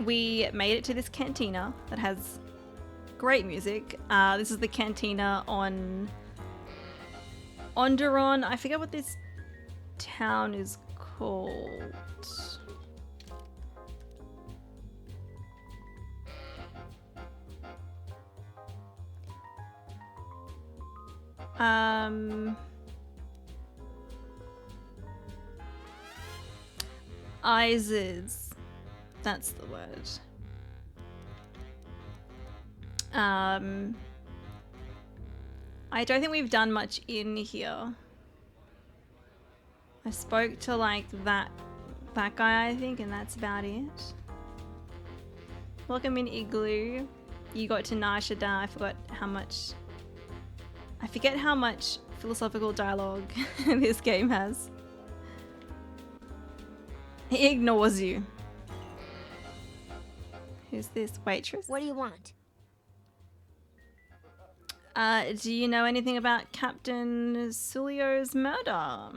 we made it to this cantina that has great music. This is the cantina on Onderon. I forget what this town is called. Ises. That's the word. I don't think we've done much in here. I spoke to like that guy, I think, and that's about it. Welcome in Igloo. You got to Nashada. I forget how much philosophical dialogue this game has. He ignores you. Who's this? Waitress? What do you want? Do you know anything about Captain Sulio's murder?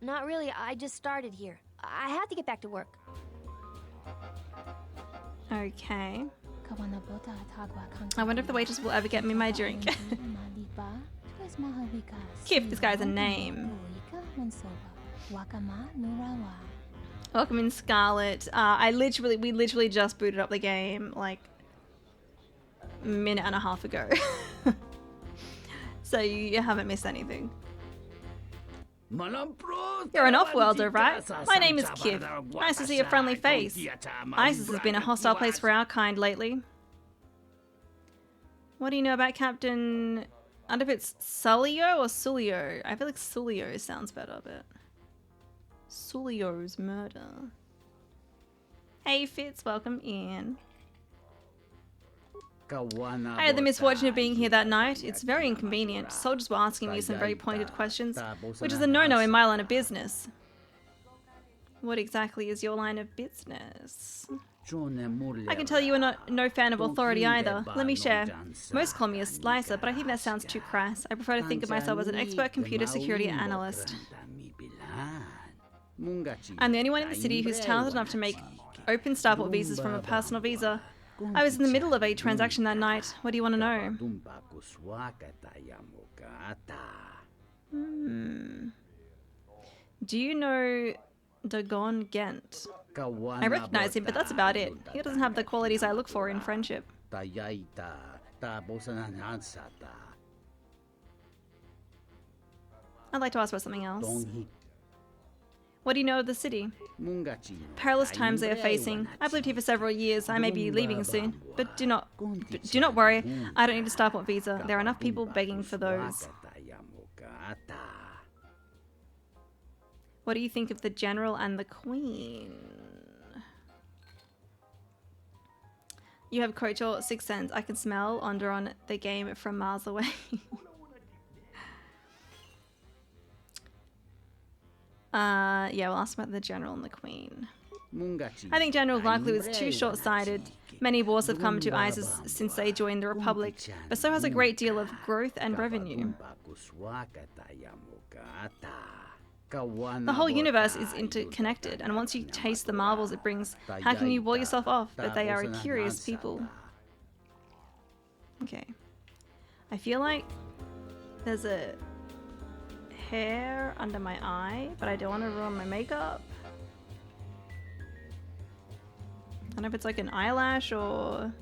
Not really. I just started here. I have to get back to work. Okay. I wonder if the waitress will ever get me my drink. Kif, this guy's a name. Welcome in, Scarlet. We literally just booted up the game like a minute and a half ago. So you haven't missed anything. You're an off-worlder, right? My name is Kif. Nice to see a friendly face. Isis has been a hostile place for our kind lately. What do you know about Captain... I don't know if it's Sulio or Sulio. I feel like Sulio sounds better, but... Sulio's murder. Hey Fitz, welcome in. I had the misfortune of being here that night. It's very inconvenient. Soldiers were asking me some very pointed questions, which is a no-no in my line of business. What exactly is your line of business? I can tell you are no fan of authority either. Let me share. Most call me a slicer, but I think that sounds too crass. I prefer to think of myself as an expert computer security analyst. I'm the only one in the city who's talented enough to make open starport visas from a personal visa. I was in the middle of a transaction that night. What do you want to know? Do you know Dagon Gent? I recognize him, but that's about it. He doesn't have the qualities I look for in friendship. I'd like to ask about something else. What do you know of the city? Perilous times they are facing. I've lived here for several years. I may be leaving soon, but do not worry. I don't need a starport visa. There are enough people begging for those. What do you think of the General and the Queen? You have KOTOR, Sixth Sense. I can smell Onderon the game from miles away. Yeah, we'll ask about the General and the Queen. I think General likely was too short-sighted. Many wars have come to Isis since they joined the Republic, but so has a great deal of growth and revenue. The whole universe is interconnected, and once you taste the marvels it brings, how can you wall yourself off? But they are a curious people. Okay. I feel like there's a hair under my eye, but I don't want to ruin my makeup. I don't know if it's like an eyelash or...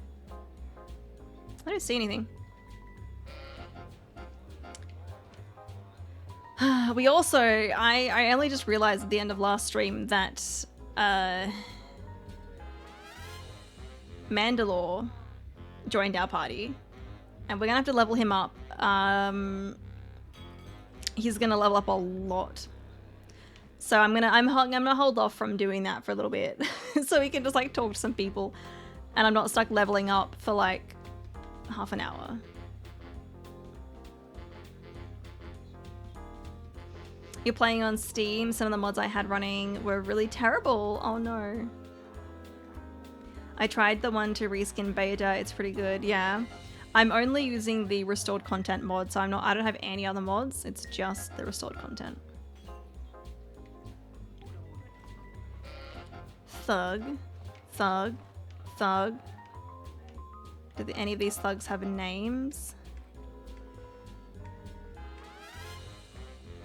I don't see anything. We also... I only just realized at the end of last stream that Mandalore joined our party, and we're gonna have to level him up. He's gonna level up a lot, so I'm gonna hold off from doing that for a little bit, so we can just like talk to some people, and I'm not stuck leveling up for like half an hour. You're playing on Steam. Some of the mods I had running were really terrible. Oh no. I tried the one to reskin beta. It's pretty good. Yeah. I'm only using the restored content mod, so I don't have any other mods. It's just the restored content. Thug, thug, thug. Do any of these thugs have names?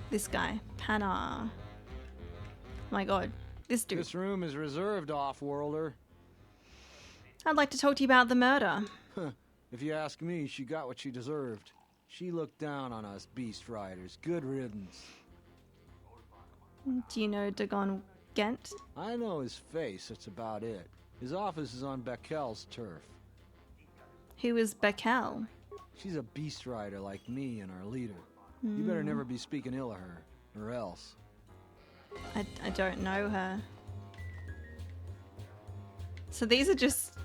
This guy, Pana. My god, this dude. This room is reserved, off-worlder. I'd like to talk to you about the murder. If you ask me, she got what she deserved. She looked down on us beast riders. Good riddance. Do you know Dagon Gent? I know his face, that's about it. His office is on Beckel's turf. Who is Beckel? She's a beast rider like me and our leader. You better never be speaking ill of her, or else. I don't know her. So these are just...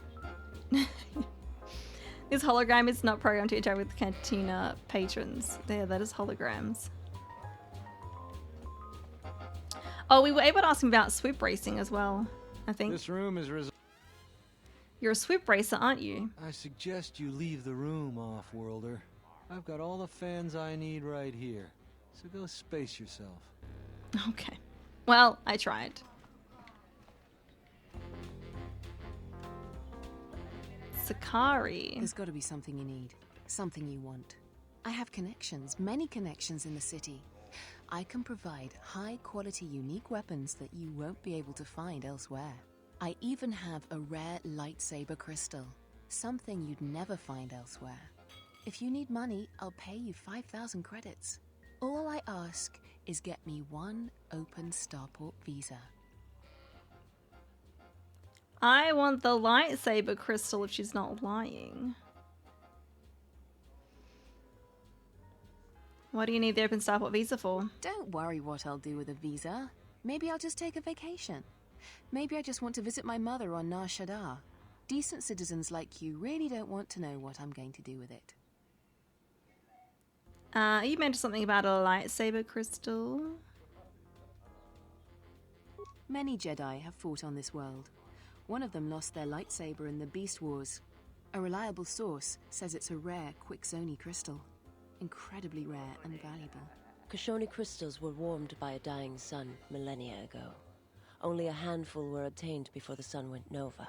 This hologram is not programmed to interact with Cantina patrons. There, that is holograms. Oh, we were able to ask him about swip racing as well, I think. This room is reserved. You're a swip racer, aren't you? I suggest you leave the room, off-worlder. I've got all the fans I need right here. So go space yourself. Okay. Well, I tried. Sakari. There's got to be something you need. Something you want. I have connections, many connections in the city. I can provide high-quality, unique weapons that you won't be able to find elsewhere. I even have a rare lightsaber crystal. Something you'd never find elsewhere. If you need money, I'll pay you 5,000 credits. All I ask is get me one open starport visa. I want the lightsaber crystal if she's not lying. What do you need the open starport visa for? Don't worry what I'll do with a visa. Maybe I'll just take a vacation. Maybe I just want to visit my mother on Nar Shaddaa. Decent citizens like you really don't want to know what I'm going to do with it. You mentioned something about a lightsaber crystal. Many Jedi have fought on this world. One of them lost their lightsaber in the Beast Wars. A reliable source says it's a rare Quixoni crystal. Incredibly rare and valuable. Koshoni crystals were warmed by a dying sun millennia ago. Only a handful were obtained before the sun went nova.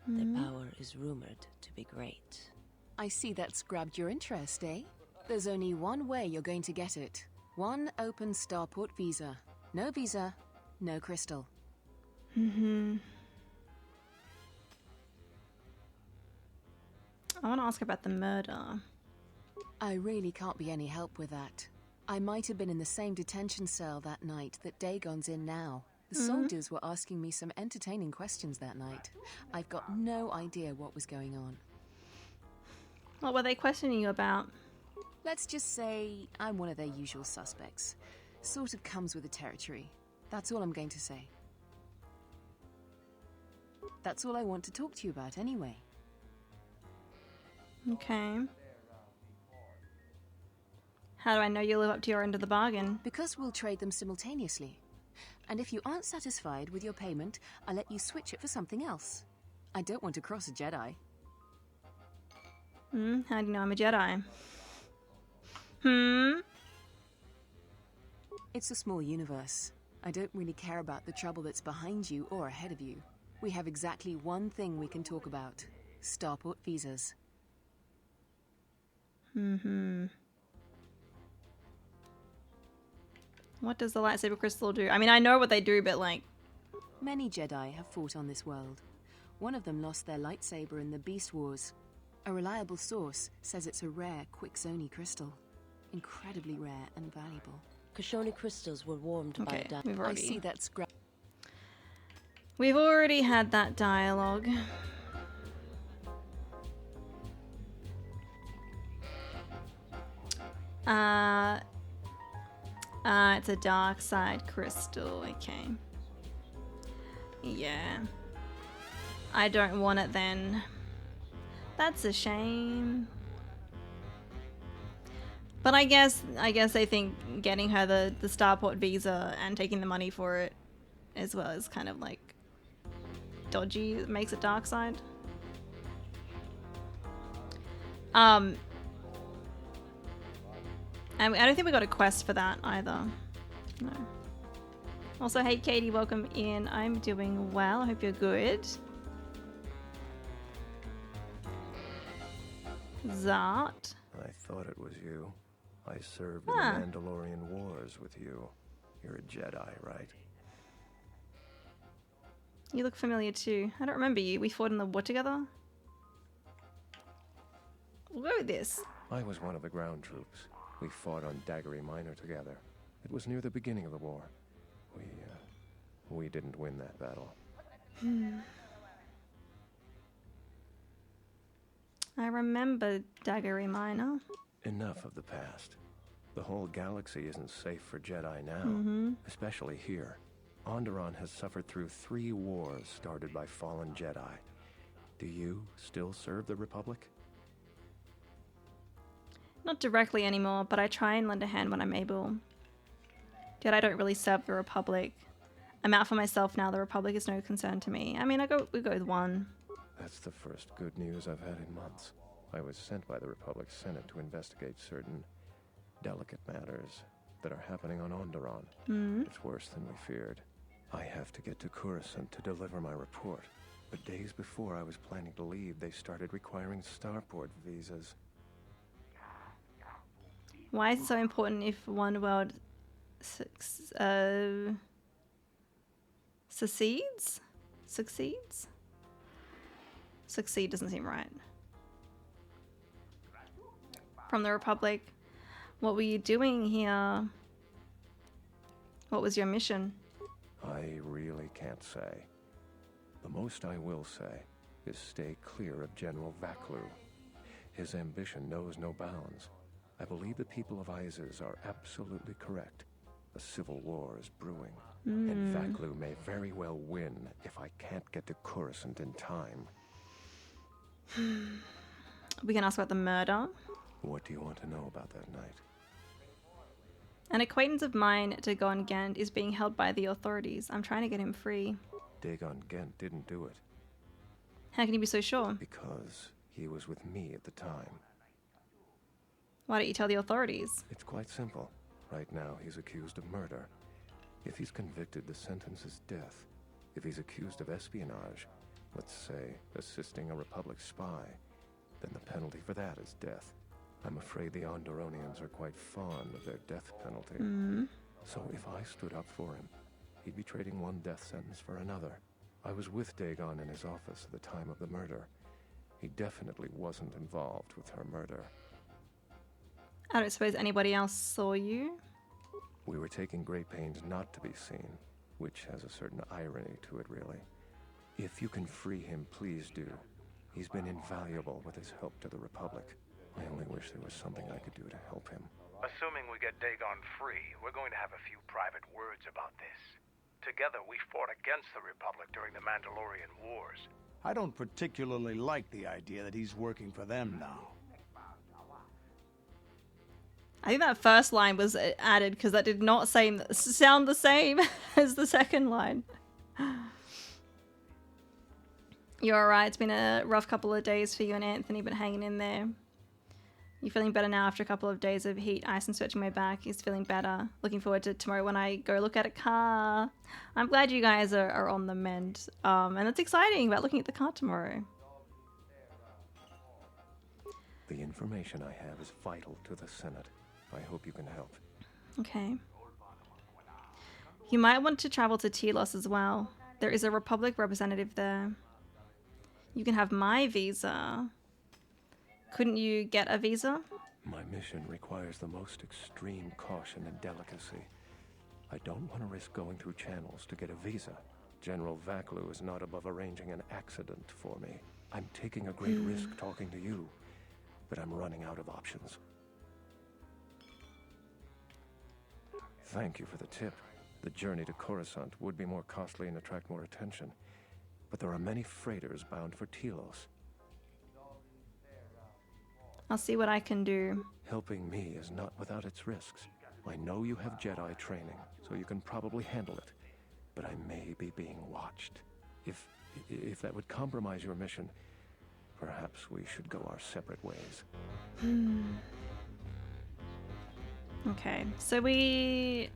Their power is rumored to be great. I see that's grabbed your interest, eh? There's only one way you're going to get it. One open starport visa. No visa, no crystal. I want to ask about the murder. I really can't be any help with that. I might have been in the same detention cell that night that Dagon's in now. The soldiers were asking me some entertaining questions that night. I've got no idea what was going on. What were they questioning you about? Let's just say I'm one of their usual suspects. Sort of comes with the territory. That's all I'm going to say. That's all I want to talk to you about anyway. Okay. How do I know you live up to your end of the bargain? Because we'll trade them simultaneously. And if you aren't satisfied with your payment, I'll let you switch it for something else. I don't want to cross a Jedi. How do you know I'm a Jedi? It's a small universe. I don't really care about the trouble that's behind you or ahead of you. We have exactly one thing we can talk about. Starport visas. What does the lightsaber crystal do? I mean, I know what they do, but like... Many Jedi have fought on this world. One of them lost their lightsaber in the Beast Wars. A reliable source says it's a rare Quixoni crystal. Incredibly rare and valuable. Koshoni crystals were warmed by a dying... I see that's We've already had that dialogue. It's a dark side crystal, okay. Yeah. I don't want it then. That's a shame. But I guess they think getting her the starport visa and taking the money for it as well is kind of like dodgy. It makes it dark side. And I don't think we got a quest for that either. No. Also, hey Katie, welcome in. I'm doing well. I hope you're good. Zart. I thought it was you. I served Huh. in the Mandalorian Wars with you. You're a Jedi, right? You look familiar too. I don't remember you. We fought in the war together? We'll go with this. I was one of the ground troops. We fought on Daggery Minor together. It was near the beginning of the war. We didn't win that battle. I remember Daggery Minor. Enough of the past. The whole galaxy isn't safe for Jedi now, especially here. Onderon has suffered through 3 wars started by fallen Jedi. Do you still serve the Republic? Not directly anymore, but I try and lend a hand when I'm able. Yet I don't really serve the Republic. I'm out for myself now. The Republic is no concern to me. I mean, we go with one. That's the first good news I've had in months. I was sent by the Republic Senate to investigate certain delicate matters that are happening on Onderon. It's worse than we feared. I have to get to Coruscant to deliver my report. But days before I was planning to leave, they started requiring starport visas. Why is it so important if one world succeeds? Succeeds? Succeed doesn't seem right. From the Republic, what were you doing here? What was your mission? I really can't say. The most I will say is stay clear of General Vaklu. His ambition knows no bounds. I believe the people of Isis are absolutely correct. A civil war is brewing, and Vaklu may very well win if I can't get to Coruscant in time. We can ask about the murder. What do you want to know about that night? An acquaintance of mine, Dagon Gant, is being held by the authorities. I'm trying to get him free. Dagon Gent didn't do it How can you be so sure? because he was with me at the time. Why don't you tell the authorities? It's quite simple. Right now, he's accused of murder. If he's convicted, the sentence is death. If he's accused of espionage, let's say assisting a Republic spy, then the penalty for that is death. I'm afraid the Onderonians are quite fond of their death penalty. So if I stood up for him, he'd be trading one death sentence for another. I was with Dagon in his office at the time of the murder. He definitely wasn't involved with her murder. I don't suppose anybody else saw you? We were taking great pains not to be seen, which has a certain irony to it, really. If you can free him, please do. He's been invaluable with his help to the Republic. I only wish there was something I could do to help him. Assuming we get Dagon free, we're going to have a few private words about this. Together, we fought against the Republic during the Mandalorian Wars. I don't particularly like the idea that he's working for them now. I think that first line was added because that did not sound the same as the second line. You're alright. It's been a rough couple of days for you and Anthony, but hanging in there. You feeling better now after a couple of days of heat, ice, and stretching my back? Is feeling better. Looking forward to tomorrow when I go look at a car. I'm glad you guys are on the mend. And it's exciting about looking at the car tomorrow. The information I have is vital to the Senate. I hope you can help. Okay. You might want to travel to Telos as well. There is a Republic representative there. You can have my visa. Couldn't you get a visa? My mission requires the most extreme caution and delicacy. I don't want to risk going through channels to get a visa. General Vaklu is not above arranging an accident for me. I'm taking a great risk talking to you, but I'm running out of options. Thank you for the tip. The journey to Coruscant would be more costly and attract more attention. But there are many freighters bound for Telos. I'll see what I can do. Helping me is not without its risks. I know you have Jedi training, so you can probably handle it. But I may be being watched. If that would compromise your mission, perhaps we should go our separate ways. Okay, so we...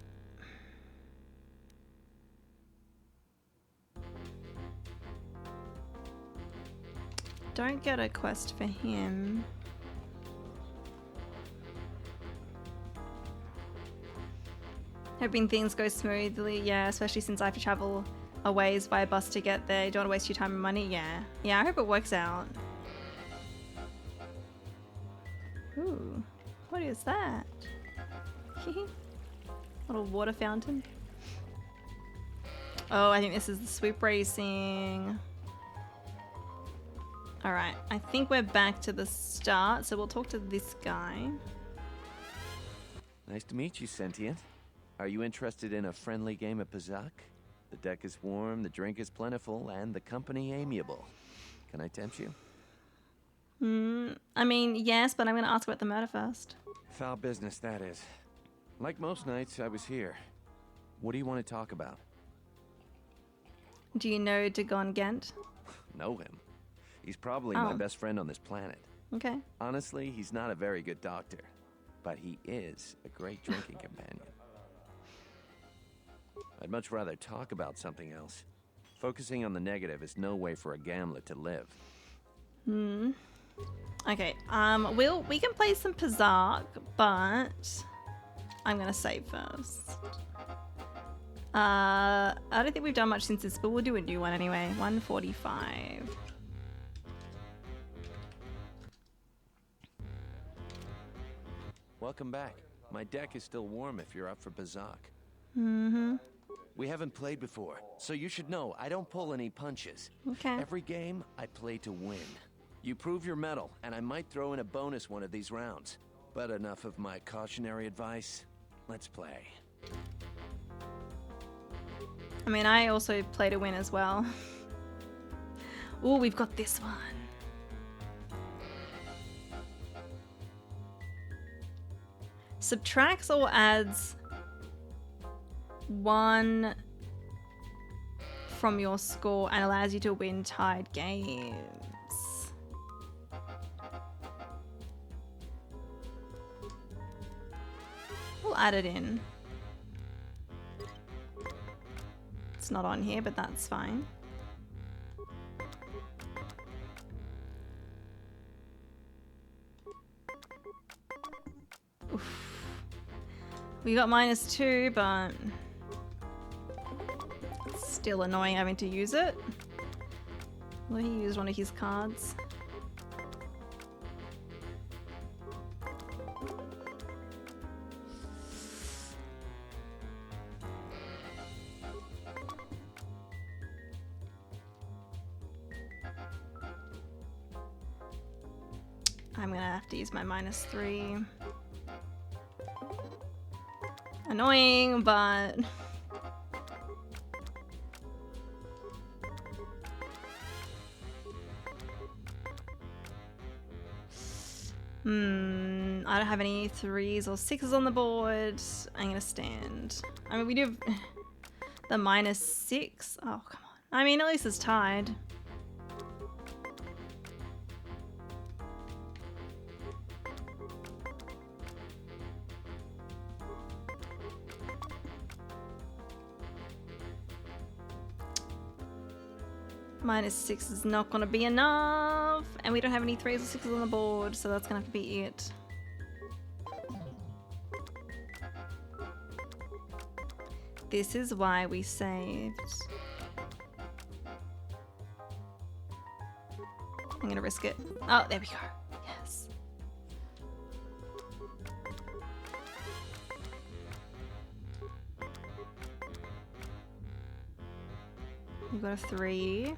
don't get a quest for him. Hoping things go smoothly, yeah, especially since I have to travel a ways by bus to get there. You don't want to waste your time and money, yeah. Yeah, I hope it works out. Ooh, what is that? Little water fountain. Oh, I think this is the swoop racing. Alright, I think we're back to the start, so we'll talk to this guy. Nice to meet you, Sentient. Are you interested in a friendly game of Pazak? The deck is warm, the drink is plentiful, and the company amiable. Can I tempt you? I mean, yes, but I'm going to ask about the murder first. Foul business, that is. Like most nights, I was here. What do you want to talk about? Do you know Dagon Gent? Know him. He's probably my best friend on this planet. Okay. Honestly, he's not a very good doctor, but he is a great drinking companion. I'd much rather talk about something else. Focusing on the negative is no way for a gambler to live. Okay, we can play some Pazak, but I'm gonna save first. I don't think we've done much since this, but we'll do a new one anyway. 145. Welcome back. My deck is still warm if you're up for Pazak. We haven't played before, so you should know I don't pull any punches. Okay. Every game, I play to win. You prove your mettle, and I might throw in a bonus one of these rounds. But enough of my cautionary advice. Let's play. I mean, I also play to win as well. Ooh, we've got this one. Subtracts or adds 1 from your score and allows you to win tied games. We'll add it in. It's not on here, but that's fine. Oof. We got -2, but it's still annoying having to use it. Well, he used one of his cards. I'm gonna have to use my -3. Annoying, but I don't have any 3s or 6s on the board. I'm gonna stand. I mean, we do have the -6. Oh, come on. I mean, at least it's tied. -6 is not going to be enough. And we don't have any 3s or 6s on the board, so that's going to have to be it. This is why we saved. I'm going to risk it. Oh, there we go. Yes. We got a 3.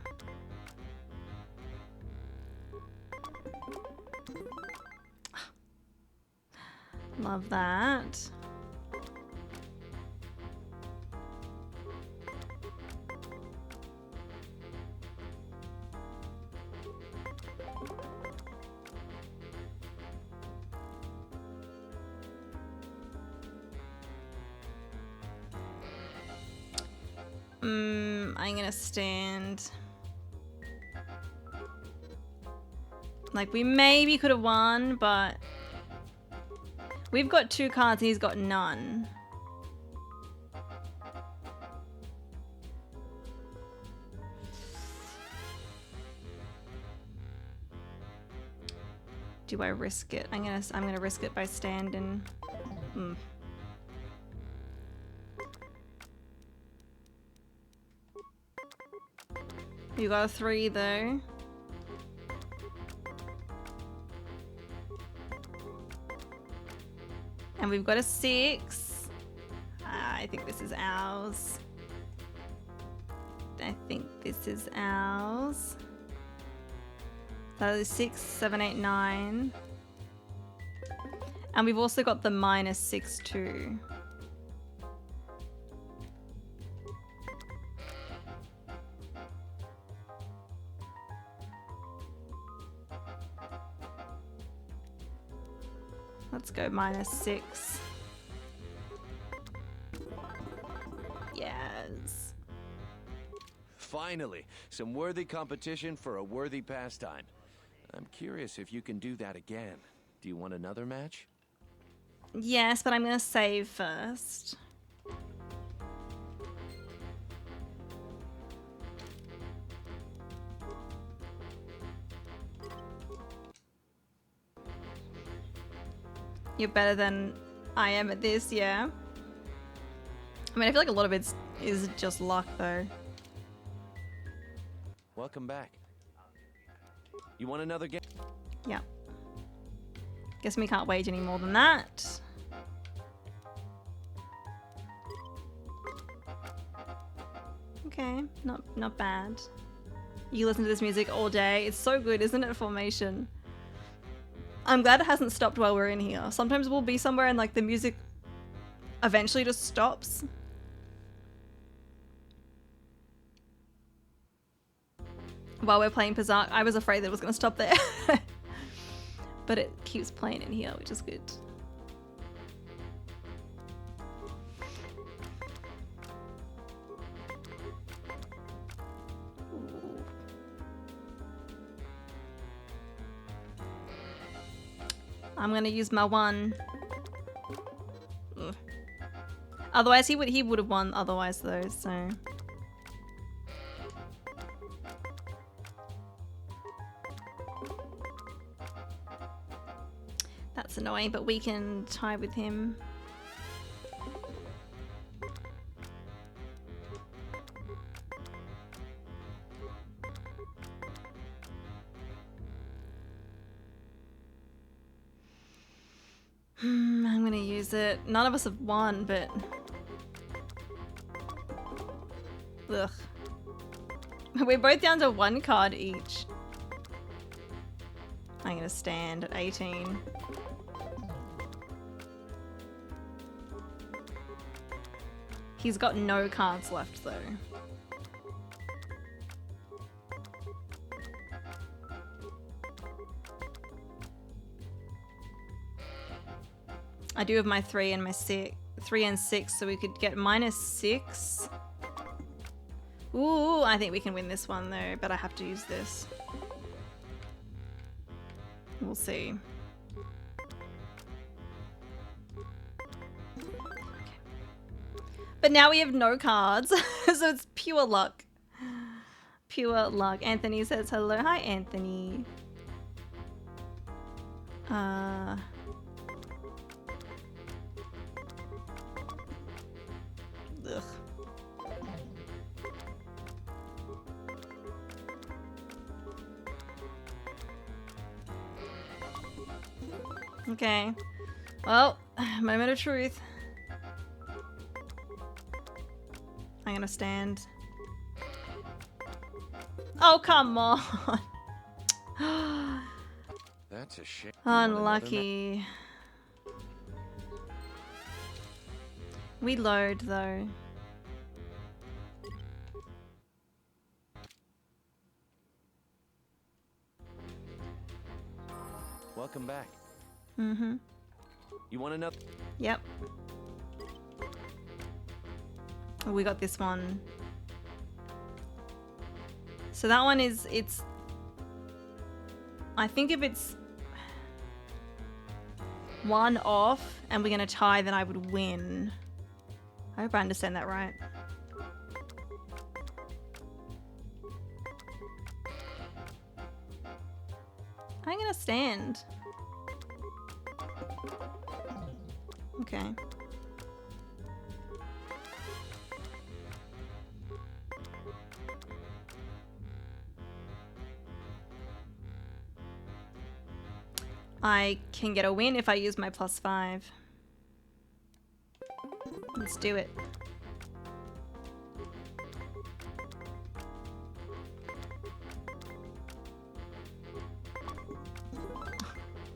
Love that. I'm gonna stand. Like, we maybe could have won, but we've got 2 cards and he's got none. Do I risk it? I'm gonna risk it by standing. You got a 3 though. And we've got a 6. I think this is ours. I think this is ours. That is 6, 7, 8, 9. And we've also got the -6 too. Let's go -6. Yes. Finally, some worthy competition for a worthy pastime. I'm curious if you can do that again. Do you want another match? Yes, but I'm gonna save first. You're better than I am at this, yeah. I mean, I feel like a lot of it is just luck, though. Welcome back. You want another game? Yeah. Guess we can't wage any more than that. Okay, not bad. You listen to this music all day. It's so good, isn't it, Formation? I'm glad it hasn't stopped while we're in here. Sometimes we'll be somewhere and like the music eventually just stops. While we're playing Berserk, I was afraid that it was going to stop there. But it keeps playing in here, which is good. Ooh. I'm going to use my 1. Ugh. Otherwise, he would have won otherwise though, so... That's annoying, but we can tie with him. I'm gonna use it. None of us have won, but... Ugh. We're both down to 1 card each. I'm gonna stand at 18. He's got no cards left though. I do have my 3 and my 6, 3 and 6, so we could get -6. Ooh, I think we can win this one though, but I have to use this. We'll see. But now we have no cards, so it's pure luck. Pure luck. Anthony says hello. Hi, Anthony. Ugh. Okay. Well, moment of truth. I'm gonna stand. Oh, come on. That's a shame. Unlucky. We load though. Welcome back. Mm-hmm. You want another? Yep. Oh, we got this one. So that one is, it's... I think if it's 1 off and we're going to tie, then I would win. I hope I understand that right. I'm going to stand. Okay. I can get a win if I use my +5. Let's do it.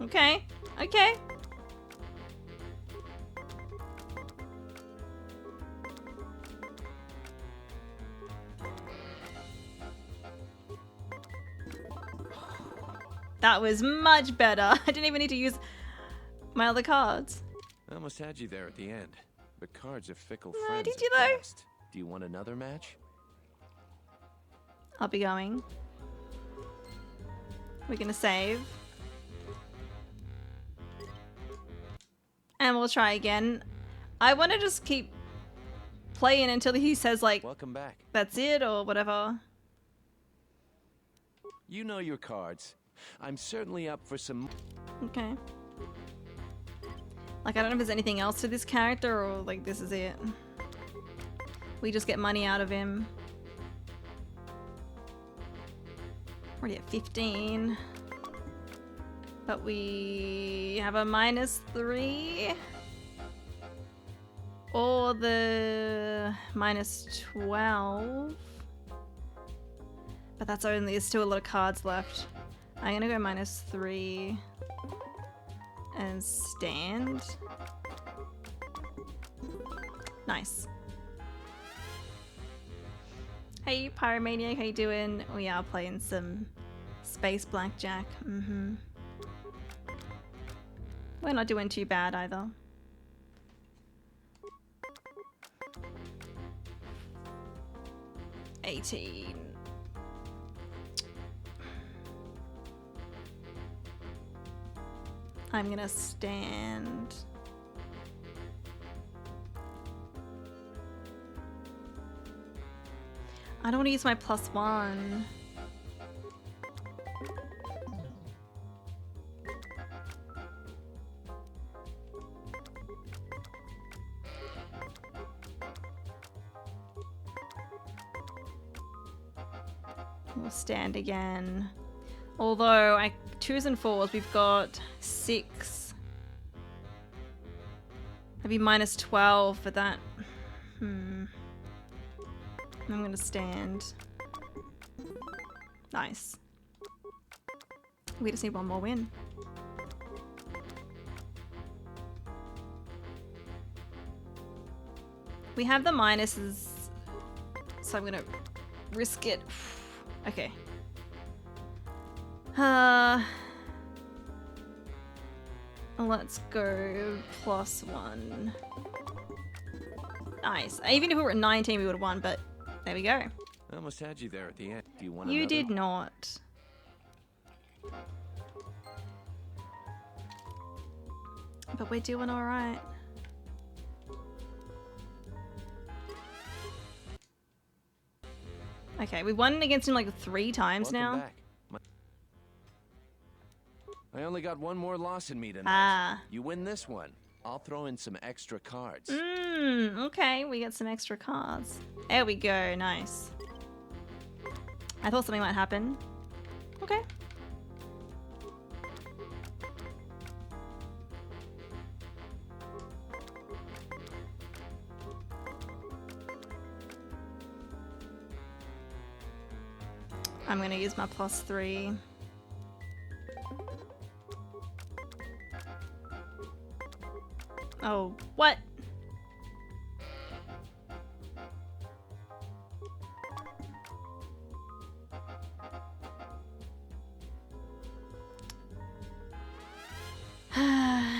Okay, okay. That was much better. I didn't even need to use my other cards. I almost had you there at the end. But cards are fickle No, friends did you at though? best. Do you want another match? I'll be going. We're gonna save. And we'll try again. I want to just keep playing until he says like, Welcome back. that's it or whatever. You know your cards. I'm certainly up for some... Okay. Like, I don't know if there's anything else to this character or like this is it. We just get money out of him. Already at 15. But we have a -3. Or the -12. But that's only, there's still a lot of cards left. I'm gonna go -3 and stand. Nice. Hey Pyromaniac, how you doing? We are playing some space blackjack. We're not doing too bad either. $18. I'm gonna stand. I don't want to use my +1. We'll stand again. Although, 2s and 4s, we've got 6. Maybe -12 for that. I'm gonna stand. Nice. We just need one more win. We have the minuses, so I'm gonna risk it. Okay. Let's go +1. Nice. Even if we were at 19, we would have won, but there we go. I almost had you there at the end. Do you want You another? did not. But we're doing all right. Okay, we won against him like 3 times Welcome now. back. I only got one more loss in me tonight. You win this one, I'll throw in some extra cards. Okay, we get some extra cards. There we go, nice. I thought something might happen. Okay. I'm gonna use my +3. Oh, what?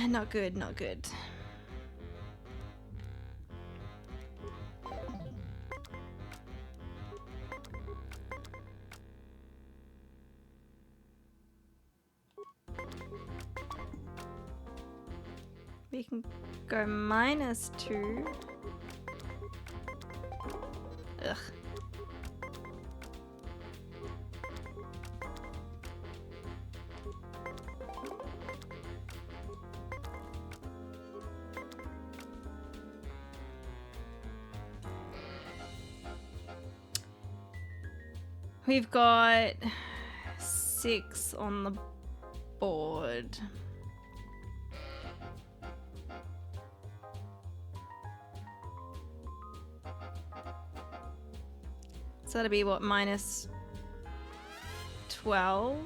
Not good, not good. We can go -2. Ugh. We've got 6 on the board. So that'd be what, minus 12?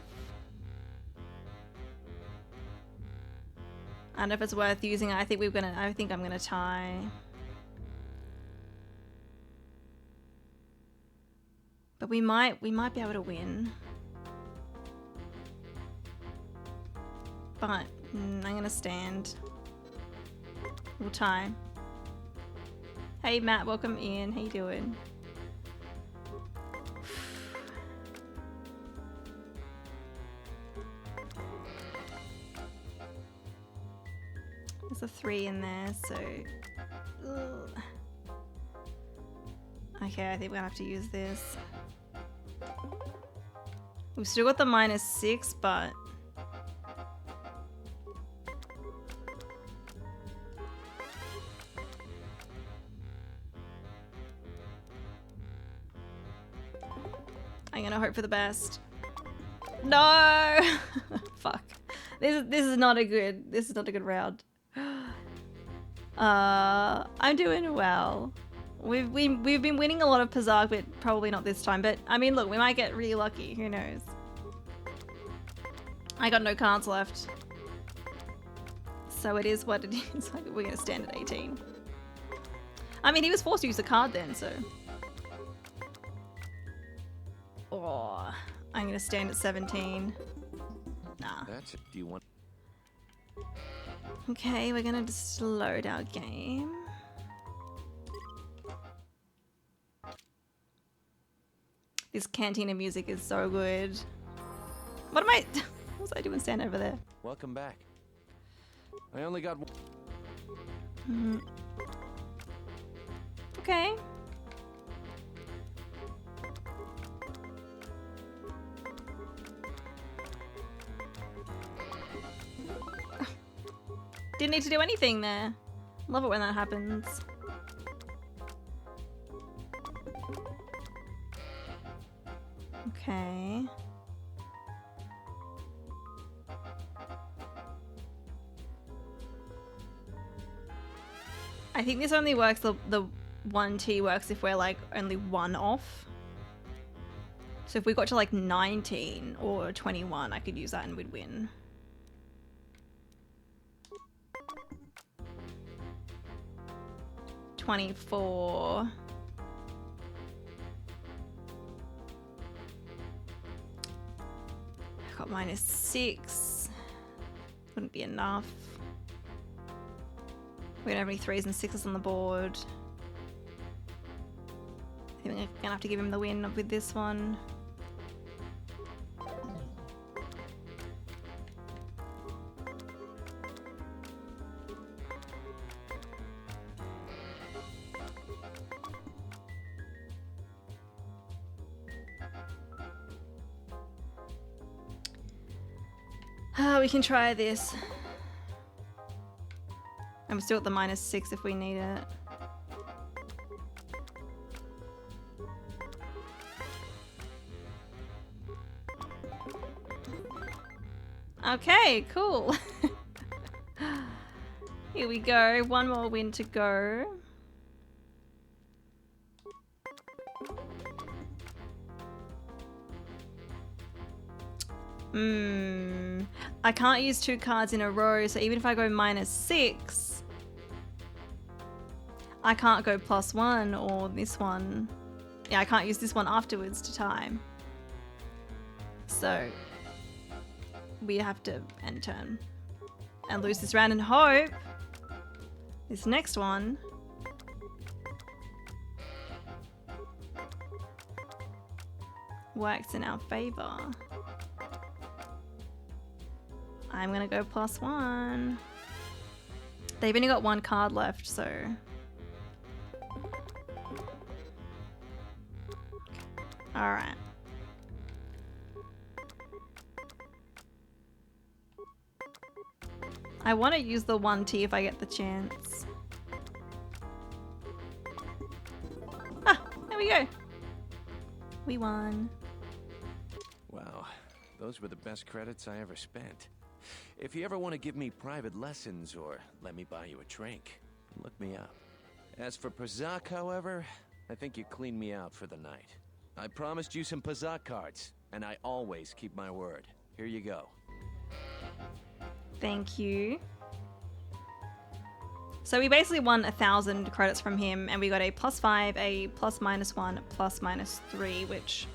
I don't know if it's worth using. I think I'm gonna tie. But we might be able to win. But I'm gonna stand. We'll tie. Hey Matt, welcome in. How you doing? There's a 3 in there, so... Ugh. Okay, I think we're gonna have to use this. We've still got the minus 6, but... I'm gonna hope for the best. No! Fuck. This is not a good round. I'm doing well. We've been winning a lot of Pazak, but probably not this time. But I mean, look, we might get really lucky. Who knows? I got no cards left, so it is what it is. We're gonna stand at 18. I mean, he was forced to use a card then, so. Oh, I'm gonna stand at 17. Nah. That's it. Do you want? Okay, we're gonna just load our game. This cantina music is so good. What am I? What was I doing standing over there? Welcome back. I only got one. Okay. Didn't need to do anything there. Love it when that happens. Okay. I think this only works, the 1T works if we're like only 1 off. So if we got to like 19 or 21, I could use that and we'd win. $24. I got minus 6. Wouldn't be enough. We don't have any 3s and 6s on the board. I think we're gonna have to give him the win with this one. We can try this. I'm still at the minus 6 if we need it. Okay, cool. Here we go. One more win to go. I can't use 2 cards in a row, so even if I go minus 6, I can't go +1 or this one. Yeah, I can't use this one afterwards to time. So we have to end turn and lose this round and hope this next one works in our favor. I'm gonna go +1. They've only got 1 card left, so. Alright. I want to use the 1T if I get the chance. Ah, there we go. We won. Wow, those were the best credits I ever spent. If you ever want to give me private lessons or let me buy you a drink, look me up. As for Prazak, however, I think you cleaned me out for the night. I promised you some Pazak cards, and I always keep my word. Here you go. Thank you. So we basically won 1,000 credits from him, and we got a +5, a +-1, +-3, which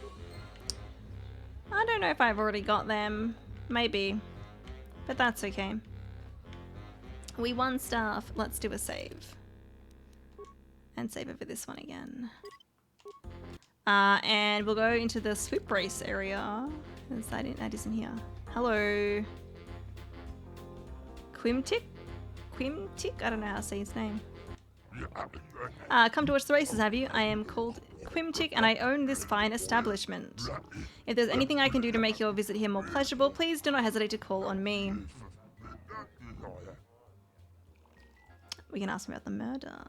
I don't know if I've already got them. Maybe, but that's okay. We won stuff. Let's do a save. And save over this one again. And we'll go into the swoop race area. That isn't here. Hello. Quimtic? Quimtic? I don't know how to say his name. Come to watch the races, have you? I am called Quimtic and I own this fine establishment. If there's anything I can do to make your visit here more pleasurable, please do not hesitate to call on me. We can ask him about the murder.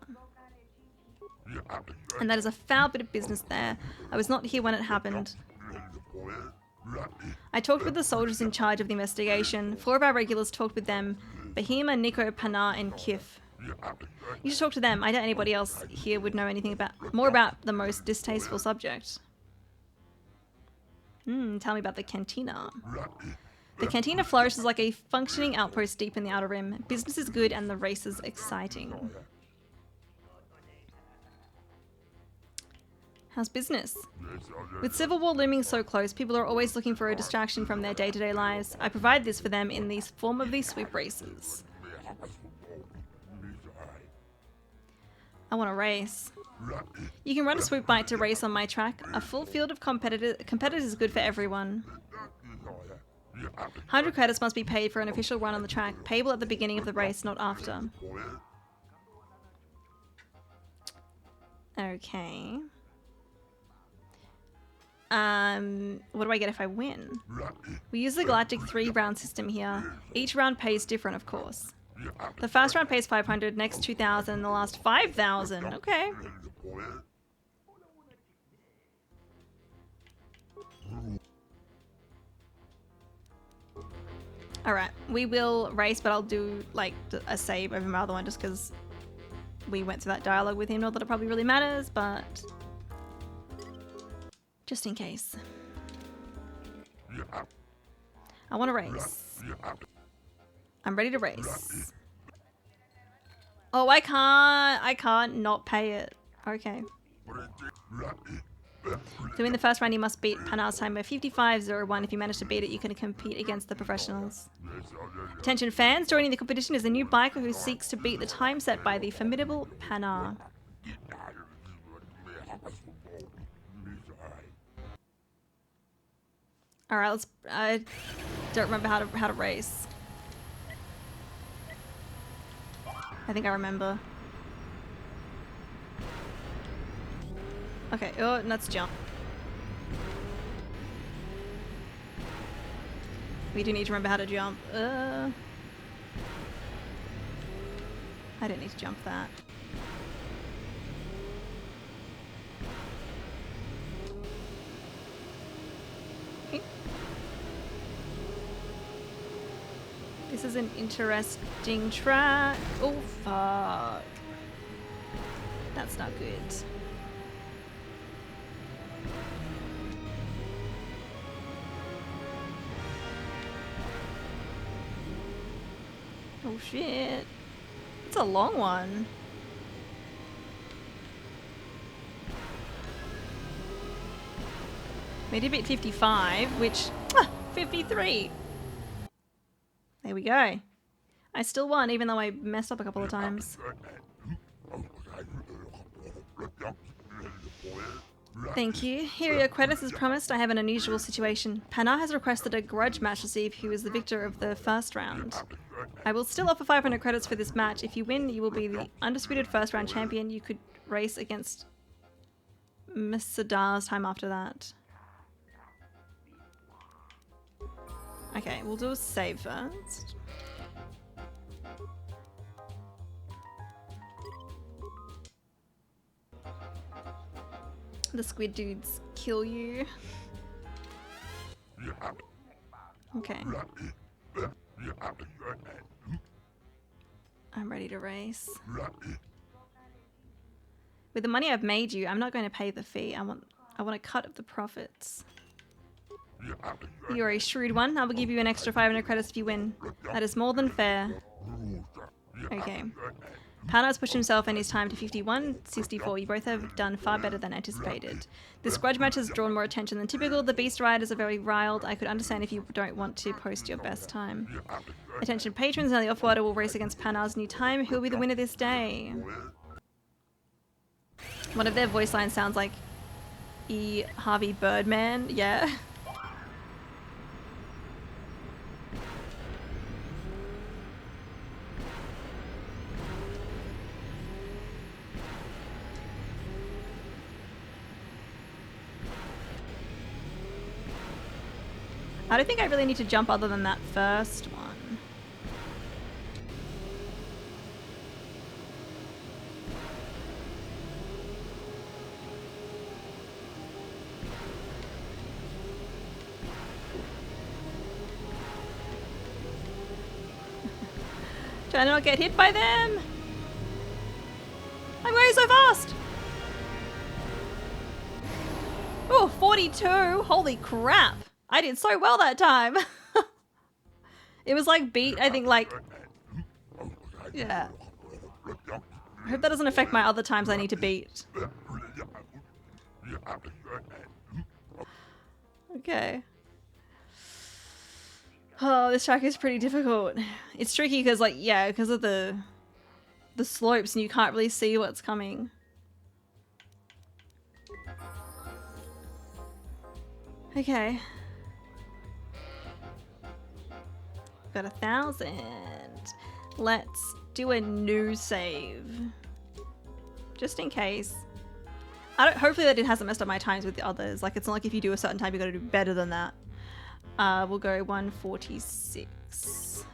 And that is a foul bit of business there. I was not here when it happened. I talked with the soldiers in charge of the investigation. 4 of our regulars talked with them. Bahima, Nico, Pana, and Kif. You should talk to them. I doubt anybody else here would know anything more about the most distasteful subject. Tell me about the cantina. The cantina flourishes like a functioning outpost deep in the Outer Rim. Business is good and the race is exciting. How's business? With civil war looming so close, people are always looking for a distraction from their day-to-day lives. I provide this for them in the form of these swoop races. I want to race. You can run a swoop bike to race on my track. A full field of competitors is good for everyone. 100 credits must be paid for an official run on the track, payable at the beginning of the race, not after. Okay. What do I get if I win? We use the Galactic 3-round system here. Each round pays different, of course. The first round pays 500, next 2,000, the last 5,000. Okay. Alright, we will race, but I'll do like a save over my other one just because we went through that dialogue with him. Not that it probably really matters, but just in case. I want to race. I'm ready to race. Oh, I can't not pay it. Okay. To win the first round, you must beat Pana's time by 55.01. If you manage to beat it, you can compete against the professionals. Attention fans, joining the competition is a new biker who seeks to beat the time set by the formidable Pana. Alright, I don't remember how to race. I think I remember. Okay, oh, let's jump. We do need to remember how to jump. I don't need to jump that. Okay. This is an interesting track. Oh, fuck. That's not good. Oh shit. It's a long one. We did beat 55, which... 53! There we go. I still won, even though I messed up a couple of times. Thank you. Here are your credits as promised. I have an unusual situation. Pana has requested a grudge match to see who is the victor of the first round. I will still offer 500 credits for this match. If you win, you will be the undisputed first round champion. You could race against Miss Sadar's time after that. Okay, we'll do a save first. The squid dudes kill you. Okay. I'm ready to race. With the money I've made you, I'm not going to pay the fee. I want I want a cut of the profits. You're a shrewd one. I will give you an extra 500 credits if you win. That is more than fair. Okay. Panar's pushed himself and his time to 51, 64. You both have done far better than anticipated. This grudge match has drawn more attention than typical. The Beast Riders are very riled. I could understand if you don't want to post your best time. Attention patrons, now the Offwater will race against Panar's new time. Who will be the winner this day? One of their voice lines sounds like E. Harvey Birdman. Yeah. I don't think I really need to jump other than that first one. Trying to not get hit by them! I'm going so fast! Oh, 42! Holy crap! I did so well that time. It was like beat, I think like... Yeah. I hope that doesn't affect my other times I need to beat. Okay. Oh, this track is pretty difficult. It's tricky because like, yeah, because of the slopes and you can't really see what's coming. Okay. Got 1,000. Let's do a new save. Just in case. Hopefully that it hasn't messed up my times with the others. Like, it's not like if you do a certain time, you gotta do better than that. We'll go 146.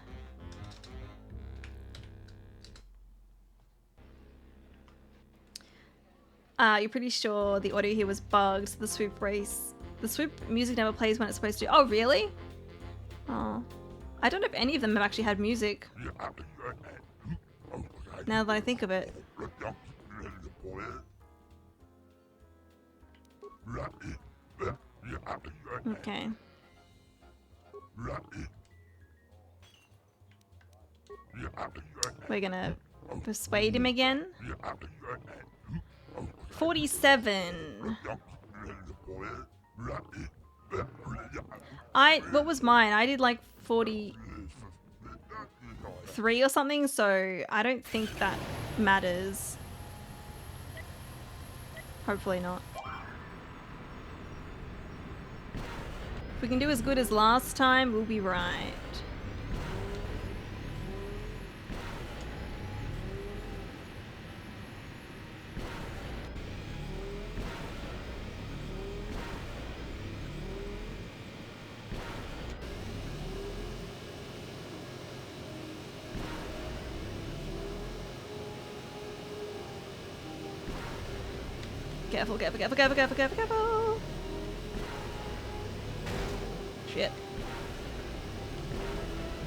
You're pretty sure the audio here was bugged. The swoop race. The swoop music never plays when it's supposed to. Oh, really? Oh. I don't know if any of them have actually had music. Now that I think of it. Okay. We're gonna persuade him again. 47. What was mine? I did like 43 or something, so I don't think that matters. Hopefully not. If we can do as good as last time, we'll be right. Careful, careful, careful, careful, careful, careful, careful. Shit.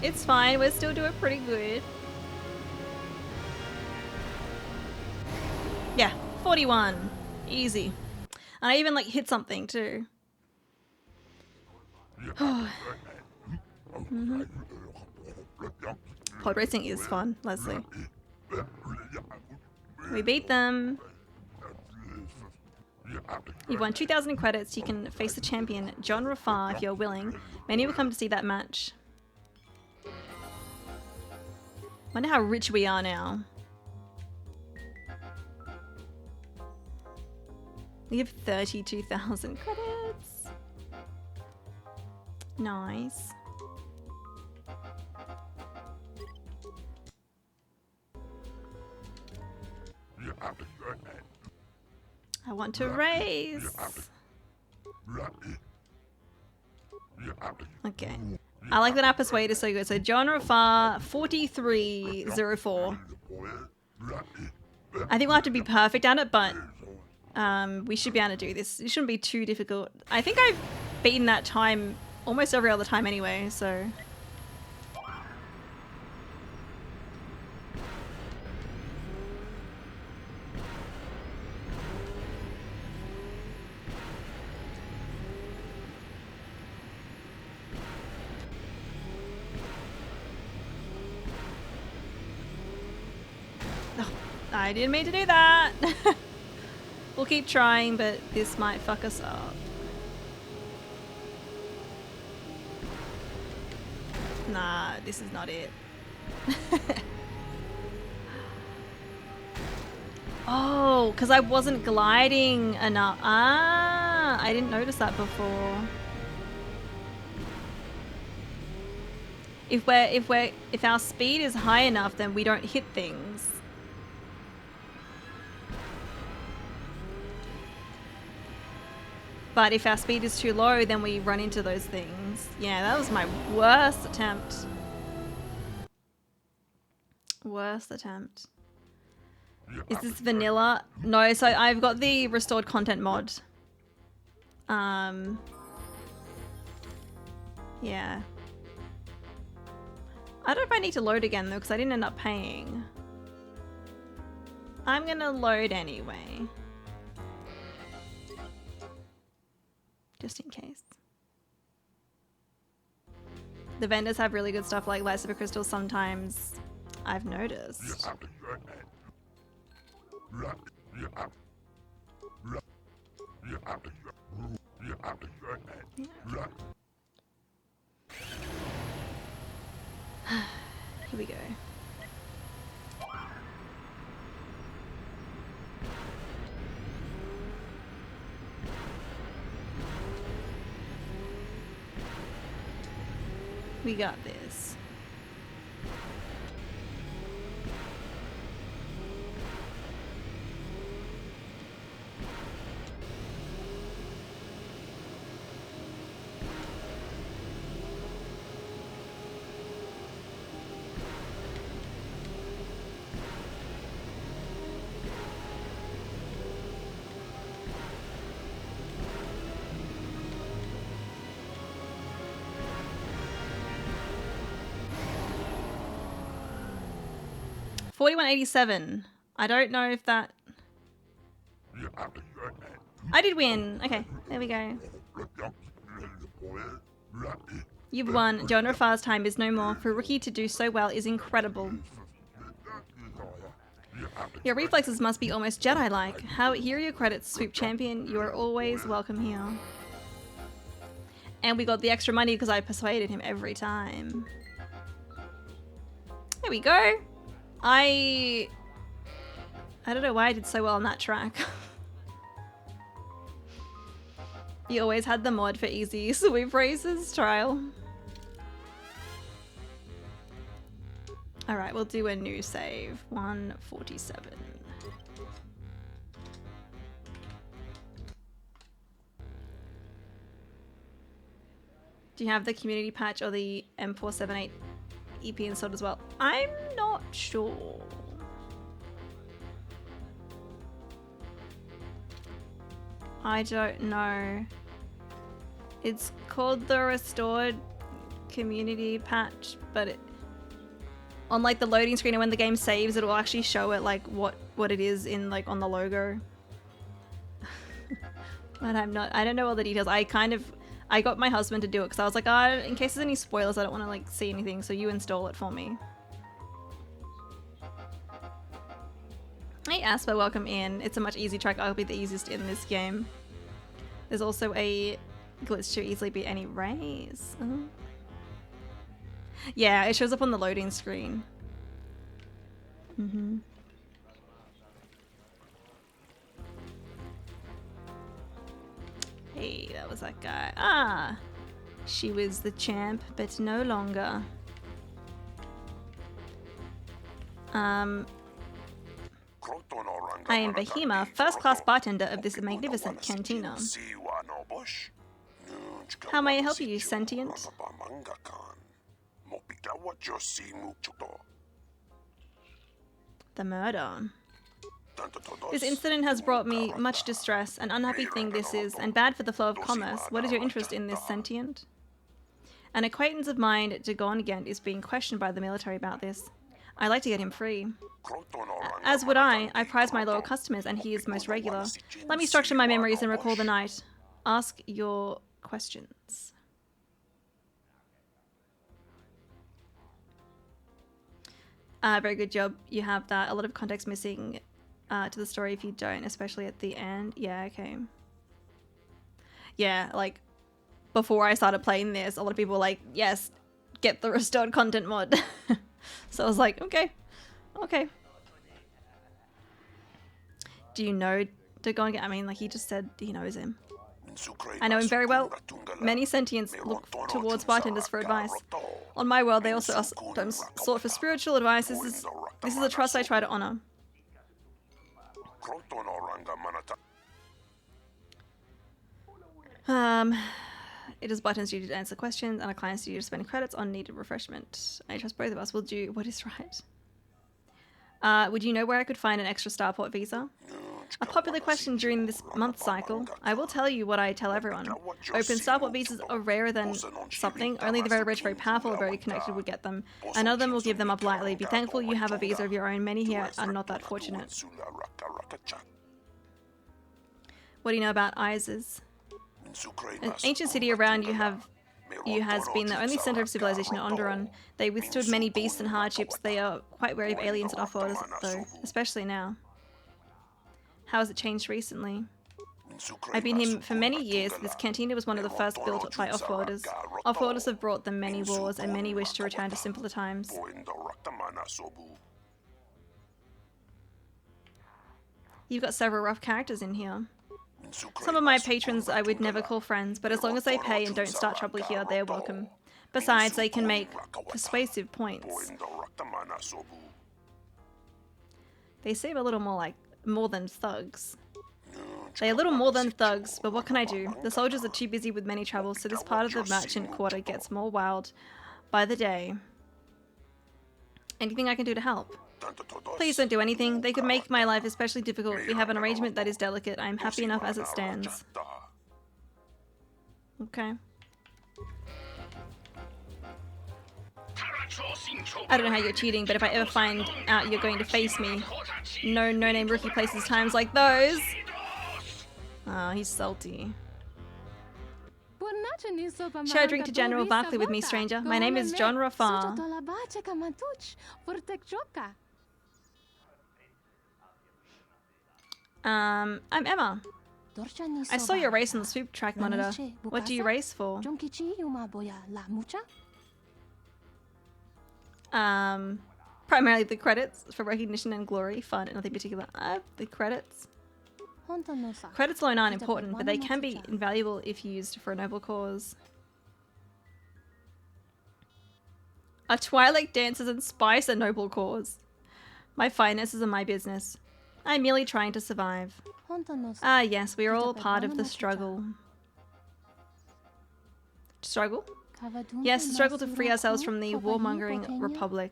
It's fine, we're still doing pretty good. Yeah, 41. Easy. And I even like hit something too. Pod racing is fun, Leslie. We beat them. You've won 2,000 credits. You can face the champion, John Rafar, if you're willing. Many will come to see that match. Wonder how rich we are now. We have 32,000 credits. Nice. I want to race. Okay. I like that our persuade is so good. So John Rafar 4304. I think we'll have to be perfect at it, but we should be able to do this. It shouldn't be too difficult. I think I've beaten that time almost every other time anyway, so. I didn't mean to do that. We'll keep trying, but this might fuck us up. Nah, this is not it. Oh, because I wasn't gliding enough. Ah, I didn't notice that before. If our speed is high enough, then we don't hit things. But if our speed is too low, then we run into those things. Yeah, that was my worst attempt. Worst attempt. Is this vanilla? No, so I've got the restored content mod. Yeah. I don't know if I need to load again though, because I didn't end up paying. I'm gonna load anyway. Just in case. The vendors have really good stuff like light super crystals sometimes, I've noticed. Here we go. We got this. $41.87. I don't know if that... I did win. Okay, there we go. You've won. Jonah Far's time is no more. For a rookie to do so well is incredible. Your reflexes must be almost Jedi-like. How here are your credits, Swoop Champion. You are always welcome here. And we got the extra money because I persuaded him every time. There we go. I don't know why I did so well on that track. You always had the mod for easy sweep races trial. Alright, we'll do a new save. 147. Do you have the community patch or the M478 EP installed as well? I'm not sure. I don't know. It's called the Restored Community Patch, but it, on like the loading screen and when the game saves, it will actually show it like what it is in like on the logo. But I don't know all the details. I got my husband to do it because I was like, oh, in case there's any spoilers, I don't want to like see anything, so you install it for me. Hey Asper, welcome in. It's a much easier track. I'll be the easiest in this game. There's also a glitch to easily beat any race. Oh. Yeah, it shows up on the loading screen. Mm-hmm. Hey, that was that guy. Ah! She was the champ, but no longer. I am Bahima, first-class bartender of this magnificent cantina. How may I help you, sentient? The murder. This incident has brought me much distress. An unhappy thing this is, and bad for the flow of commerce. What is your interest in this sentient? An acquaintance of mine, Dagongent, is being questioned by the military about this. I'd like to get him free. As would I. I prize my loyal customers, and he is most regular. Let me structure my memories and recall the night. Ask your questions. Very good job. You have that. A lot of context missing to the story if you don't, especially at the end. Yeah, okay. Yeah, like, before I started playing this, a lot of people were like, yes, get the restored content mod. So I was like, okay. Okay. Do you know Dagon? I mean, like, he just said he knows him. I know him very well. Many sentients look towards bartenders for advice. On my world, they also sometimes sought for spiritual advice. This is a trust I try to honor. It is Button's duty to answer questions and a client's duty to spend credits on needed refreshment. I trust both of us will do what is right. Would you know where I could find an extra starport visa? A popular question during this month cycle. I will tell you what I tell everyone. Open starport visas are rarer than something. Only the very rich, very powerful, very connected would get them. And none of them will give them up lightly. Be thankful you have a visa of your own. Many here are not that fortunate. What do you know about Izes? An ancient city around you has been the only center of civilization in Onderon. They withstood many beasts and hardships. They are quite wary of aliens and off-worlders, though, especially now. How has it changed recently? I've been here for many years. This cantina was one of the first built by off-worlders. Off-worlders have brought them many wars, and many wish to return to simpler times. You've got several rough characters in here. Some of my patrons I would never call friends, but as long as they pay and don't start trouble here, they're welcome. Besides, they can make persuasive points. They seem a little more than thugs. They're a little more than thugs, but what can I do? The soldiers are too busy with many troubles, so this part of the merchant quarter gets more wild by the day. Anything I can do to help? Please don't do anything. They could make my life especially difficult. We have an arrangement that is delicate. I am happy enough as it stands. Okay. I don't know how you're cheating, but if I ever find out you're going to face me, no-name rookie places times like those. Oh, he's salty. Share a drink to General Barkley with me, stranger. My name is John Rafar. I'm Emma. I saw your race on the swoop track monitor. What do you race for? Primarily the credits for recognition and glory, fun, and nothing particular. The credits. Credits alone aren't important, but they can be invaluable if used for a noble cause. A Twilight dances and spice a noble cause. My finances are my business. I'm merely trying to survive. Ah, yes, we are all part of the struggle. Struggle? Yes, the struggle to free ourselves from the warmongering republic.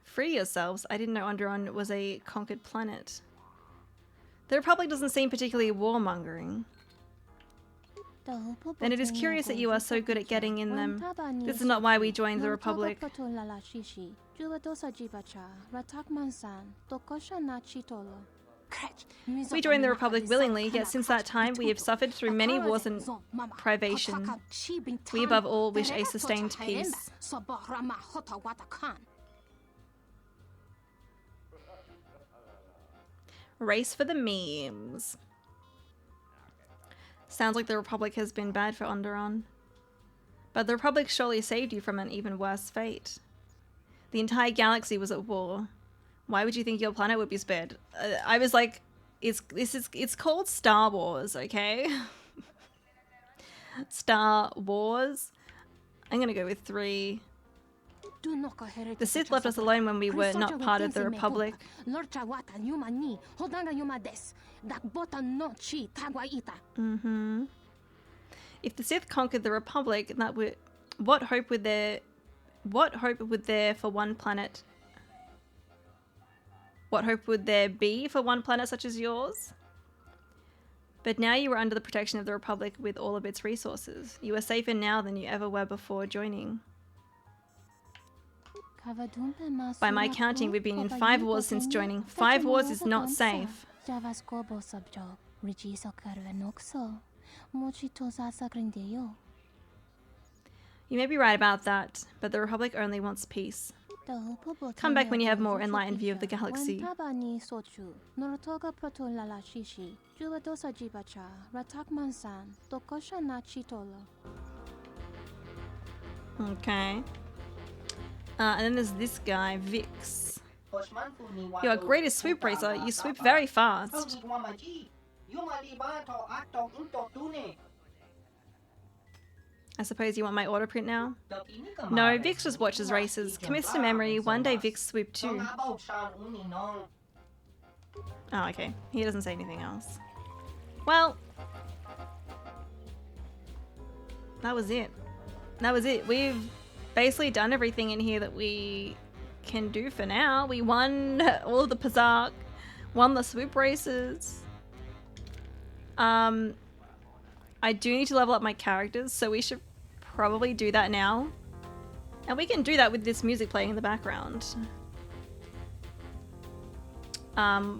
Free yourselves? I didn't know Onderon was a conquered planet. The republic doesn't seem particularly warmongering. Then it is curious that you are so good at getting in them. This is not why we joined the republic. We joined the republic willingly, yet since that time we have suffered through many wars and privation. We above all wish a sustained peace. Race for the memes. Sounds like the Republic has been bad for Onderon. But the Republic surely saved you from an even worse fate. The entire galaxy was at war. Why would you think your planet would be spared? I was like, it's called Star Wars, okay? Star Wars. I'm gonna go with 3. The Sith left us alone when we were not part of the Republic. If the Sith conquered the Republic, that would, what hope would there for one planet? What hope would there be for one planet such as yours? But now you are under the protection of the Republic with all of its resources. You are safer now than you ever were before joining. By my counting, we've been in 5 wars since joining. 5 wars is not safe. You may be right about that, but the Republic only wants peace. Come back when you have more enlightened view of the galaxy. Okay. And then there's this guy, Vix. You are greatest swoop racer. You swoop very fast. I suppose you want my auto print now? No, Vix just watches races. Commits to memory. One day Vix swoop too. Oh, okay. He doesn't say anything else. Well, that was it. That was it. We've basically done everything in here that we can do for now. We won all of the Pazak, won the swoop races. I do need to level up my characters, so we should probably do that now. And we can do that with this music playing in the background.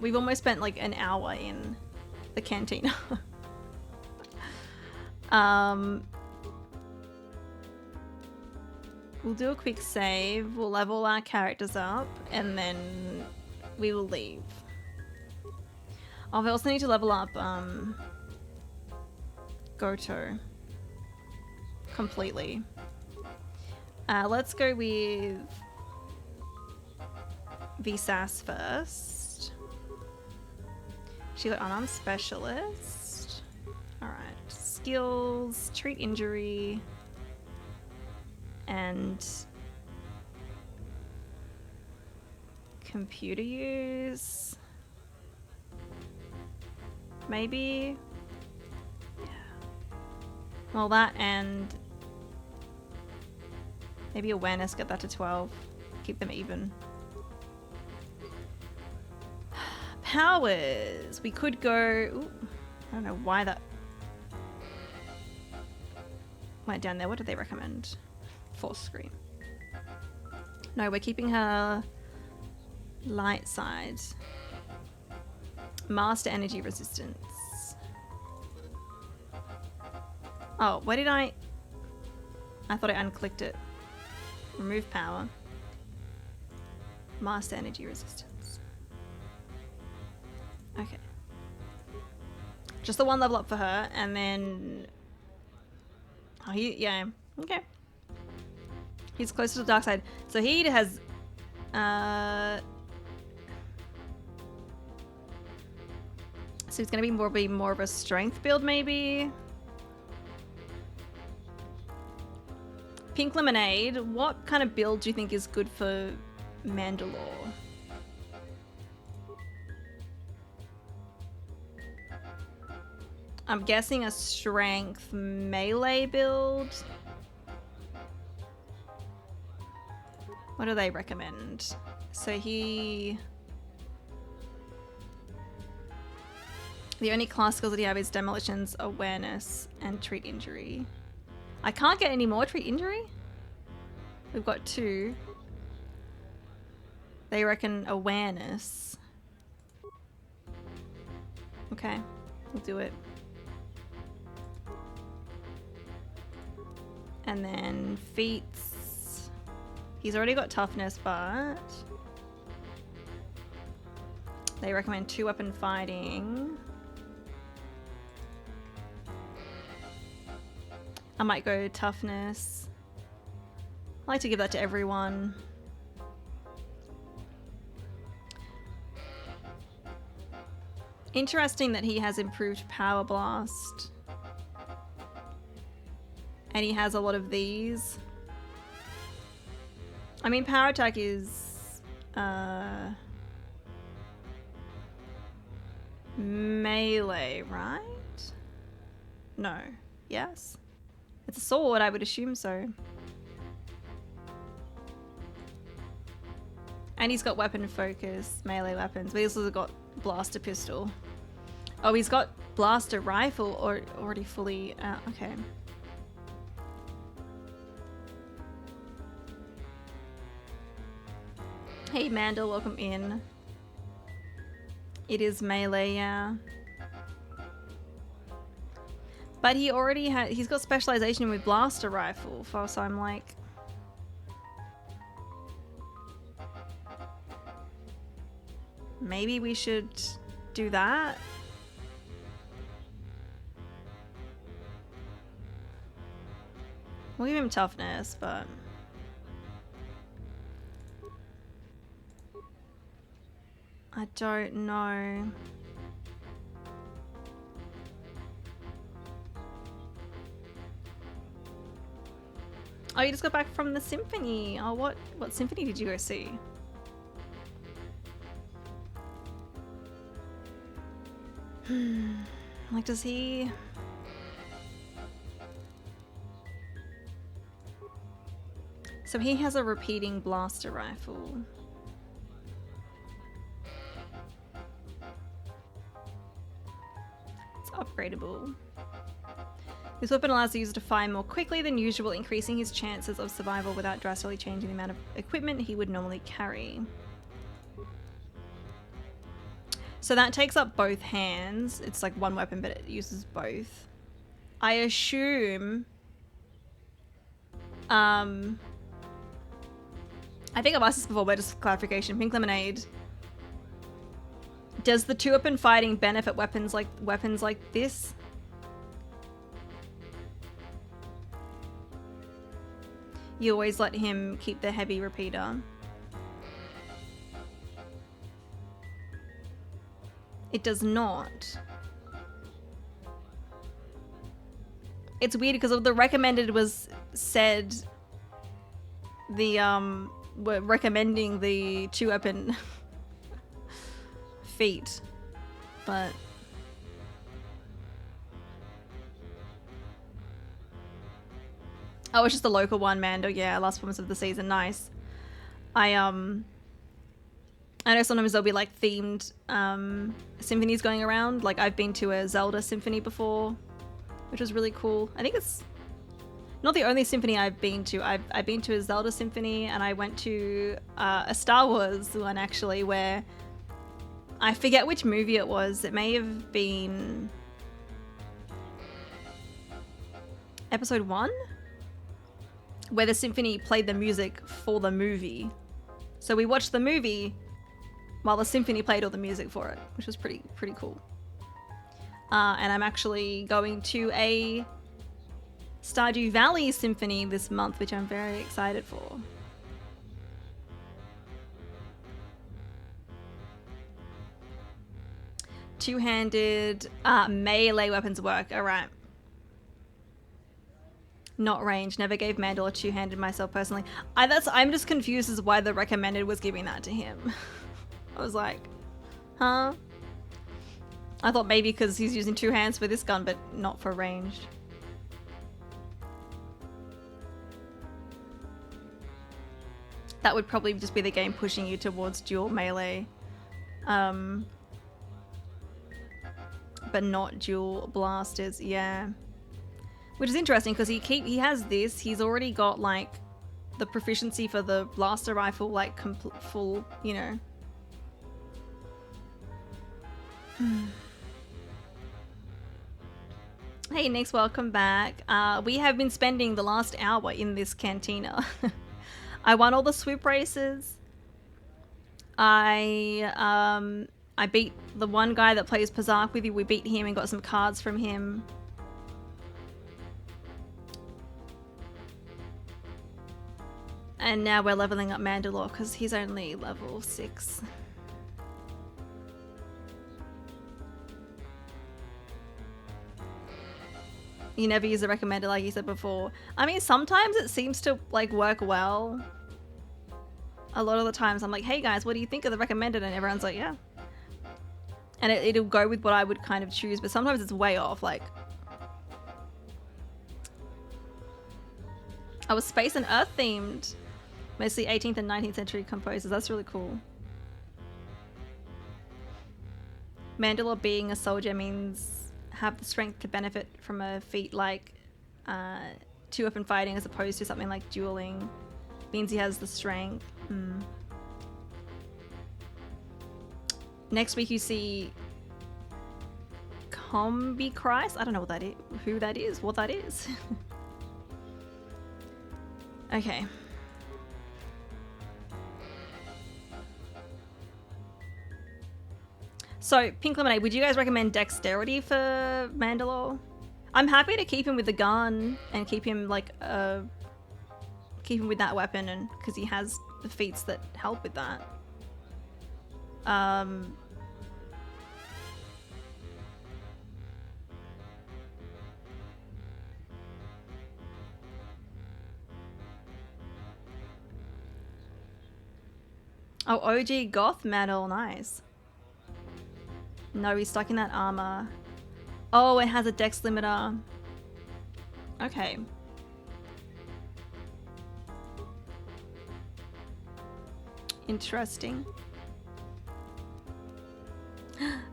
We've almost spent like an hour in the cantina. We'll do a quick save, we'll level our characters up, and then we will leave. Oh, we also need to level up KOTOR completely. Let's go with Vsas first. She got unarmed specialist. Alright. Skills, treat injury, and computer use. Maybe. Yeah. Well, that and maybe awareness, get that to 12. Keep them even. Powers. We could go. Ooh, I don't know why that went down there. What did they recommend? Force screen. No, we're keeping her light side. Master energy resistance. Oh, where did I thought I unclicked it. Remove power. Master energy resistance. Okay. Just the one level up for her, and then oh, yeah, okay. He's closer to the dark side. So he has so he's gonna be more of a strength build, maybe. Pink lemonade. What kind of build do you think is good for Mandalore? I'm guessing a strength melee build. What do they recommend? So the only class skills that you have is demolitions, awareness, and treat injury. I can't get any more treat injury? We've got 2. They reckon awareness. Okay, we'll do it. And then feats. He's already got toughness, but they recommend 2 weapon fighting. I might go toughness. I like to give that to everyone. Interesting that he has improved power blast. And he has a lot of these. I mean, power attack is melee, right? No. Yes? It's a sword, I would assume so. And he's got weapon focus, melee weapons, but he's also got blaster pistol. Oh, he's got blaster rifle or already fully out. Okay. Hey Mandel, welcome in. It is melee, yeah. But he already he's got specialization with blaster rifle, so I'm like... Maybe we should do that? We'll give him toughness, but... I don't know. Oh, you just got back from the symphony. Oh, what symphony did you go see? Like, does he... So he has a repeating blaster rifle. It's upgradable. This weapon allows the user to fire more quickly than usual, increasing his chances of survival without drastically changing the amount of equipment he would normally carry. So that takes up both hands. It's like one weapon, but it uses both. I assume... I think I've asked this before, but just for clarification. Pink Lemonade. Does the two-weapon fighting benefit weapons like this? You always let him keep the heavy repeater. It does not. It's weird because the recommended was said we're recommending the two-weapon feat, but oh, it's just the local one, Mando. Yeah, last performance of the season. Nice. I know sometimes there'll be like themed symphonies going around. Like I've been to a Zelda symphony before, which was really cool. I think it's not the only symphony I've been to. I've been to a Zelda symphony, and I went to a Star Wars one actually, where I forget which movie it was. It may have been Episode 1, where the symphony played the music for the movie. So we watched the movie while the symphony played all the music for it, which was pretty cool. And I'm actually going to a Stardew Valley symphony this month, which I'm very excited for. Two-handed melee weapons work. Alright. Not range. Never gave Mandor two-handed myself personally. I'm just confused as why the recommended was giving that to him. I was like, huh? I thought maybe because he's using two hands for this gun, but not for ranged. That would probably just be the game pushing you towards dual melee. But not dual blasters, yeah. Which is interesting because he has this. He's already got like the proficiency for the blaster rifle, like full, you know. Hey Nix, welcome back. We have been spending the last hour in this cantina. I won all the swoop races. I beat the one guy that plays Pazak with you. We beat him and got some cards from him. And now we're leveling up Mandalore because he's only level 6. You never use the recommended like you said before. I mean, sometimes it seems to like work well. A lot of the times I'm like, hey guys, what do you think of the recommended? And everyone's like, yeah. And it'll go with what I would kind of choose, but sometimes it's way off. Like, I was space and earth themed. Mostly 18th and 19th century composers. That's really cool. Mandalore being a soldier means have the strength to benefit from a feat like two-weapon fighting as opposed to something like dueling. Means he has the strength. Next week you see... God, Combi Christ? I don't know what that is. Who that is? What that is? Okay. So, Pink Lemonade, would you guys recommend dexterity for Mandalore? I'm happy to keep him with the gun and keep him like keep him with that weapon, and because he has the feats that help with that. Oh, OG Goth medal, nice. No, he's stuck in that armor. Oh, it has a dex limiter. Okay. Interesting.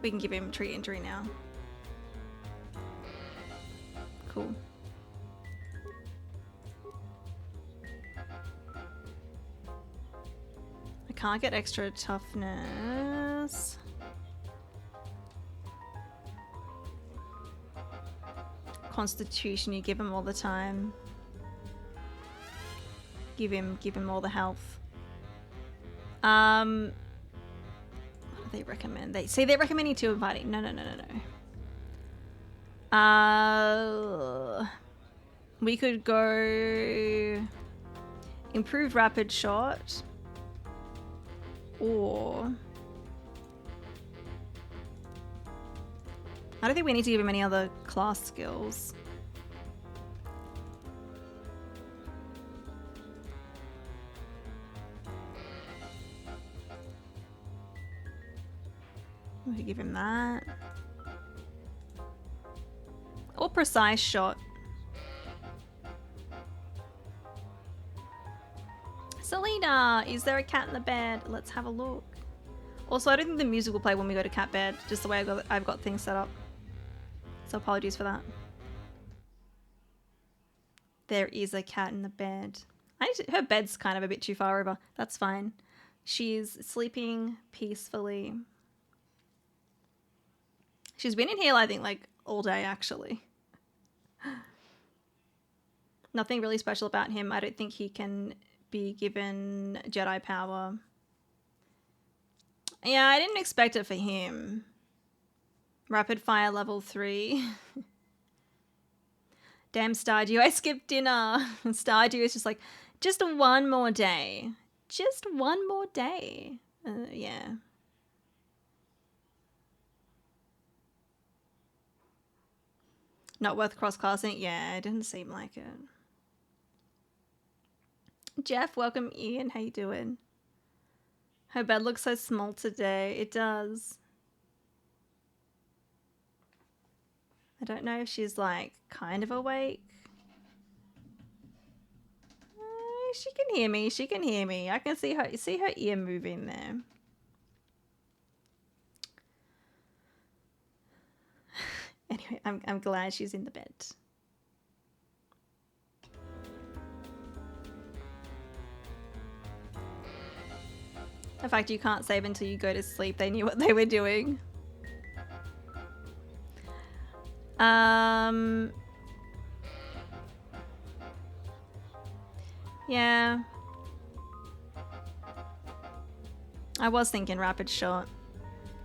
We can give him tree injury now. Cool. I can't get extra toughness. Constitution, you give him all the time. Give him all the health. What do they recommend? They're recommending 2 inviting. No. We could go improved rapid shot, or I don't think we need to give him any other class skills. We could give him that. Or precise shot. Selena, is there a cat in the bed? Let's have a look. Also, I don't think the music will play when we go to cat bed, just the way I've got things set up. So apologies for that. There is a cat in the bed. Her bed's kind of a bit too far over. That's fine. She's sleeping peacefully. She's been in here, I think, like all day, actually. Nothing really special about him. I don't think he can be given Jedi power. Yeah, I didn't expect it for him. Rapid fire level 3. Damn Stardew, I skipped dinner. Stardew is just like, just one more day. Just one more day. Yeah. Not worth cross-classing? Yeah, it didn't seem like it. Jeff, welcome Ian. How you doing? Her bed looks so small today. It does. I don't know if she's like kind of awake. She can hear me. She can hear me. I can see her ear moving there. Anyway, I'm glad she's in the bed. The fact you can't save until you go to sleep, they knew what they were doing. Yeah. I was thinking rapid shot.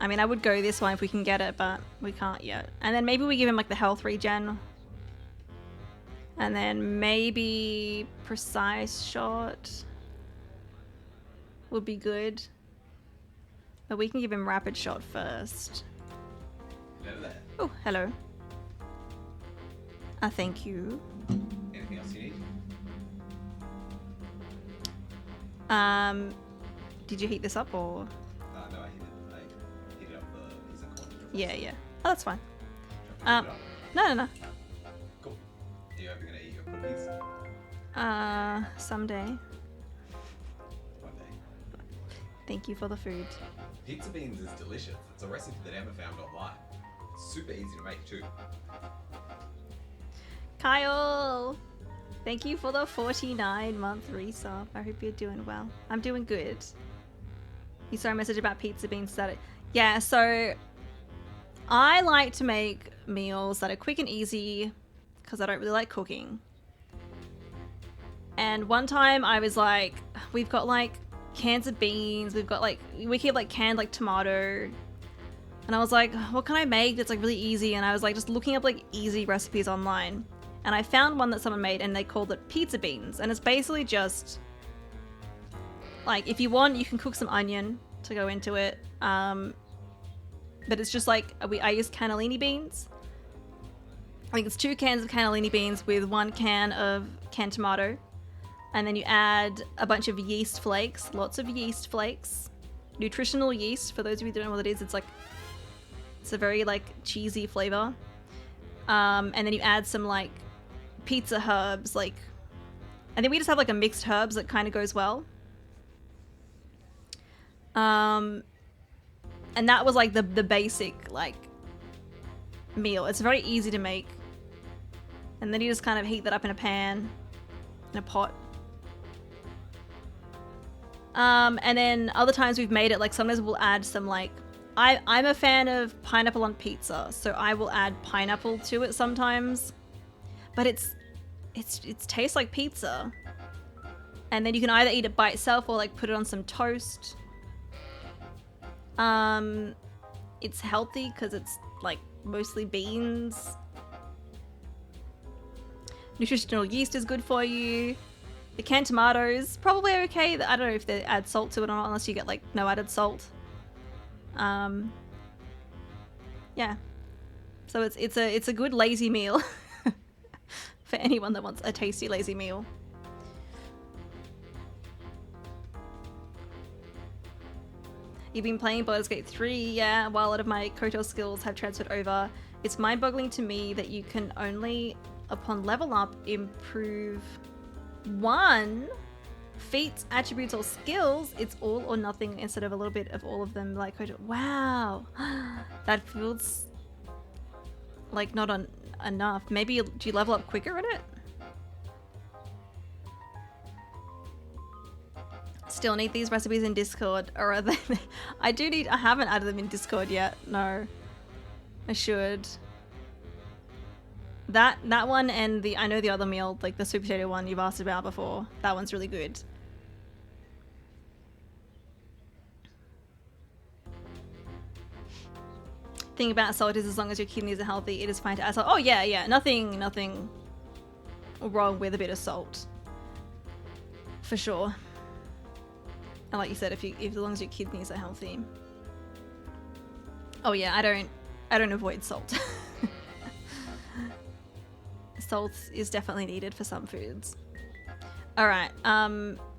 I mean, I would go this one if we can get it, but we can't yet. And then maybe we give him like the health regen. And then maybe precise shot would be good. But we can give him rapid shot first. Hello there. Oh, hello. Thank you. Anything else you need? Did you heat this up or? No, I heated up the pizza corn. Yeah. Oh, that's fine. No. No. Cool. Are you ever gonna eat your cookies? Someday. One day. Thank you for the food. Pizza beans is delicious. It's a recipe that Emma found online. It's super easy to make too. Kyle! Thank you for the 49-month resub. I hope you're doing well. I'm doing good. You saw a message about pizza beans that yeah, so I like to make meals that are quick and easy because I don't really like cooking. And one time I was like, we've got like cans of beans, we keep like canned like tomato. And I was like, what can I make that's like really easy? And I was like just looking up like easy recipes online. And I found one that someone made and they called it pizza beans. And it's basically just like, if you want, you can cook some onion to go into it. But it's just like, I use cannellini beans. I think it's 2 cans of cannellini beans with 1 can of canned tomato. And then you add a bunch of yeast flakes, lots of yeast flakes. Nutritional yeast, for those of you who don't know what it is, it's a very like cheesy flavor. And then you add some like pizza herbs, like, I think we just have like a mixed herbs that kind of goes well. And that was like the basic like meal. It's very easy to make. And then you just kind of heat that up in a pan, in a pot. And then other times we've made it, like sometimes we'll add some like, I'm a fan of pineapple on pizza, so I will add pineapple to it sometimes. But it tastes like pizza. And then you can either eat it by itself or like put it on some toast. It's healthy because it's like mostly beans. Nutritional yeast is good for you. The canned tomatoes, probably okay. I don't know if they add salt to it or not, unless you get like no added salt. Yeah. So it's a good lazy meal for anyone that wants a tasty lazy meal. You've been playing Baldur's Gate 3, yeah, while a lot of my KOTOR skills have transferred over. It's mind-boggling to me that you can only, upon level up, improve 1 feats, attributes, or skills. It's all or nothing instead of a little bit of all of them, like KOTOR. Wow! That feels like not enough. Maybe do you level up quicker in it? Still need these recipes in Discord, or are they? I haven't added them in Discord yet. No, I should. That one and I know the other meal, like the sweet potato one you've asked about before. That one's really good. Thing about salt is as long as your kidneys are healthy, it is fine to add salt. Oh yeah, nothing wrong with a bit of salt, for sure. And like you said, if as long as your kidneys are healthy. Oh yeah, I don't avoid salt. Salt is definitely needed for some foods. Alright, I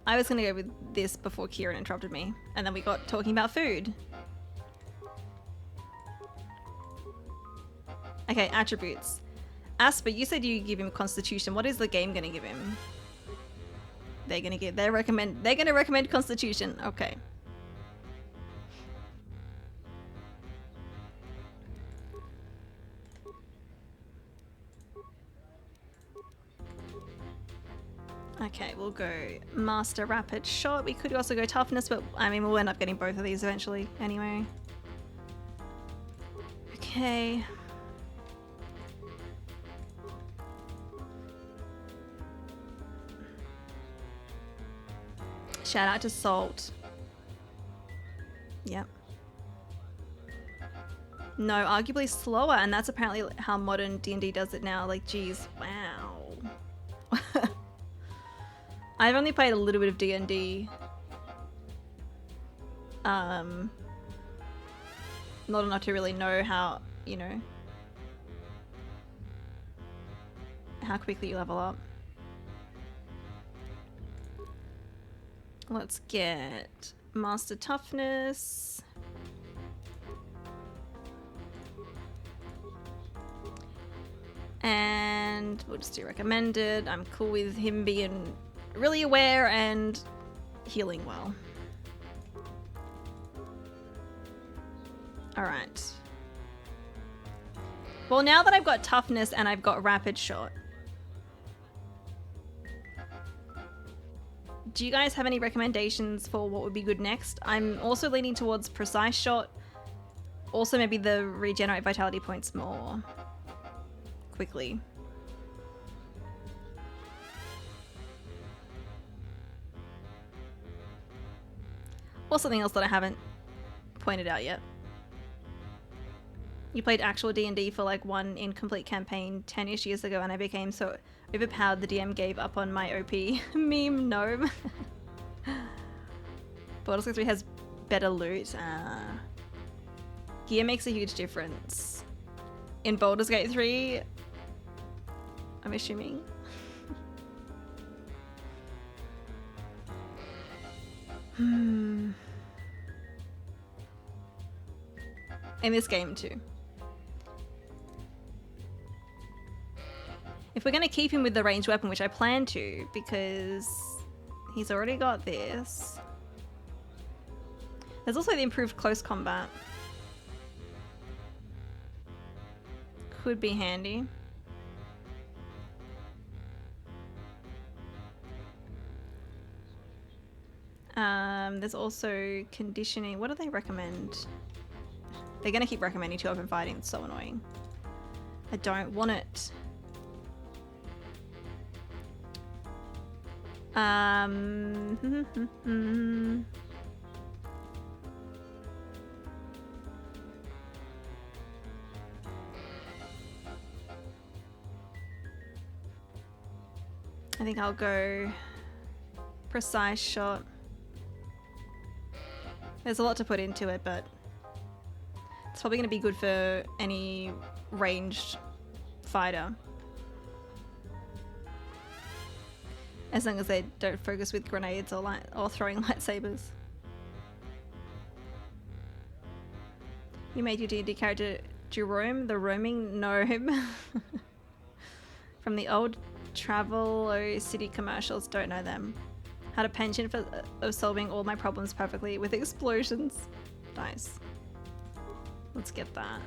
was gonna go with this before Kieran interrupted me, and then we got talking about food. Okay, attributes. Asper, you said you give him Constitution. What is the game gonna give him? They're gonna recommend Constitution. Okay. Okay, we'll go Master Rapid Shot. We could also go Toughness, but I mean, we'll end up getting both of these eventually anyway. Okay. Shout out to Salt. Yep. No, arguably slower, and that's apparently how modern D&D does it now. Like, geez, wow. I've only played a little bit of D&D. Not enough to really know how, you know, how quickly you level up. Let's get Master Toughness. And we'll just do recommended. I'm cool with him being really aware and healing well. Alright. Well, now that I've got Toughness and I've got Rapid Shot, do you guys have any recommendations for what would be good next? I'm also leaning towards Precise Shot also maybe the regenerate vitality points more quickly. Or something else that I haven't pointed out yet. You played actual D&D for like one incomplete campaign 10-ish years ago and I became so overpowered the DM gave up on my OP. Meme gnome. Baldur's Gate 3 has better loot. Gear makes a huge difference. In Baldur's Gate 3, I'm assuming. In this game too. If we're going to keep him with the ranged weapon, which I plan to, because he's already got this. There's also the improved close combat. Could be handy. There's also conditioning. What do they recommend? They're going to keep recommending 2 open fighting. It's so annoying. I don't want it. I think I'll go precise shot. There's a lot to put into it, but it's probably going to be good for any ranged fighter. As long as they don't focus with grenades or throwing lightsabers. You made your D&D character Jerome, the roaming gnome. From the old Travel City commercials, don't know them. Had a penchant of solving all my problems perfectly with explosions. Nice. Let's get that.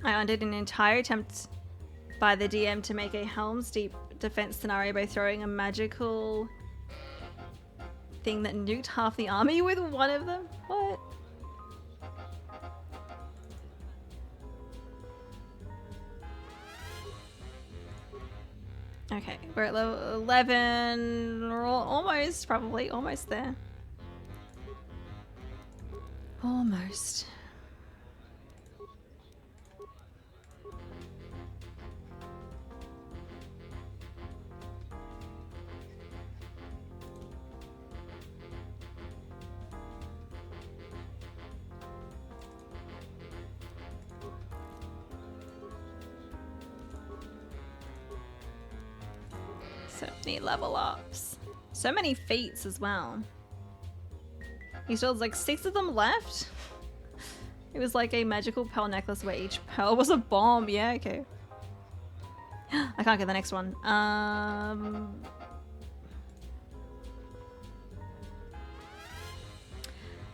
I undid an entire attempt by the DM to make a Helm's Deep defense scenario by throwing a magical thing that nuked half the army with one of them. What? Okay, we're at level 11. We're almost, probably, almost there. Almost. So many level ups. So many feats as well. He still has like 6 of them left. It was like a magical pearl necklace where each pearl was a bomb. Yeah, okay. I can't get the next one.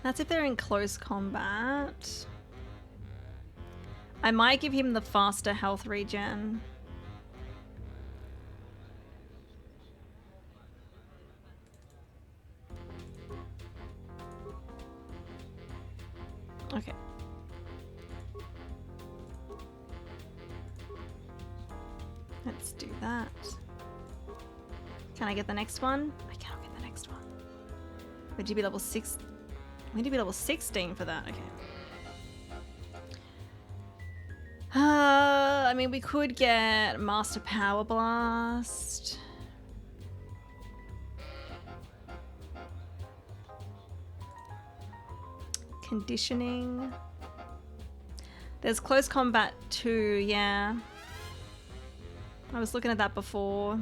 That's if they're in close combat. I might give him the faster health regen. Okay. Let's do that. Can I get the next one? I cannot get the next one. Would you be level 6? We need to be level 16 for that. Okay. I mean, we could get Master Power Blast. Conditioning. There's close combat too, yeah. I was looking at that before.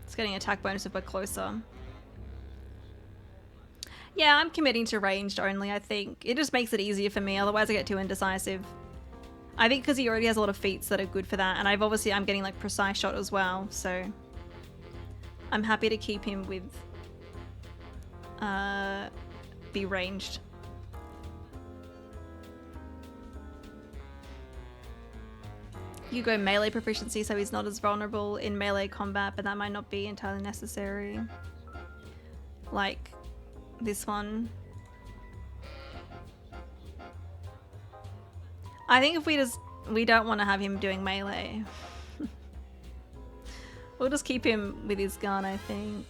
It's getting attack bonus if we're closer. Yeah, I'm committing to ranged only, I think. It just makes it easier for me, otherwise I get too indecisive. I think because he already has a lot of feats that are good for that, and I'm getting like precise shot as well, so I'm happy to keep him with be ranged. You go melee proficiency so he's not as vulnerable in melee combat, but that might not be entirely necessary. Like this one. I think if we don't want to have him doing melee. We'll just keep him with his gun, I think.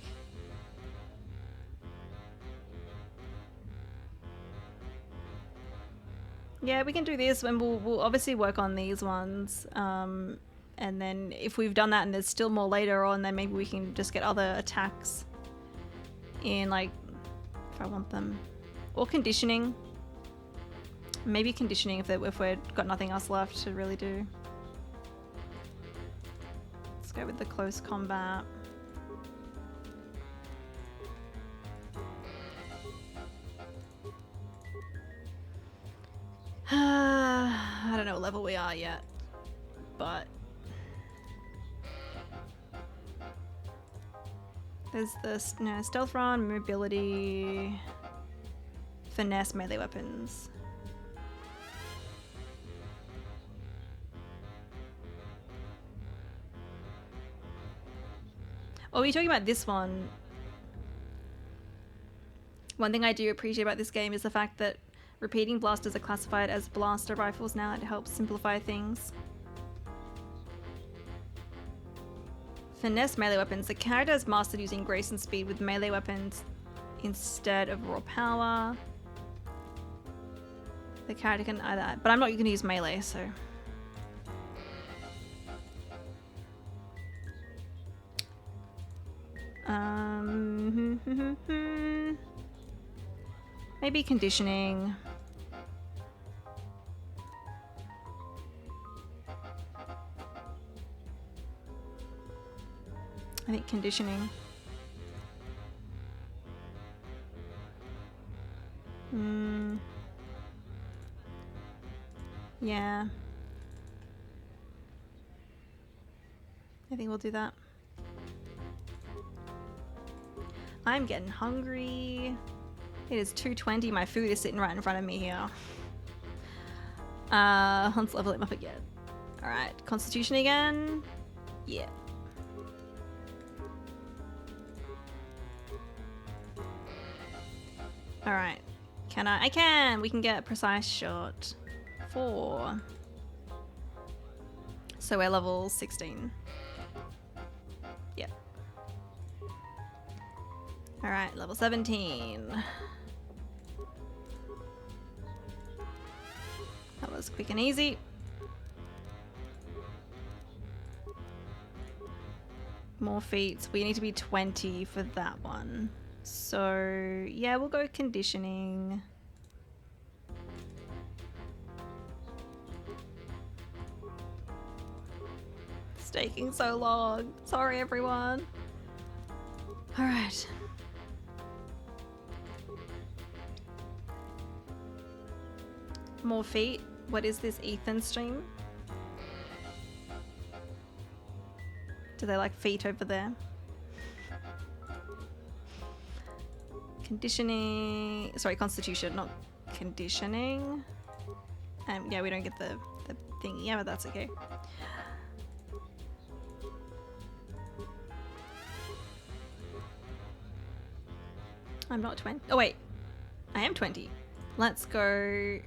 Yeah, we can do this when we'll obviously work on these ones. And then if we've done that and there's still more later on, then maybe we can just get other attacks in, like, if I want them. Or conditioning. Maybe conditioning if we've got nothing else left to really do. Let's go with the close combat. I don't know what level we are yet, but there's this stealth run, mobility, finesse, melee weapons. Oh, you're talking about this one. One thing I do appreciate about this game is the fact that repeating blasters are classified as blaster rifles now. It helps simplify things. Finesse melee weapons. The character has mastered using grace and speed with melee weapons instead of raw power. The character can either... But I'm not going to use melee, so... Maybe conditioning. I think conditioning. Yeah. I think we'll do that. I'm getting hungry. It is 2:20. My food is sitting right in front of me here. Let's level him up again. Alright, Constitution again. Yeah. Alright. Can I can! We can get a precise shot. 4. So we're level 16. Yep. Alright, level 17. That was quick and easy. More feats. We need to be 20 for that one. So, yeah, we'll go conditioning. It's taking so long. Sorry, everyone. Alright. More feet. What is this Ethan stream? Do they like feet over there? Conditioning. Sorry, Constitution, not conditioning. Yeah, we don't get the thing. Yeah, but that's okay. I'm not 20. Oh, wait. I am 20. Let's go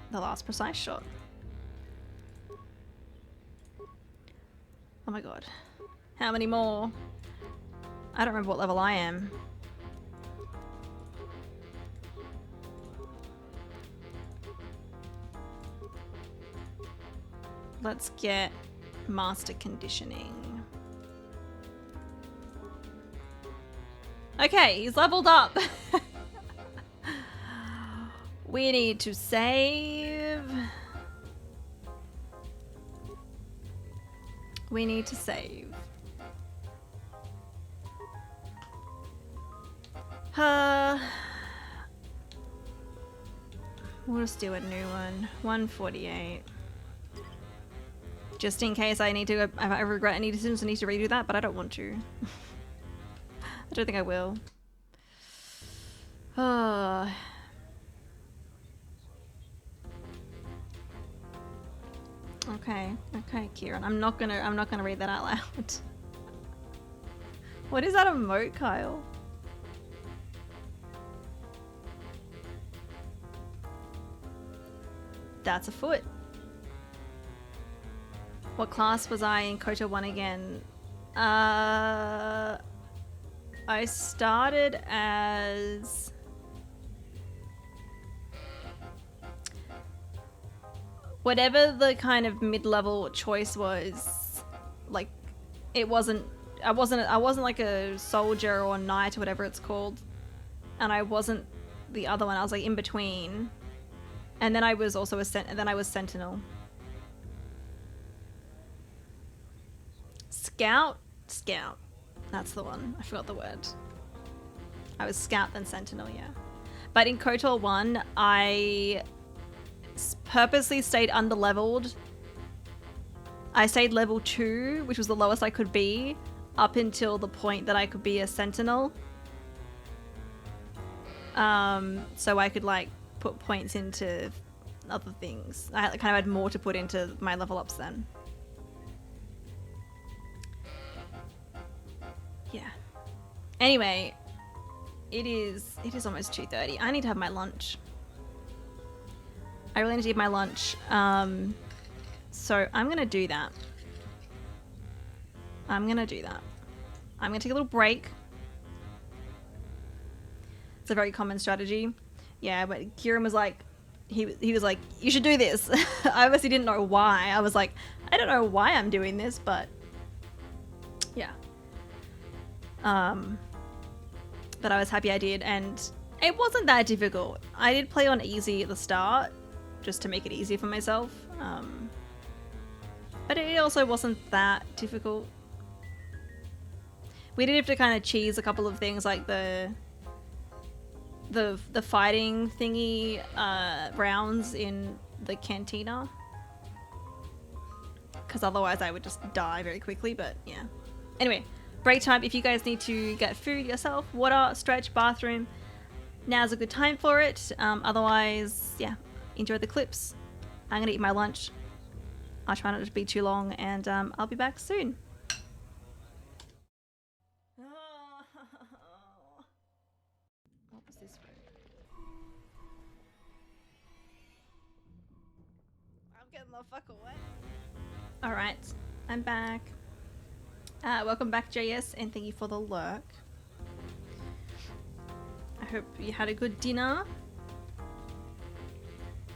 the last precise shot. Oh my god. How many more? I don't remember what level I am. Let's get master conditioning. Okay, he's leveled up. We need to save. We need to save. We'll just do a new one. 148. Just in case I need to, if I regret any decisions, I need to redo that, but I don't want to. I don't think I will. Okay, okay, Kieran. I'm not gonna read that out loud. What is that emote, Kyle? That's a foot. What class was I in KOTOR 1 again? I started as... whatever the kind of mid-level choice was, like, it wasn't... I wasn't like a soldier or knight or whatever it's called. And I wasn't the other one. I was like in between. And then I was also Sentinel. Scout? Scout. That's the one. I forgot the word. I was Scout then Sentinel, yeah. But in KOTOR 1, I purposely stayed underleveled. I stayed level 2, which was the lowest I could be, up until the point that I could be a Sentinel. So I could like put points into other things. I kind of had more to put into my level ups then. Yeah. Anyway, it is almost 2:30. I need to have my lunch. I really need to eat my lunch. So I'm gonna do that. I'm gonna take a little break. It's a very common strategy. Yeah, but Kieran was like, he was like, you should do this. I obviously didn't know why. I was like, I don't know why I'm doing this, but yeah. But I was happy I did, and it wasn't that difficult. I did play on easy at the start, just to make it easier for myself. But it also wasn't that difficult. We did have to kind of cheese a couple of things, like the fighting thingy rounds in the cantina, because otherwise I would just die very quickly. But yeah. Anyway, break time. If you guys need to get food yourself, water, stretch, bathroom, now's a good time for it. Otherwise, yeah, enjoy the clips. I'm gonna eat my lunch. I'll try not to be too long, and I'll be back soon. What was this way? I'm getting the fuck away. Alright, I'm back. Welcome back, JS, and thank you for the lurk. I hope you had a good dinner.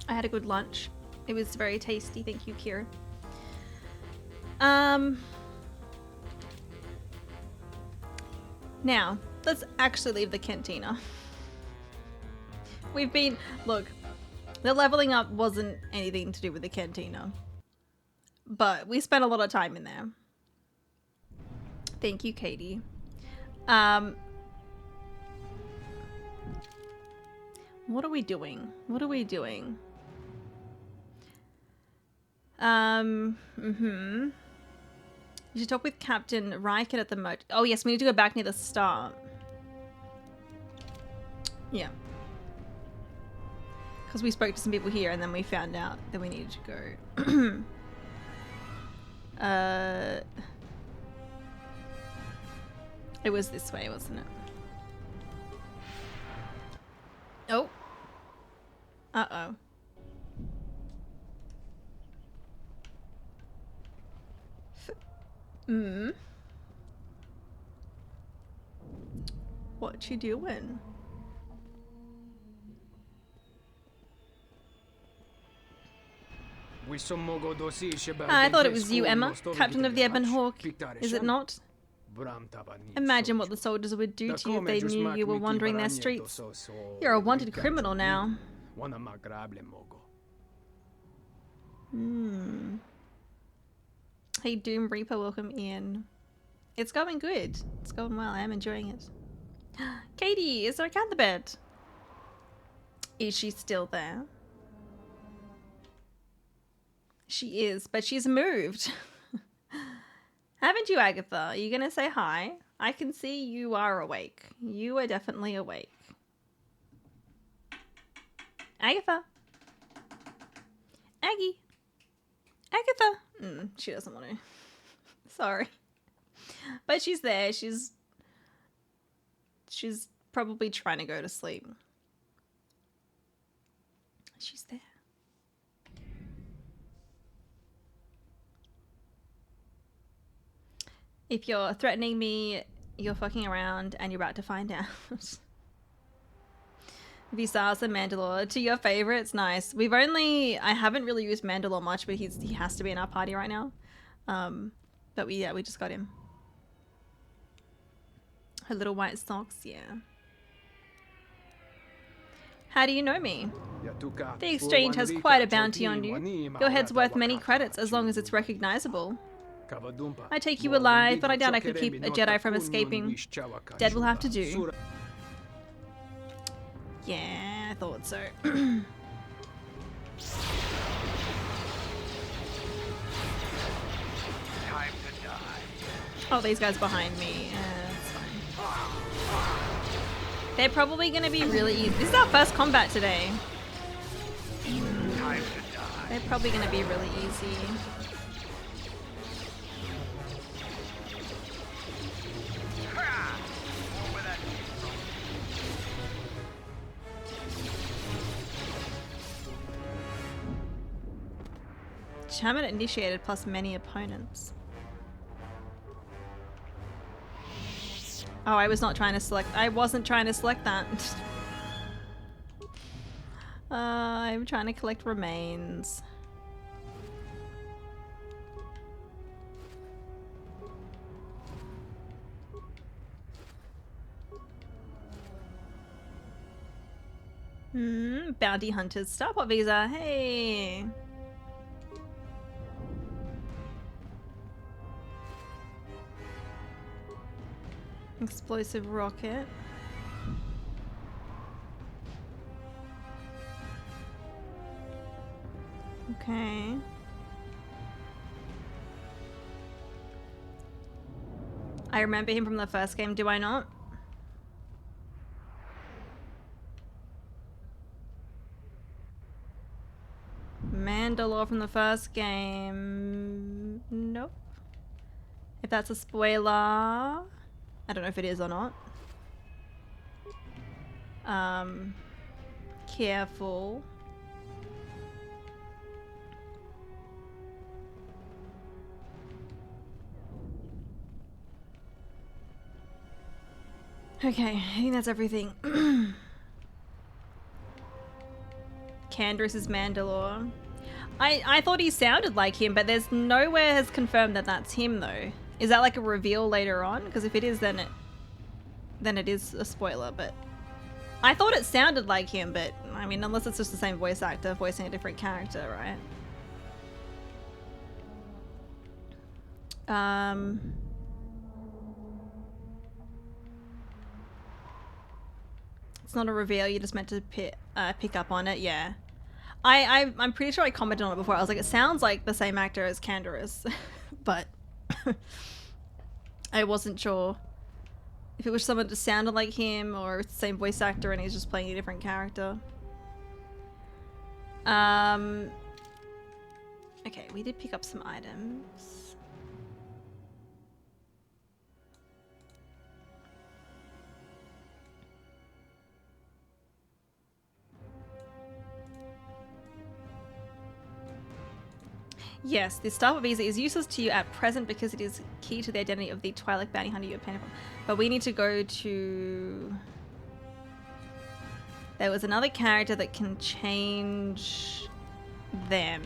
I had a good lunch. It was very tasty, thank you, Kira. Now, let's actually leave the cantina. We've been... Look, the leveling up wasn't anything to do with the cantina. But we spent a lot of time in there. Thank you, Katie. What are we doing? What are we doing? You should talk with Captain Riken at the moat. Oh yes, we need to go back near the start. Yeah. Because we spoke to some people here and then we found out that we needed to go. It was this way, wasn't it? Oh. Uh-oh. What you doing? I thought it was you, Emma, captain of the Ebon Hawk. Is it not? Imagine what the soldiers would do to you if they knew you were wandering their streets. You're a wanted criminal now. Hey Doom Reaper, welcome in. It's going good. It's going well. I am enjoying it. Katie, is there a cat in the bed? Is she still there? She is, but she's moved. Haven't you, Agatha? Are you gonna say hi? I can see you are awake. You are definitely awake. Agatha. Aggie. Agatha? She doesn't want to. Sorry. But she's there. She's probably trying to go to sleep. She's there. If you're threatening me, you're fucking around and you're about to find out. Visas and Mandalore. To your favorites? Nice. I haven't really used Mandalore much, but he has to be in our party right now. But we just got him. Her little white socks, yeah. How do you know me? The exchange has quite a bounty on you. Your head's worth many credits as long as it's recognizable. I take you alive, but I doubt I could keep a Jedi from escaping. Dead will have to do. Yeah, I thought so. Time to die. Oh, these guys behind me. That's fine. They're probably going to be really easy. This is our first combat today. Time to die. They're probably going to be really easy. Where that came from. Shaman initiated plus many opponents. Oh, I was not trying to select. I wasn't trying to select that. I'm trying to collect remains. Bounty hunters. Starport visa. Hey. Explosive rocket. Okay. I remember him from the first game, do I not? Mandalore from the first game. Nope. If that's a spoiler. I don't know if it is or not. Careful. Okay, I think that's everything. Canderous is Mandalore. I thought he sounded like him, but there's nowhere has confirmed that that's him though. Is that like a reveal later on? Because if it is, then it is a spoiler. But I thought it sounded like him, but I mean, unless it's just the same voice actor voicing a different character, right? It's not a reveal. You're just meant to pick up on it. Yeah. I'm pretty sure I commented on it before. I was like, it sounds like the same actor as Canderous, but. I wasn't sure if it was someone that sounded like him or it's the same voice actor and he's just playing a different character. Okay, we did pick up some items. Yes, the Starport visa is useless to you at present because it is key to the identity of the Twi'lek bounty hunter you obtained from. But we need to go to... There was another character that can change them.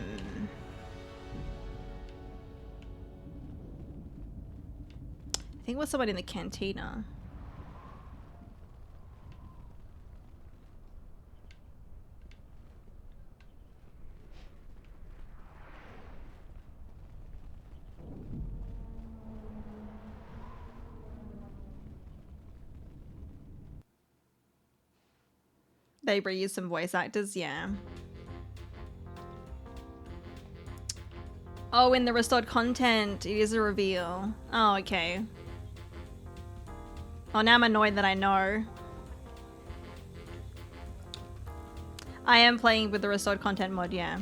I think it was someone in the cantina. They reused some voice actors, yeah. Oh, in the restored content, it is a reveal. Oh, okay. Oh, now I'm annoyed that I know. I am playing with the restored content mod, yeah.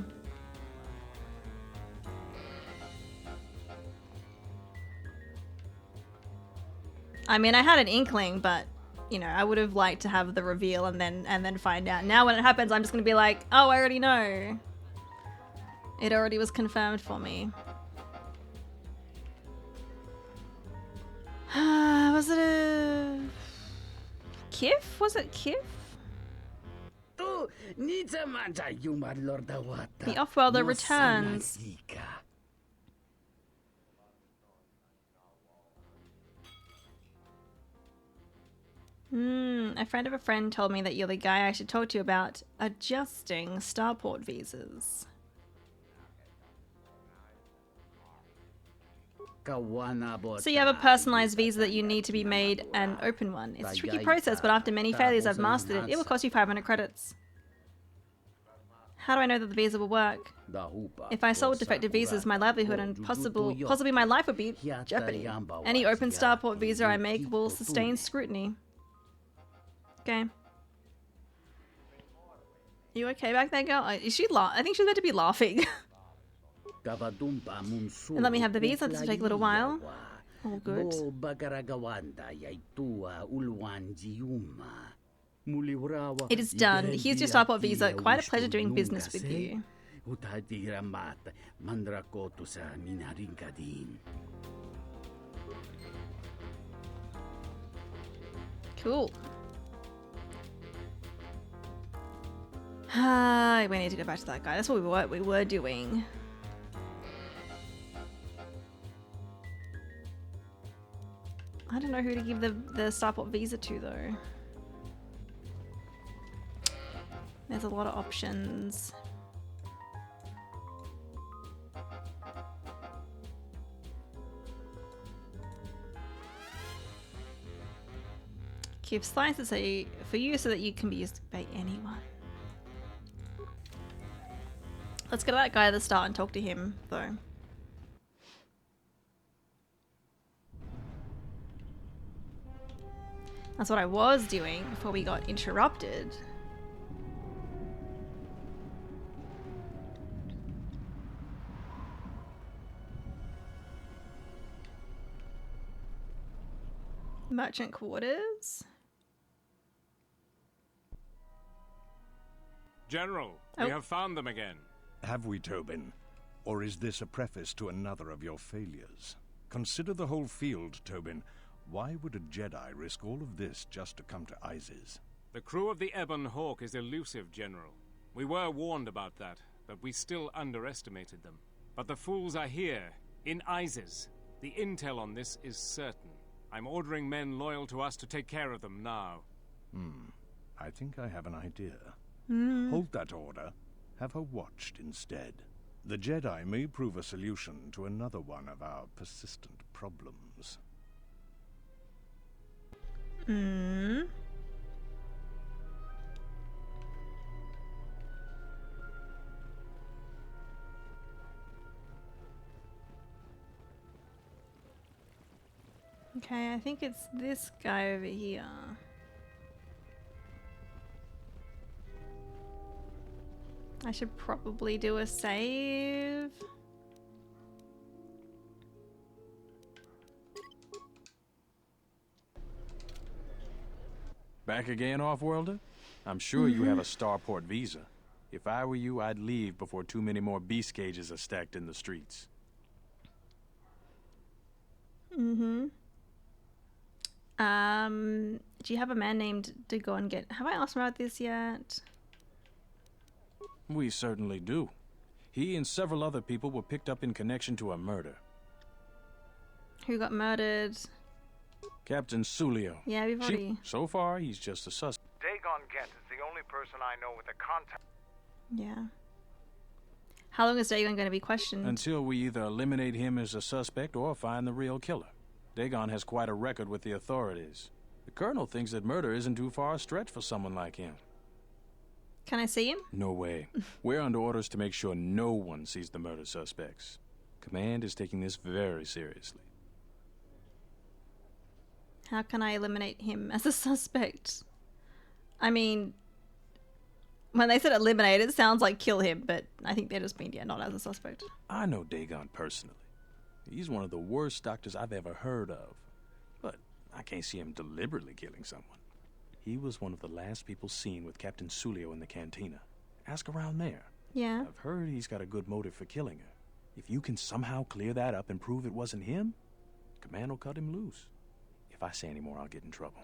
I mean, I had an inkling, but you know, I would have liked to have the reveal and then find out. Now when it happens, I'm just gonna be like, oh, I already know. It already was confirmed for me. Was it a Kif? Was it Kif? The Offworlder returns. A friend of a friend told me that you're the guy I should talk to about adjusting starport visas. So you have a personalized visa that you need to be made and open one. It's a tricky process, but after many failures I've mastered it. It will cost you 500 credits. How do I know that the visa will work? If I sold defective visas, my livelihood and possibly my life would be in jeopardy. Any open starport visa I make will sustain scrutiny. Okay. You okay back there, girl? Is she I think she's meant to be laughing. And let me have the visa. This will take a little while. All good. It is done. Here's your starport visa. Quite a pleasure doing business with you. Cool. We need to go back to that guy. That's what we were doing. I don't know who to give the starport visa to though. There's a lot of options. Keep slices for you so that you can be used by anyone. Let's go to that guy at the start and talk to him though. That's what I was doing before we got interrupted. Merchant quarters. General, we have found them again. Have we, Tobin? Or is this a preface to another of your failures? Consider the whole field, Tobin. Why would a Jedi risk all of this just to come to Izes? The crew of the Ebon Hawk is elusive, General. We were warned about that, but we still underestimated them. But the fools are here, in Izes. The intel on this is certain. I'm ordering men loyal to us to take care of them now. I think I have an idea. Hold that order. Have her watched instead. The Jedi may prove a solution to another one of our persistent problems. Okay, I think it's this guy over here. I should probably do a save. Back again, Offworlder? I'm sure you have a starport visa. If I were you, I'd leave before too many more beast cages are stacked in the streets. Do you have a man named Dagon get? Have I asked him about this yet? We certainly do. He and several other people were picked up in connection to a murder. Who got murdered? Captain Sulio. Yeah, we've already... So far, he's just a suspect. Dagon Gent is the only person I know with a contact. Yeah. How long is Dagon going to be questioned? Until we either eliminate him as a suspect or find the real killer. Dagon has quite a record with the authorities. The Colonel thinks that murder isn't too far a stretch for someone like him. Can I see him? No way. We're under orders to make sure no one sees the murder suspects. Command is taking this very seriously. How can I eliminate him as a suspect? I mean, when they said eliminate, it sounds like kill him, but I think they just mean, yeah, not as a suspect. I know Dagon personally. He's one of the worst doctors I've ever heard of. But I can't see him deliberately killing someone. He was one of the last people seen with Captain Sulio in the cantina. Ask around there. Yeah. I've heard he's got a good motive for killing her. If you can somehow clear that up and prove it wasn't him, Command will cut him loose. If I say any more, I'll get in trouble.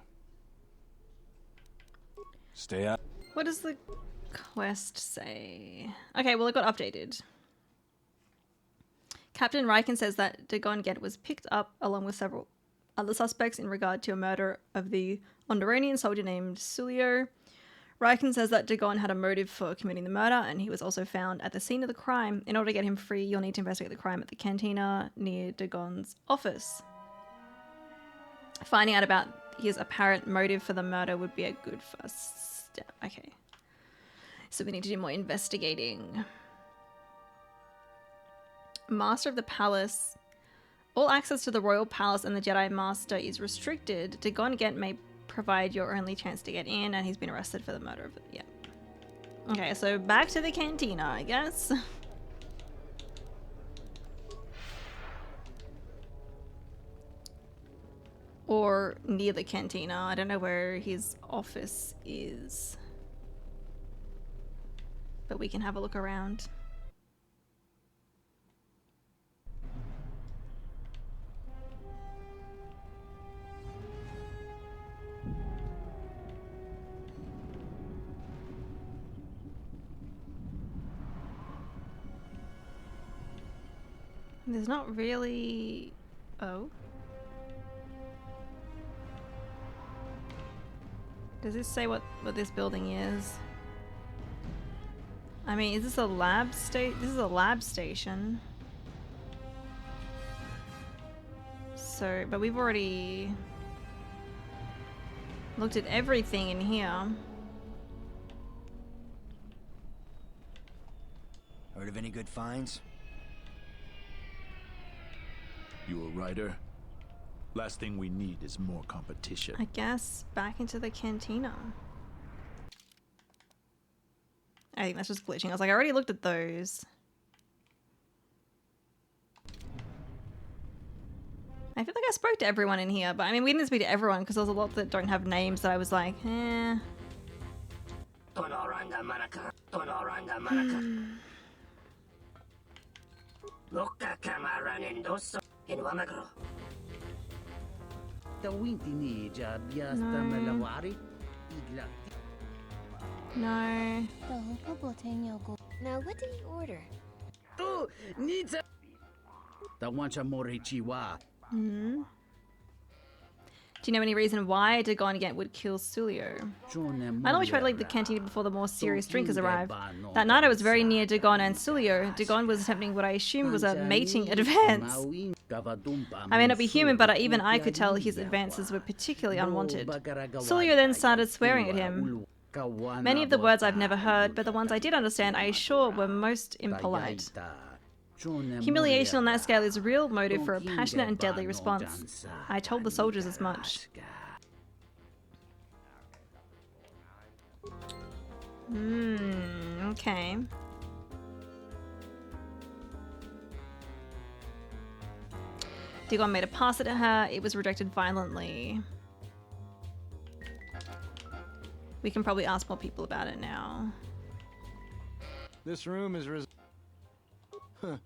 Stay out. What does the quest say? Okay, well, it got updated. Captain Riken says that Dagon Get was picked up along with several other suspects in regard to a murder of the Honduranian soldier named Sulio. Riken says that Dagon had a motive for committing the murder, and he was also found at the scene of the crime. In order to get him free, you'll need to investigate the crime at the cantina near Dagon's office. Finding out about his apparent motive for the murder would be a good first step. Okay. So we need to do more investigating. Master of the Palace. All access to the Royal Palace and the Jedi Master is restricted. Dagon Get may provide your only chance to get in, and he's been arrested for the murder of... Yeah. Okay, so back to the cantina, I guess. Or near the cantina. I don't know where his office is. But we can have a look around. There's not really... Oh. Does this say what this building is? I mean, is this a lab station? This is a lab station. So, but we've already looked at everything in here. Heard of any good finds? You a writer? Last thing we need is more competition. I guess back into the cantina. I think that's just glitching. I was like, I already looked at those. I feel like I spoke to everyone in here, but I mean, we didn't speak to everyone because there's a lot that don't have names that I was like, eh. No. Now, what did he order? Hmm. Do you know any reason why Dagon Get would kill Sulio? I know we tried to leave the cantina before the more serious drinkers arrived. That night I was very near Dagon and Sulio. Dagon was attempting what I assumed was a mating advance. I may not be human, but even I could tell his advances were particularly unwanted. Sulio then started swearing at him. Many of the words I've never heard, but the ones I did understand I assure were most impolite. Humiliation on that scale is a real motive for a passionate and deadly response. I told the soldiers as much. Okay. Dagon made a pass at her. It was rejected violently. We can probably ask more people about it now. This room is Huh.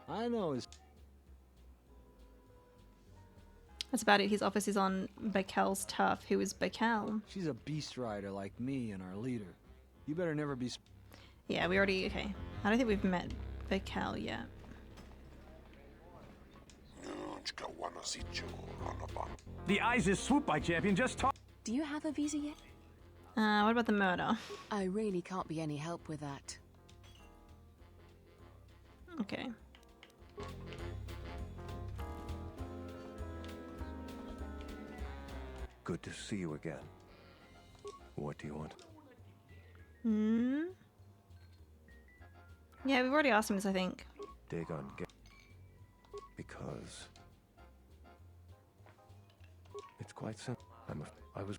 I know his... That's about it. His office is on Bakel's turf. Who is Bakel? She's a beast rider like me and our leader. You better never be... Yeah, we already... Okay. I don't think we've met Bakel yet. The ISIS swoop by champion just talked. Do you have a visa yet? What about the murder? I really can't be any help with that. Okay. Good to see you again. What do you want? Yeah, we've already asked him this, I think. Dagon Get. Because... It's quite simple. I was...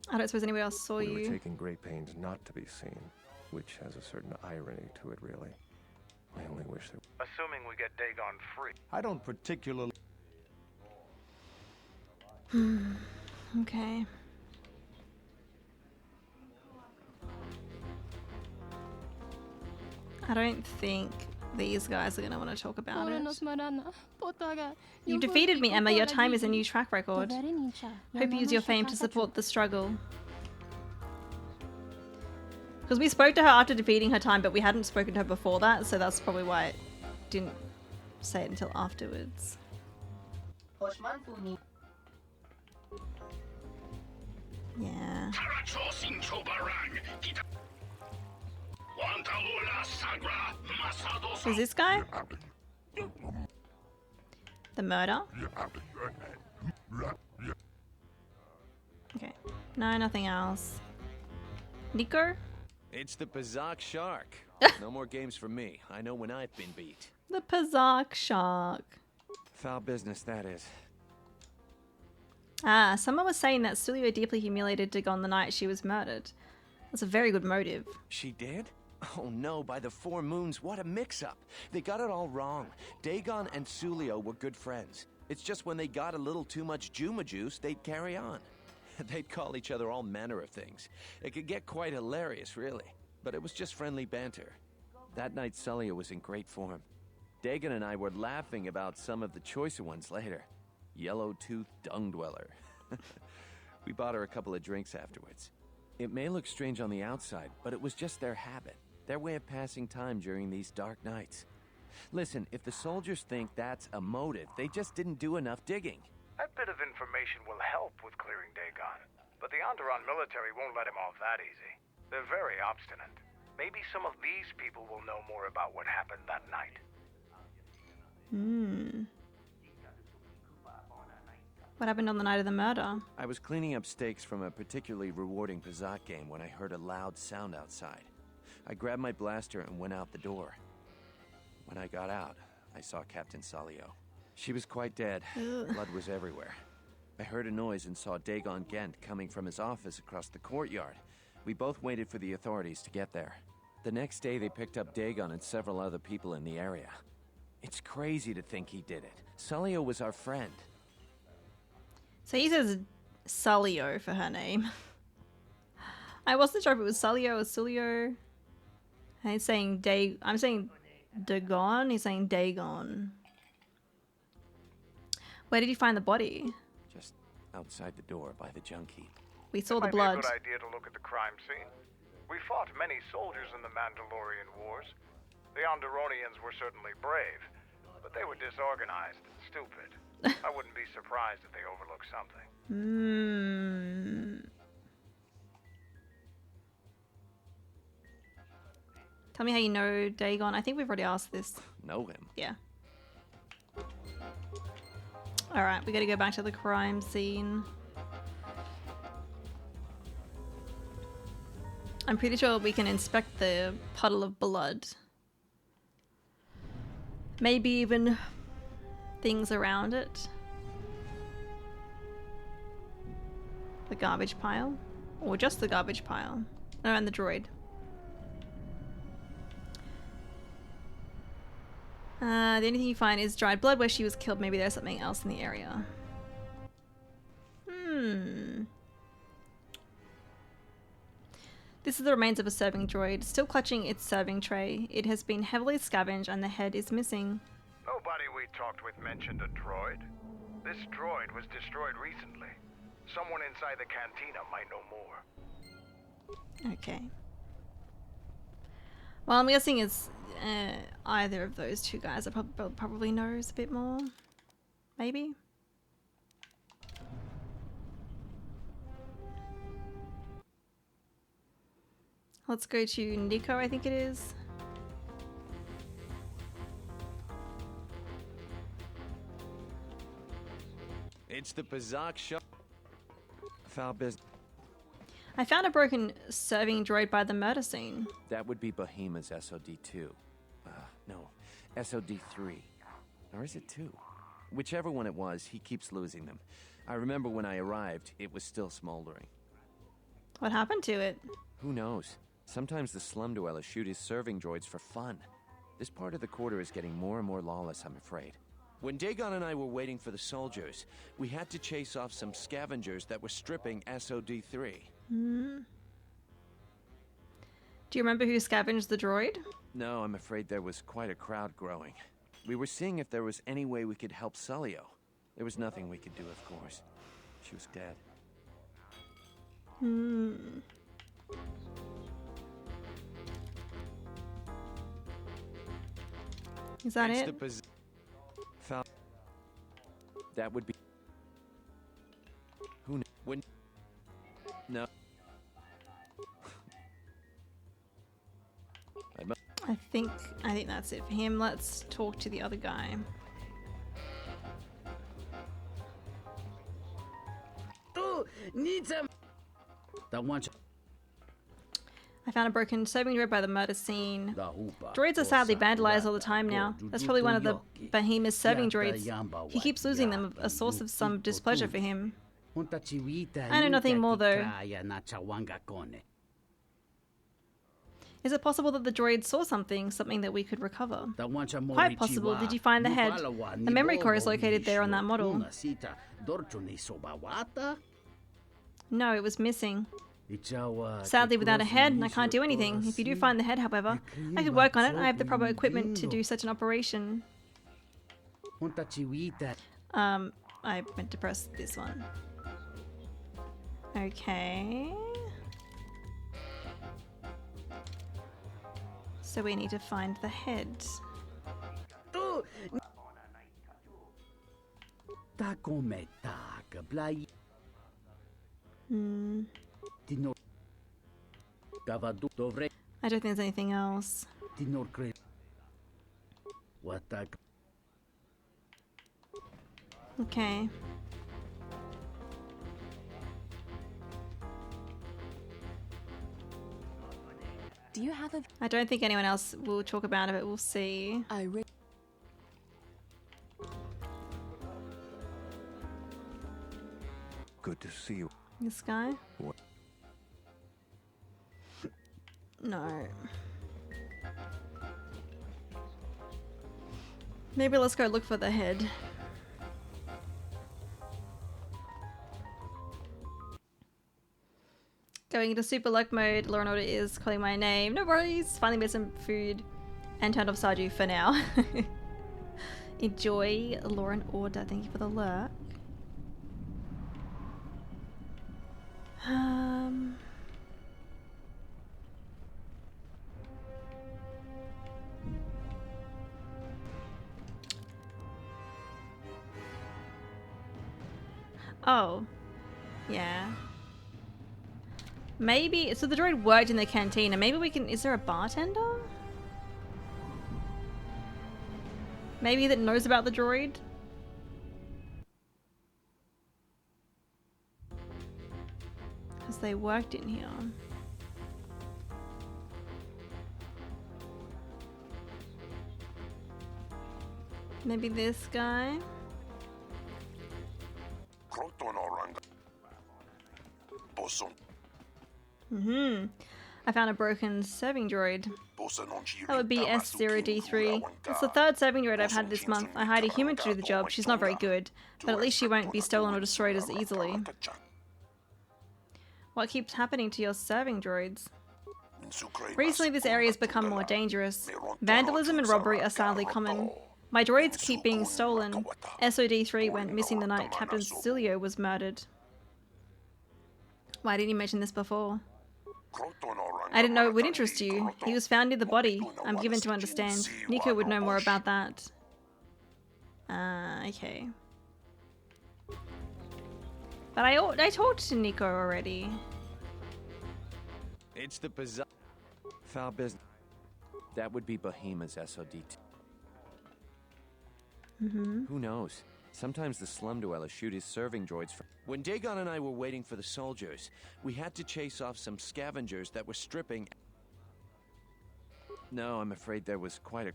I don't suppose anybody else saw We you. were taking great pains not to be seen, which has a certain irony to it, really. I only wish there... Assuming we get Dagon free. I don't particularly... Okay. I don't think these guys are going to want to talk about it. You defeated me, Emma. Your time is a new track record. Hope you use your fame to support the struggle. Because we spoke to her after defeating her time, but we hadn't spoken to her before that, so that's probably why I didn't say it until afterwards. Yeah. Is this guy? The murder? Okay. No, nothing else. Nico? It's the Pazak Shark. No more games for me. I know when I've been beat. The Pazak Shark. Foul business, that is. Ah, someone was saying that Sulio deeply humiliated Dagon the night she was murdered. That's a very good motive. She did? Oh no, by the four moons, what a mix-up. They got it all wrong. Dagon and Sulio were good friends. It's just when they got a little too much Juma juice, they'd carry on. They'd call each other all manner of things. It could get quite hilarious, really. But it was just friendly banter. That night, Sulio was in great form. Dagon and I were laughing about some of the choicer ones later. Yellow-toothed dung dweller. We bought her a couple of drinks afterwards. It may look strange on the outside, but it was just their habit. Their way of passing time during these dark nights. Listen, if the soldiers think that's a motive, they just didn't do enough digging. That bit of information will help with clearing Dagon. But the Onderon military won't let him off that easy. They're very obstinate. Maybe some of these people will know more about what happened that night. What happened on the night of the murder? I was cleaning up stakes from a particularly rewarding Pazak game when I heard a loud sound outside. I grabbed my blaster and went out the door. When I got out, I saw Captain Salio. She was quite dead. Blood was everywhere. I heard a noise and saw Dagon Gent coming from his office across the courtyard. We both waited for the authorities to get there. The next day, they picked up Dagon and several other people in the area. It's crazy to think he did it. Salio was our friend. So he says Salio for her name. I wasn't sure if it was Salio or Sulio. He's saying I'm saying Dagon. He's saying Dagon. Where did you find the body? Just outside the door by the junk heap. We saw the Might blood. be a good idea to look at the crime scene. We fought many soldiers in the Mandalorian Wars. The Onderonians were certainly brave, but they were disorganized and stupid. I wouldn't be surprised if they overlooked something. Tell me how you know Dagon. I think we've already asked this. Know him? Yeah. Alright, we gotta go back to the crime scene. I'm pretty sure we can inspect the puddle of blood. Maybe even things around it. The garbage pile. Or just the garbage pile. No, and the droid. The only thing you find is dried blood where she was killed. Maybe there's something else in the area. This is the remains of a serving droid, still clutching its serving tray. It has been heavily scavenged and the head is missing. Nobody we talked with mentioned a droid. This droid was destroyed recently. Someone inside the cantina might know more. Okay. Well, I'm guessing it's either of those two guys that probably knows a bit more. Maybe? Let's go to Nico, I think it is. It's the Pazak Shark. Foul business. I found a broken serving droid by the murder scene. That would be Bahima's SOD-2. No, SOD-3. Or is it 2? Whichever one it was, he keeps losing them. I remember when I arrived, it was still smoldering. What happened to it? Who knows? Sometimes the slum dwellers shoot his serving droids for fun. This part of the KOTOR is getting more and more lawless, I'm afraid. When Dagon and I were waiting for the soldiers, we had to chase off some scavengers that were stripping SOD-3. Do you remember who scavenged the droid? No, I'm afraid there was quite a crowd growing. We were seeing if there was any way we could help Sulio. There was nothing we could do, of course. She was dead. Is that it? That would be... Who kn... When... No. I think that's it for him. Let's talk to the other guy. Need some. That one. I found a broken serving droid by the murder scene. Droids are sadly vandalized all the time now. That's probably one of the behemoth's serving droids. He keeps losing them, a source of some displeasure for him. I know nothing more though. Is it possible that the droid saw something that we could recover? Quite possible. Did you find the head? The memory core is located there on that model. No, it was missing. Sadly, without a head, I can't do anything. If you do find the head, however, I could work on it. I have the proper equipment to do such an operation. I meant to press this one. Okay. So we need to find the head. I don't think there's anything else. Okay. Do you have a... I don't think anyone else will talk about it, but we'll see. Good to see you. This guy? What? No. Maybe let's go look for the head. Going into super luck mode. Law and Order is calling my name. No worries. Finally made some food and turned off Sarju for now. Enjoy Law and Order. Thank you for the lurk. Oh. Yeah. Maybe, so the droid worked in the cantina. Maybe we can, is there a bartender? Maybe that knows about the droid? Because they worked in here. Maybe this guy? I found a broken serving droid. That would be S0D3. It's the third serving droid I've had this month. I hired a human to do the job. She's not very good, but at least she won't be stolen or destroyed as easily. What keeps happening to your serving droids? Recently this area has become more dangerous. Vandalism and robbery are sadly common. My droids keep being stolen. SOD3 went missing the night Captain Cilio was murdered. Why didn't you mention this before? I didn't know it would interest you. He was found near the body. I'm given to understand. Nico would know more about that. Okay. But I talked to Nico already. It's the bizarre... Foul business. That would be Bohema's SOD. Who knows? Sometimes the slum dwellers shoot his serving droids from... When Dagon and I were waiting for the soldiers, we had to chase off some scavengers that were stripping... No, I'm afraid there was quite a...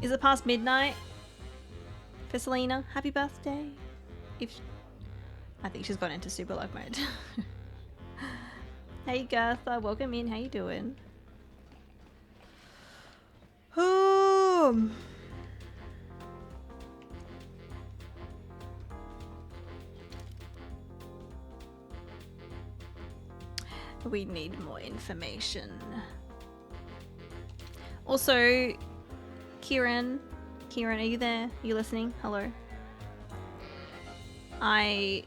Is it past midnight? For Selena, happy birthday. I think she's gone into super luck mode. Hey Gertha, welcome in. How you doing? We need more information. Also, Kieran, are you there? Are you listening? Hello. I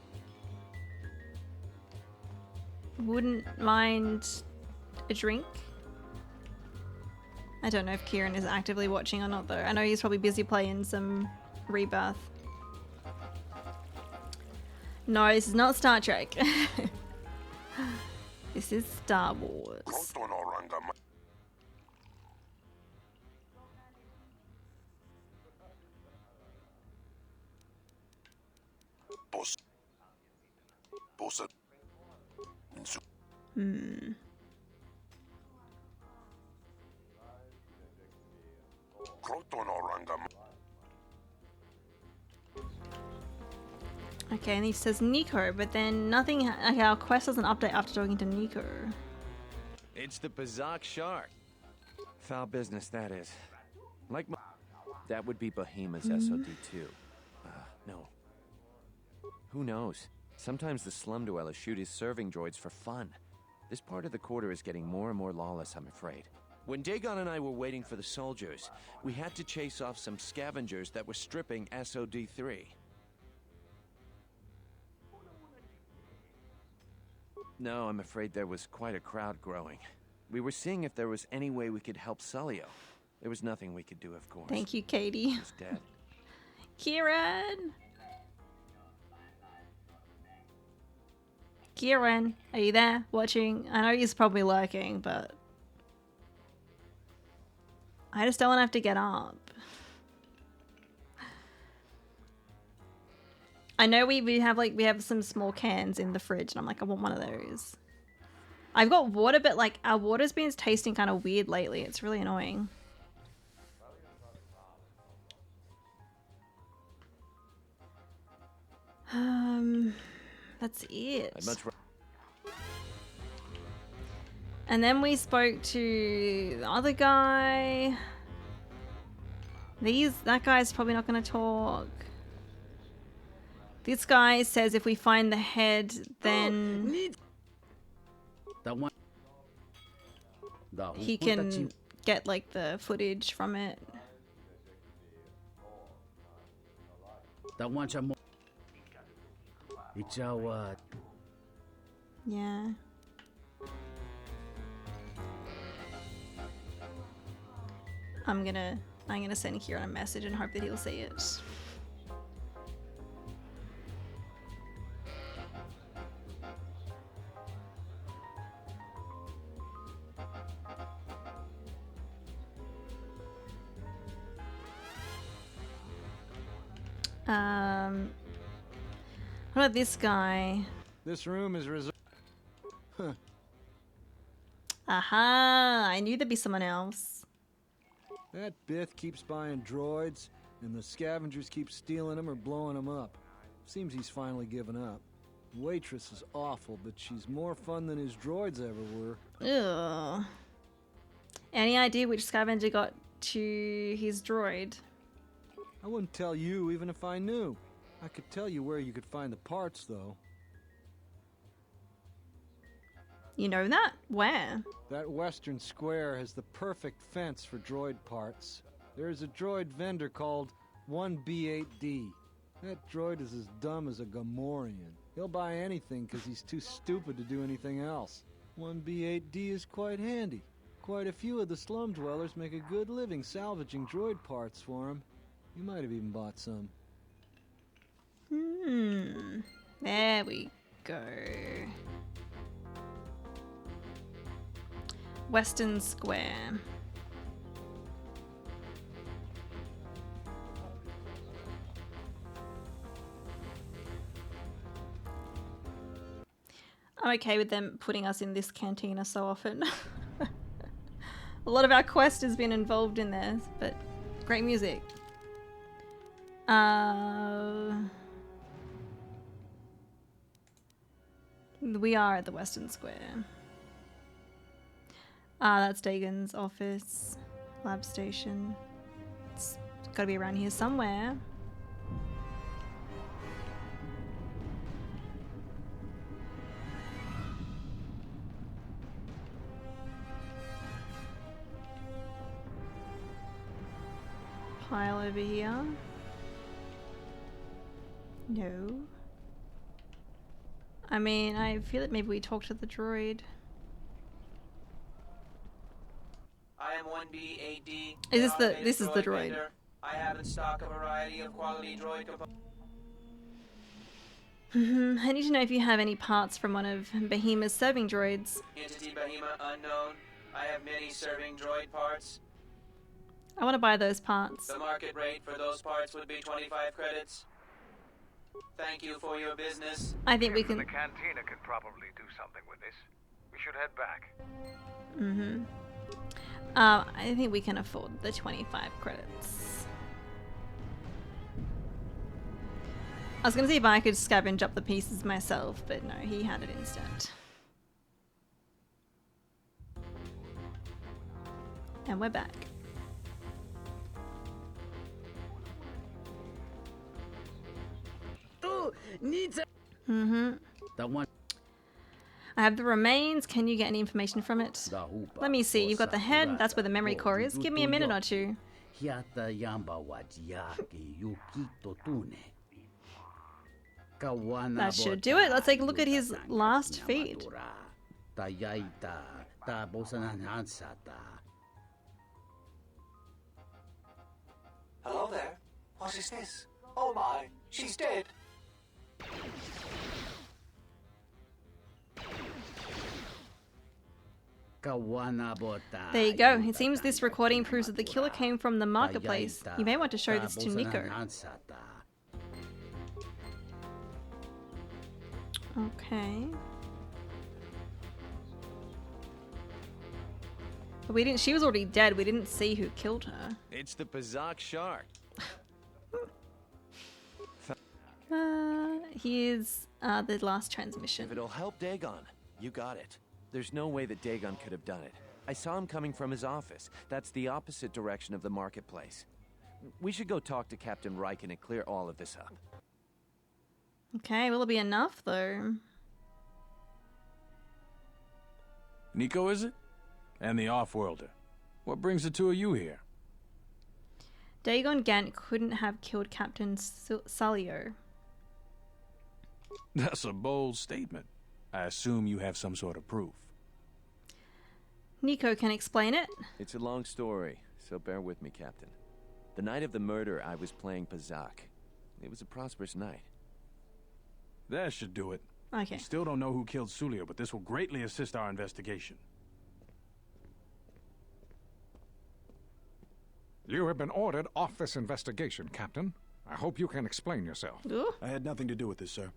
wouldn't mind a drink. I don't know if Kieran is actively watching or not though. I know he's probably busy playing some Rebirth. No, this is not Star Trek. This is Star Wars. Hmm. Okay, and he says Nico, but then nothing. Okay, our quest doesn't update after talking to Nico. It's the Bazak shark. Foul business, that is. Like my... That would be Behemoth's SOD too. No. Who knows? Sometimes the slum dwellers shoot his serving droids for fun. This part of the quarter is getting more and more lawless, I'm afraid. When Dagon and I were waiting for the soldiers, we had to chase off some scavengers that were stripping SOD-3. No, I'm afraid there was quite a crowd growing. We were seeing if there was any way we could help Sulio. There was nothing we could do, of course. Thank you, Katie. He's dead. Kieran! Kieran, are you there watching? I know he's probably lurking, but I just don't want to have to get up. I know we have some small cans in the fridge, and I'm like, I want one of those. I've got water, but like our water's been tasting kind of weird lately. It's really annoying. That's it. And then we spoke to the other guy. That guy's probably not going to talk. This guy says if we find the head, then he can get like the footage from it. Yeah. I'm gonna send Kieran a message and hope that he'll see it. What about this guy? This room is reserved. Huh. Aha! I knew there'd be someone else. That Bith keeps buying droids, and the scavengers keep stealing them or blowing them up. Seems he's finally given up. Waitress is awful, but she's more fun than his droids ever were. Ugh. Any idea which scavenger got to his droid? I wouldn't tell you even if I knew. I could tell you where you could find the parts, though. You know that? Where? That western square has the perfect fence for droid parts. There's a droid vendor called 1B8D. That droid is as dumb as a Gamorrean. He'll buy anything because he's too stupid to do anything else. 1B8D is quite handy. Quite a few of the slum dwellers make a good living salvaging droid parts for him. You might have even bought some. There we go. Western Square. I'm okay with them putting us in this cantina so often. A lot of our quest has been involved in there, but great music. We are at the Western Square. Ah, that's Dagon's office. Lab station. It's gotta be around here somewhere. Pile over here. No. I mean, I feel like maybe we talk to the droid. I am 1B8D. Is this is the droid? Vendor. I have in stock a variety of quality droid components. I need to know if you have any parts from one of Behemoth's serving droids. Entity Behemoth unknown. I have many serving droid parts. I want to buy those parts. The market rate for those parts would be 25 credits. Thank you for your business. I think we can. The cantina can probably do something with this. We should head back. I think we can afford the 25 credits. I was gonna see if I could scavenge up the pieces myself, but no, he had it instead. And we're back. That one. I have the remains. Can you get any information from it? Let me see. You've got the head. That's where the memory core is. Give me a minute or two. That should do it. Let's take a look at his last feed. Hello there. What is this? Oh my, she's dead. There you go. It seems this recording proves that the killer came from the marketplace. You may want to show this to Nico. Okay. But we didn't. She was already dead. We didn't see who killed her. It's the Pazak shark. Here's the last transmission. If it'll help Dagon, you got it. There's no way that Dagon could have done it. I saw him coming from his office. That's the opposite direction of the marketplace. We should go talk to Captain Riken and clear all of this up. Okay, will it be enough though? Nico, is it? And the Offworlder. What brings the two of you here? Dagon Gant couldn't have killed Captain Sulio. That's a bold statement. I assume you have some sort of proof. Nico can explain it. It's a long story, so bear with me, Captain. The night of the murder, I was playing Pazak. It was a prosperous night. That should do it. Okay. We still don't know who killed Sulio, but this will greatly assist our investigation. You have been ordered off this investigation, Captain. I hope you can explain yourself. Ooh. I had nothing to do with this, sir.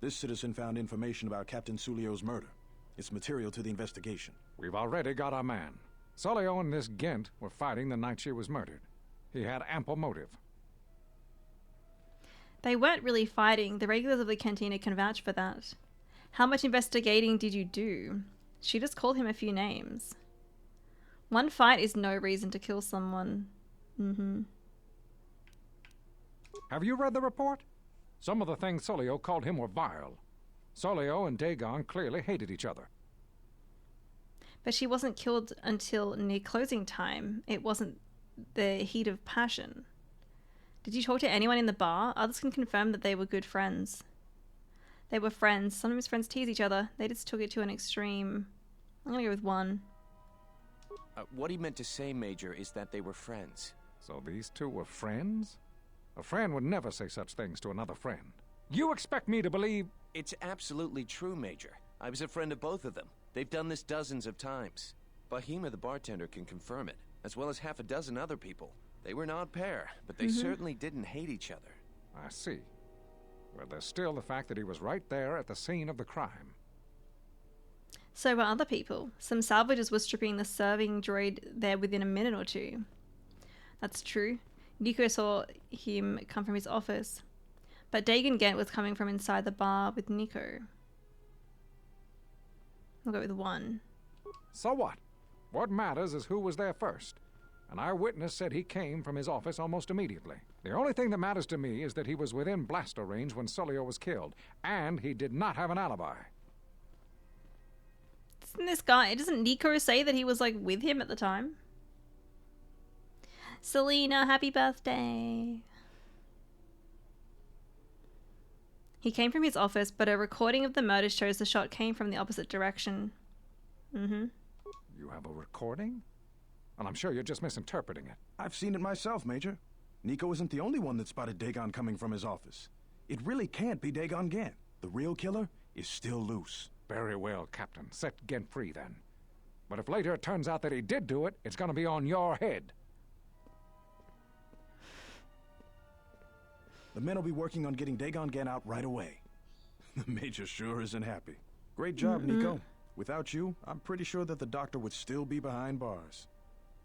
This citizen found information about Captain Sulio's murder. It's material to the investigation. We've already got our man. Sulio and this Gent were fighting the night she was murdered. He had ample motive. They weren't really fighting. The regulars of the cantina can vouch for that. How much investigating did you do? She just called him a few names. One fight is no reason to kill someone. Have you read the report? Some of the things Sulio called him were vile. Sulio and Dagon clearly hated each other. But she wasn't killed until near closing time. It wasn't the heat of passion. Did you talk to anyone in the bar? Others can confirm that they were good friends. They were friends. Sometimes friends tease each other. They just took it to an extreme. I'm gonna go with one. What he meant to say, Major, is that they were friends. So these two were friends? A friend would never say such things to another friend. You expect me to believe... It's absolutely true, Major. I was a friend of both of them. They've done this dozens of times. Bahima, the bartender, can confirm it, as well as half a dozen other people. They were an odd pair, but they certainly didn't hate each other. I see. But there's still the fact that he was right there at the scene of the crime. So were other people. Some salvagers were stripping the serving droid there within a minute or two. That's true. Nico saw him come from his office. But Dagon Gent was coming from inside the bar with Nico. We'll go with one. So what? What matters is who was there first. An eyewitness said he came from his office almost immediately. The only thing that matters to me is that he was within blaster range when Solio was killed, and he did not have an alibi. Doesn't Nico say that he was, like, with him at the time? Selena, happy birthday. He came from his office, but a recording of the murder shows the shot came from the opposite direction. Mm-hmm. You have a recording? And I'm sure you're just misinterpreting it. I've seen it myself, Major. Nico isn't the only one that spotted Dagon coming from his office. It really can't be Dagon Gant. The real killer is still loose. Very well, Captain. Set Gent free, then. But if later it turns out that he did do it, it's gonna be on your head. The men will be working on getting Dagon Gant out right away. The Major sure isn't happy. Great job, Nico. Without you, I'm pretty sure that the doctor would still be behind bars.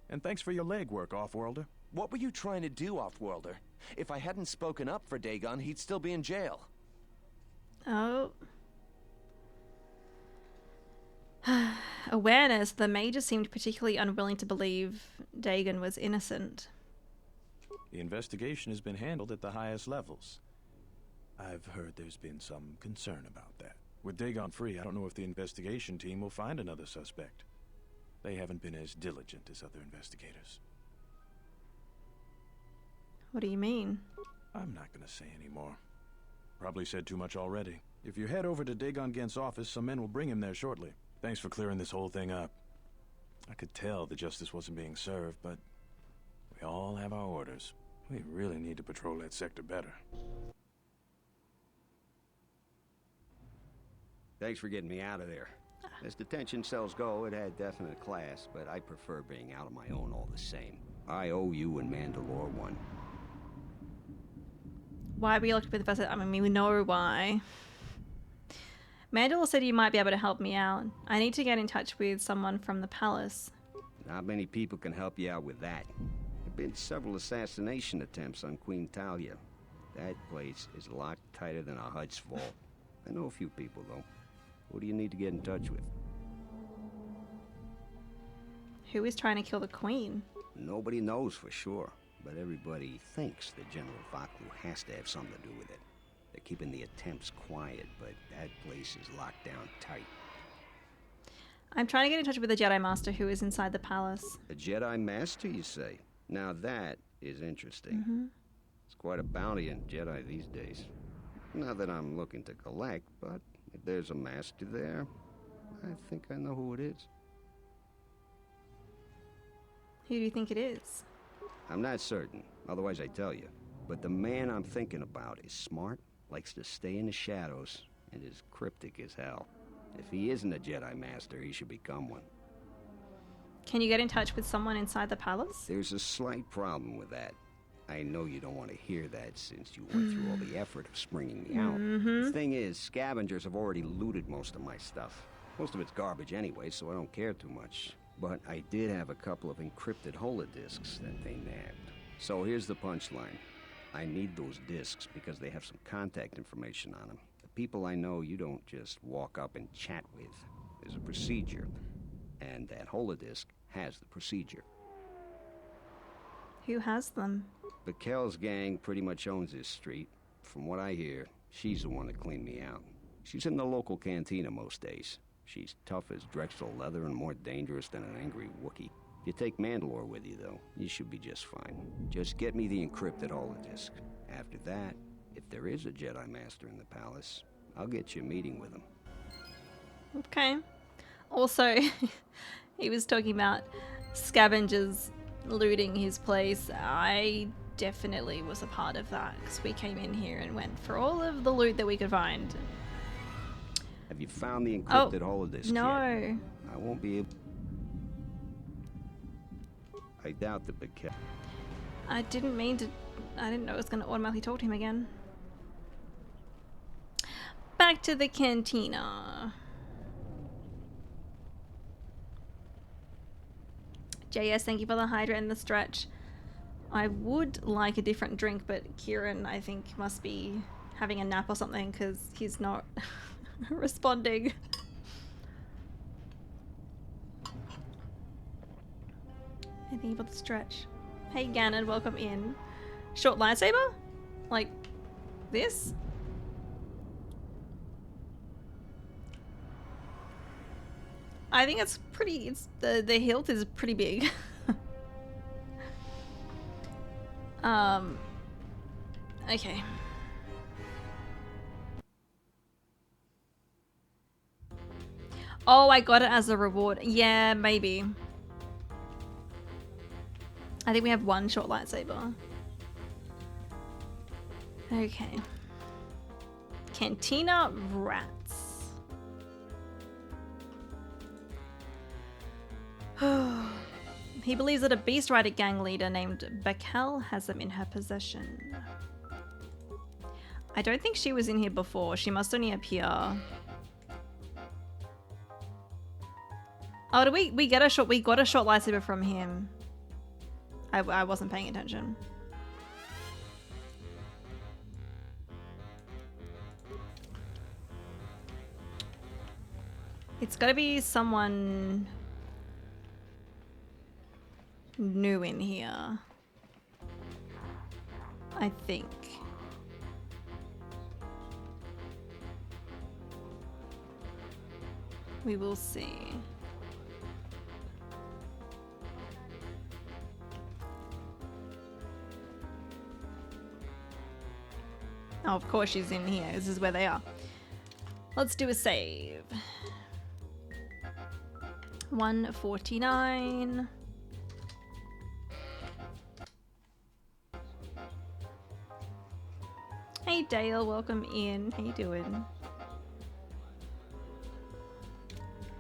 And thanks for your legwork, Offworlder. What were you trying to do, Offworlder? If I hadn't spoken up for Dagon, he'd still be in jail. Oh. Awareness. The Major seemed particularly unwilling to believe Dagon was innocent. The investigation has been handled at the highest levels. I've heard there's been some concern about that. With Dagon free, I don't know if the investigation team will find another suspect. They haven't been as diligent as other investigators. What do you mean? I'm not gonna say any more. Probably said too much already. If you head over to Dagon Gant's office, some men will bring him there shortly. Thanks for clearing this whole thing up. I could tell the justice wasn't being served, but we all have our orders. We really need to patrol that sector better. Thanks for getting me out of there. As detention cells go, it had definite class, but I prefer being out on my own all the same. I owe you and Mandalore one. Why were you locked up with the first? I mean, we know why. Mandalore said you might be able to help me out. I need to get in touch with someone from the palace. Not many people can help you out with that. There have been several assassination attempts on Queen Talia. That place is locked tighter than a Hut's vault. I know a few people, though. Who do you need to get in touch with? Who is trying to kill the Queen? Nobody knows for sure, but everybody thinks that General Vaklu has to have something to do with it. They're keeping the attempts quiet, but that place is locked down tight. I'm trying to get in touch with the Jedi Master who is inside the palace. A Jedi Master, you say? Now that is interesting. It's quite a bounty in Jedi these days. Not that I'm looking to collect, but if there's a master there, I think I know who it is. Who do you think it is? I'm not certain, otherwise I'd tell you. But the man I'm thinking about is smart, likes to stay in the shadows, and is cryptic as hell. If he isn't a Jedi Master, he should become one. Can you get in touch with someone inside the palace? There's a slight problem with that. I know you don't want to hear that since you went through all the effort of springing me out. The thing is, scavengers have already looted most of my stuff. Most of it's garbage anyway, so I don't care too much. But I did have a couple of encrypted holodiscs that they nabbed. So here's the punchline. I need those discs because they have some contact information on them. The people I know you don't just walk up and chat with. There's a procedure. And that holodisc has the procedure. Who has them? Bakel's gang pretty much owns this street. From what I hear, she's the one that cleaned me out. She's in the local cantina most days. She's tough as Drexel leather and more dangerous than an angry Wookiee. If you take Mandalore with you, though, you should be just fine. Just get me the encrypted holodisc. After that, if there is a Jedi Master in the palace, I'll get you a meeting with him. Okay. Also, he was talking about scavengers looting his place. I definitely was a part of that because we came in here and went for all of the loot that we could find. Have you found the encrypted holodisc no. yet? I won't be able... I doubt that Bakel... I didn't mean to... I didn't know it was going to automatically talk to him again. Back to the cantina. JS, thank you for the Hydra and the stretch. I would like a different drink, but Kieran, I think, must be having a nap or something because he's not responding. Anything but the stretch. Hey Ganon, welcome in. Short lightsaber? Like this? I think it's pretty, the hilt is pretty big. Okay. Oh, I got it as a reward. Yeah, maybe. I think we have one short lightsaber. Okay. Cantina rats. He believes that a Beast Rider gang leader named Bakel has them in her possession. I don't think she was in here before. She must only appear. Oh, did we got a short lightsaber from him. I wasn't paying attention. It's gotta be someone new in here, I think. We will see. Oh, of course she's in here. This is where they are. Let's do a save. 149. Hey Dale, welcome in. How you doing?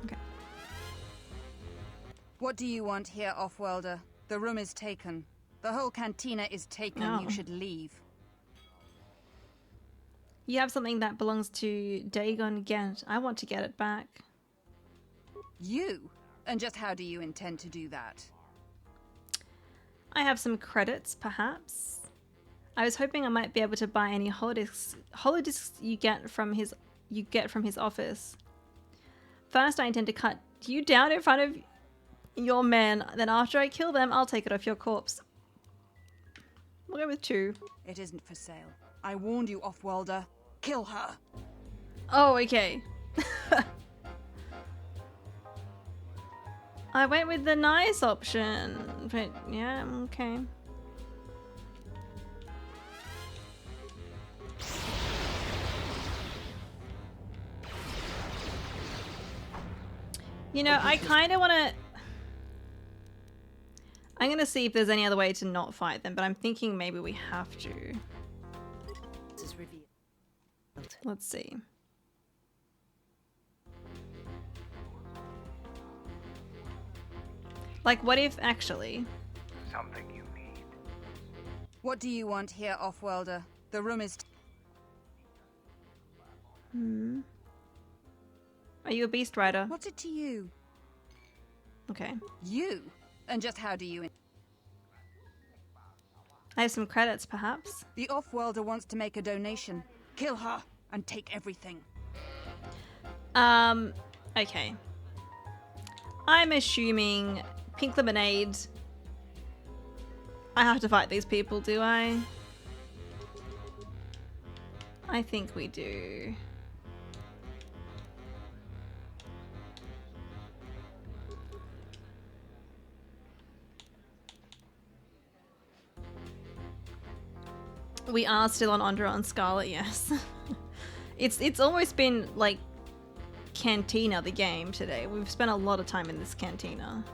Okay. What do you want here, Offworlder? The room is taken. The whole cantina is taken. Oh. You should leave. You have something that belongs to Dagon Gent. I want to get it back. You? And just how do you intend to do that? I have some credits, perhaps. I was hoping I might be able to buy any holodiscs you get from his office. First, I intend to cut you down in front of your men. Then after I kill them, I'll take it off your corpse. We'll go with 2. It isn't for sale. I warned you, Offworlder. Kill her. Oh, okay. I went with the nice option, but yeah, okay. You know, I kind of want to... I'm going to see if there's any other way to not fight them, but I'm thinking maybe we have to. Let's see. Like, what if actually... Something you need. What do you want here, Offworlder? The room is... Are you a Beast Rider? What's it to you? Okay. You? And just how do you... I have some credits, perhaps. The Offworlder wants to make a donation. Kill her and take everything. Okay. I'm assuming Pink Lemonade. I have to fight these people, do I? I think we do. We are still on Andra and Scarlet, yes. It's almost been like Cantina, the game, today. We've spent a lot of time in this Cantina.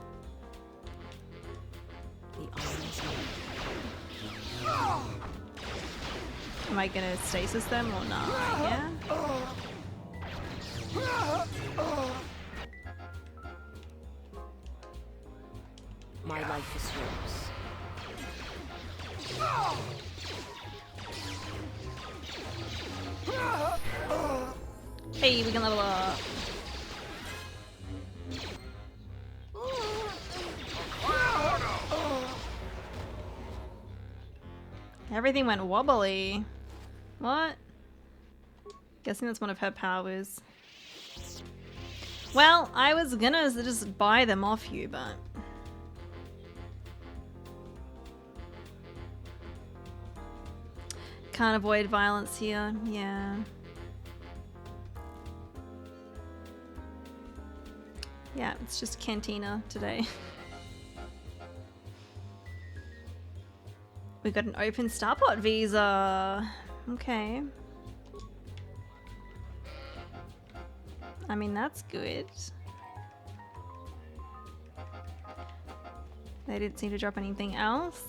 Am I gonna stasis them or not? Yeah? My life is yours. Hey, we can level up. Everything went wobbly. What? Guessing that's one of her powers. Well, I was gonna just buy them off you, but... Can't avoid violence here. Yeah. Yeah, it's just Cantina today. We got an open Starport visa. Okay. I mean, that's good. They didn't seem to drop anything else.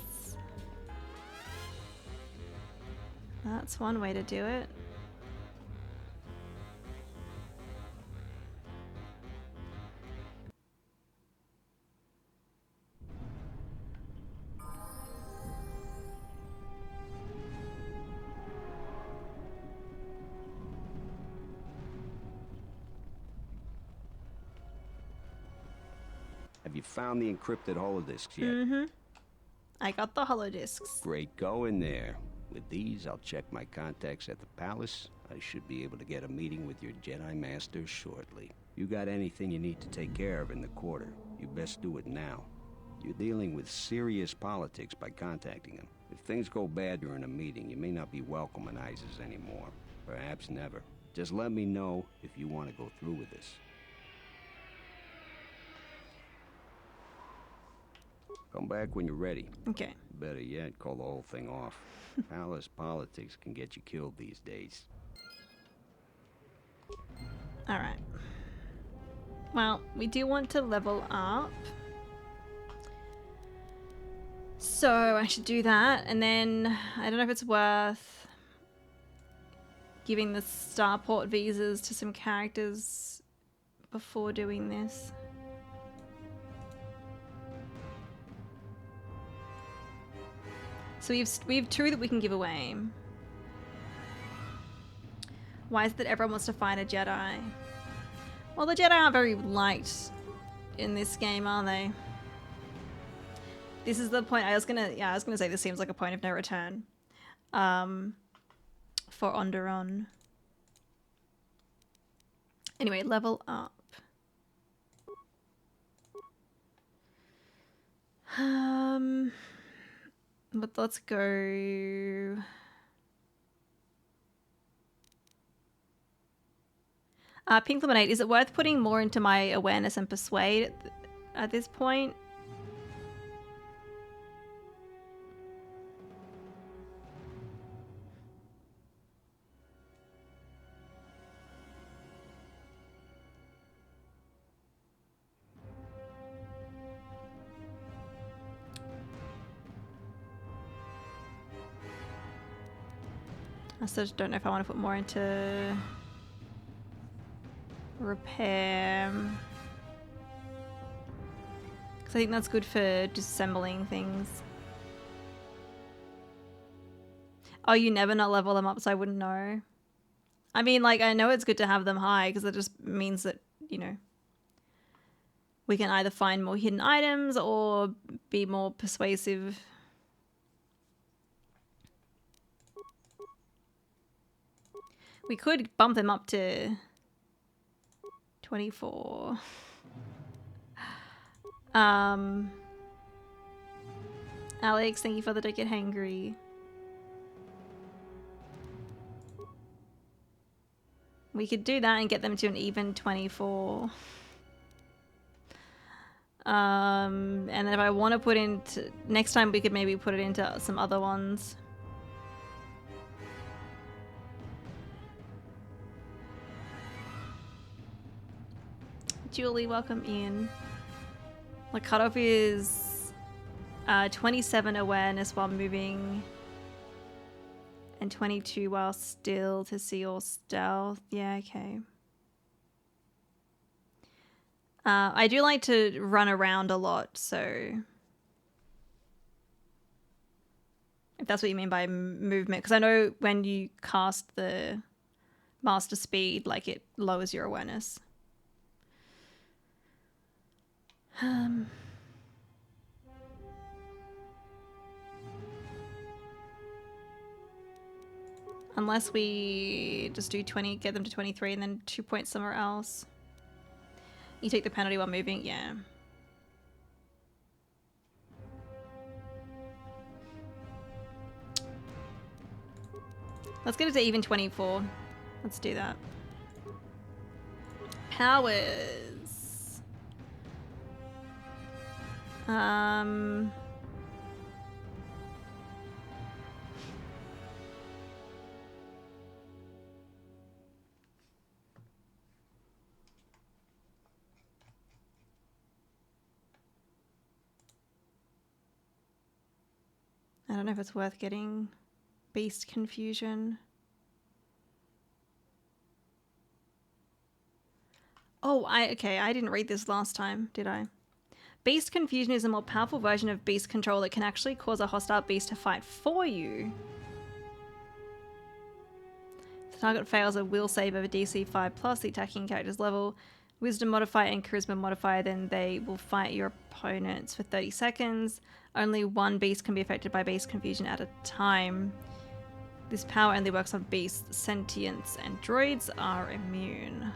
That's one way to do it. Have you found the encrypted holodisks yet? Mm-hmm. I got the holodisks. Great going there. With these, I'll check my contacts at the palace. I should be able to get a meeting with your Jedi Master shortly. You got anything you need to take care of in the quarter, you best do it now. You're dealing with serious politics by contacting them. If things go bad during a meeting, you may not be welcome in Isis anymore. Perhaps never. Just let me know if you want to go through with this. Come back when you're ready. Okay. Better yet, call the whole thing off. Palace politics can get you killed these days. Alright. Well, we do want to level up. So I should do that, and then I don't know if it's worth giving the Starport visas to some characters before doing this. So we have two that we can give away. Why is it that everyone wants to find a Jedi? Well, the Jedi aren't very liked in this game, are they? This is the point I was gonna say this seems like a point of no return. For Onderon. Anyway, level up. But let's go. Pink Lemonade, is it worth putting more into my awareness and persuade at this point? I still don't know if I want to put more into repair. Because I think that's good for disassembling things. Oh, you never not level them up, so I wouldn't know. I mean, like, I know it's good to have them high because it just means that, you know, we can either find more hidden items or be more persuasive. We could bump them up to 24. Alex, thank you for the Don't Get Hangry. We could do that and get them to an even 24. And then if I want to put into... Next time we could maybe put it into some other ones. Julie, welcome in. The cutoff is 27 awareness while moving and 22 while still to see all stealth. Yeah, okay. I do like to run around a lot, so if that's what you mean by movement, because I know when you cast the master speed, like, it lowers your awareness. Unless we just do 20, get them to 23 and then 2 points somewhere else. You take the penalty while moving, yeah. Let's get it to even 24. Let's do that. Powers. I don't know if it's worth getting Beast Confusion. Oh, okay, I didn't read this last time, did I? Beast Confusion is a more powerful version of Beast Control that can actually cause a hostile beast to fight for you. If the target fails a will save over DC 5+, the attacking character's level, Wisdom modifier and Charisma modifier, then they will fight your opponents for 30 seconds. Only one beast can be affected by Beast Confusion at a time. This power only works on beasts. Sentients and droids are immune.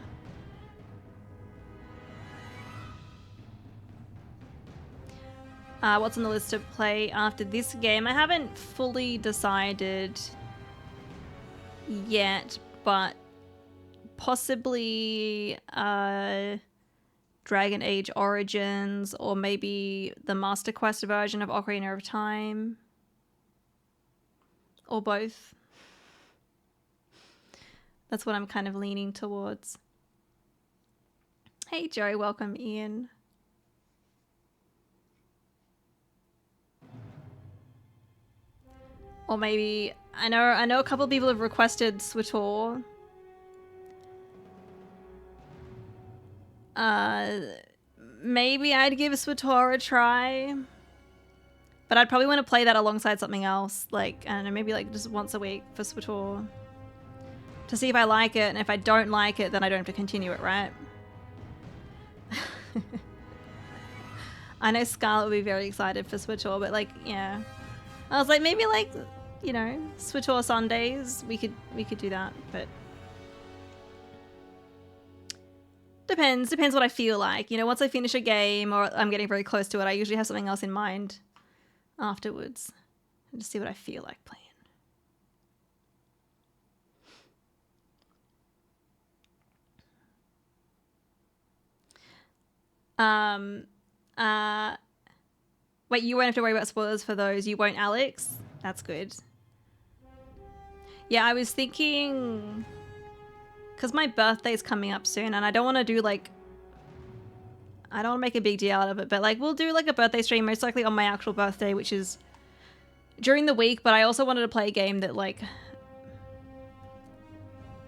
What's on the list to play after this game? I haven't fully decided yet, but possibly Dragon Age Origins, or maybe the Master Quest version of Ocarina of Time, or both. That's what I'm kind of leaning towards. Hey Joe, welcome Ian. Or maybe I know a couple of people have requested SWTOR. Maybe I'd give SWTOR a try, but I'd probably want to play that alongside something else, like, I don't know, maybe like just once a week for SWTOR to see if I like it, and if I don't like it, then I don't have to continue it, right? I know Scarlett would be very excited for SWTOR, but like, yeah, I was like, maybe like, you know, SWTOR Sundays, we could do that, but depends what I feel like. You know, once I finish a game or I'm getting very close to it, I usually have something else in mind afterwards and just see what I feel like playing. Wait, you won't have to worry about spoilers for those. You won't, Alex? That's good. Yeah, I was thinking, because my birthday's coming up soon and I don't want to do like, I don't want to make a big deal out of it, but like we'll do like a birthday stream most likely on my actual birthday, which is during the week, but I also wanted to play a game that like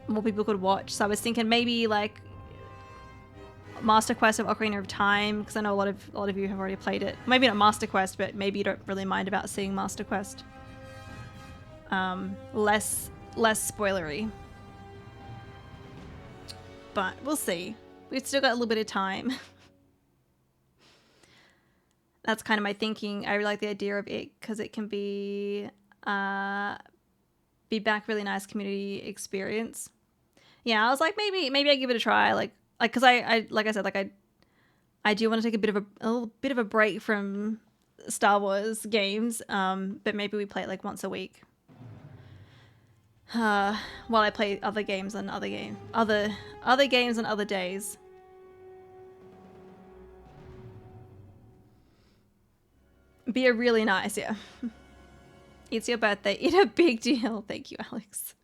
more people could watch. So I was thinking maybe like Master Quest of Ocarina of Time, because I know a lot of you have already played it. Maybe not Master Quest, but maybe you don't really mind about seeing Master Quest. Less spoilery. But we'll see. We've still got a little bit of time. That's kind of my thinking. I really like the idea of it because it can be back really nice community experience. Yeah, I was like maybe I give it a try, like because I like I said, like I do want to take a little bit of a break from Star Wars games, but maybe we play it like once a week. While I play other games on other games on other days. Be a really nice, yeah. It's your birthday. It's a big deal. Thank you, Alex.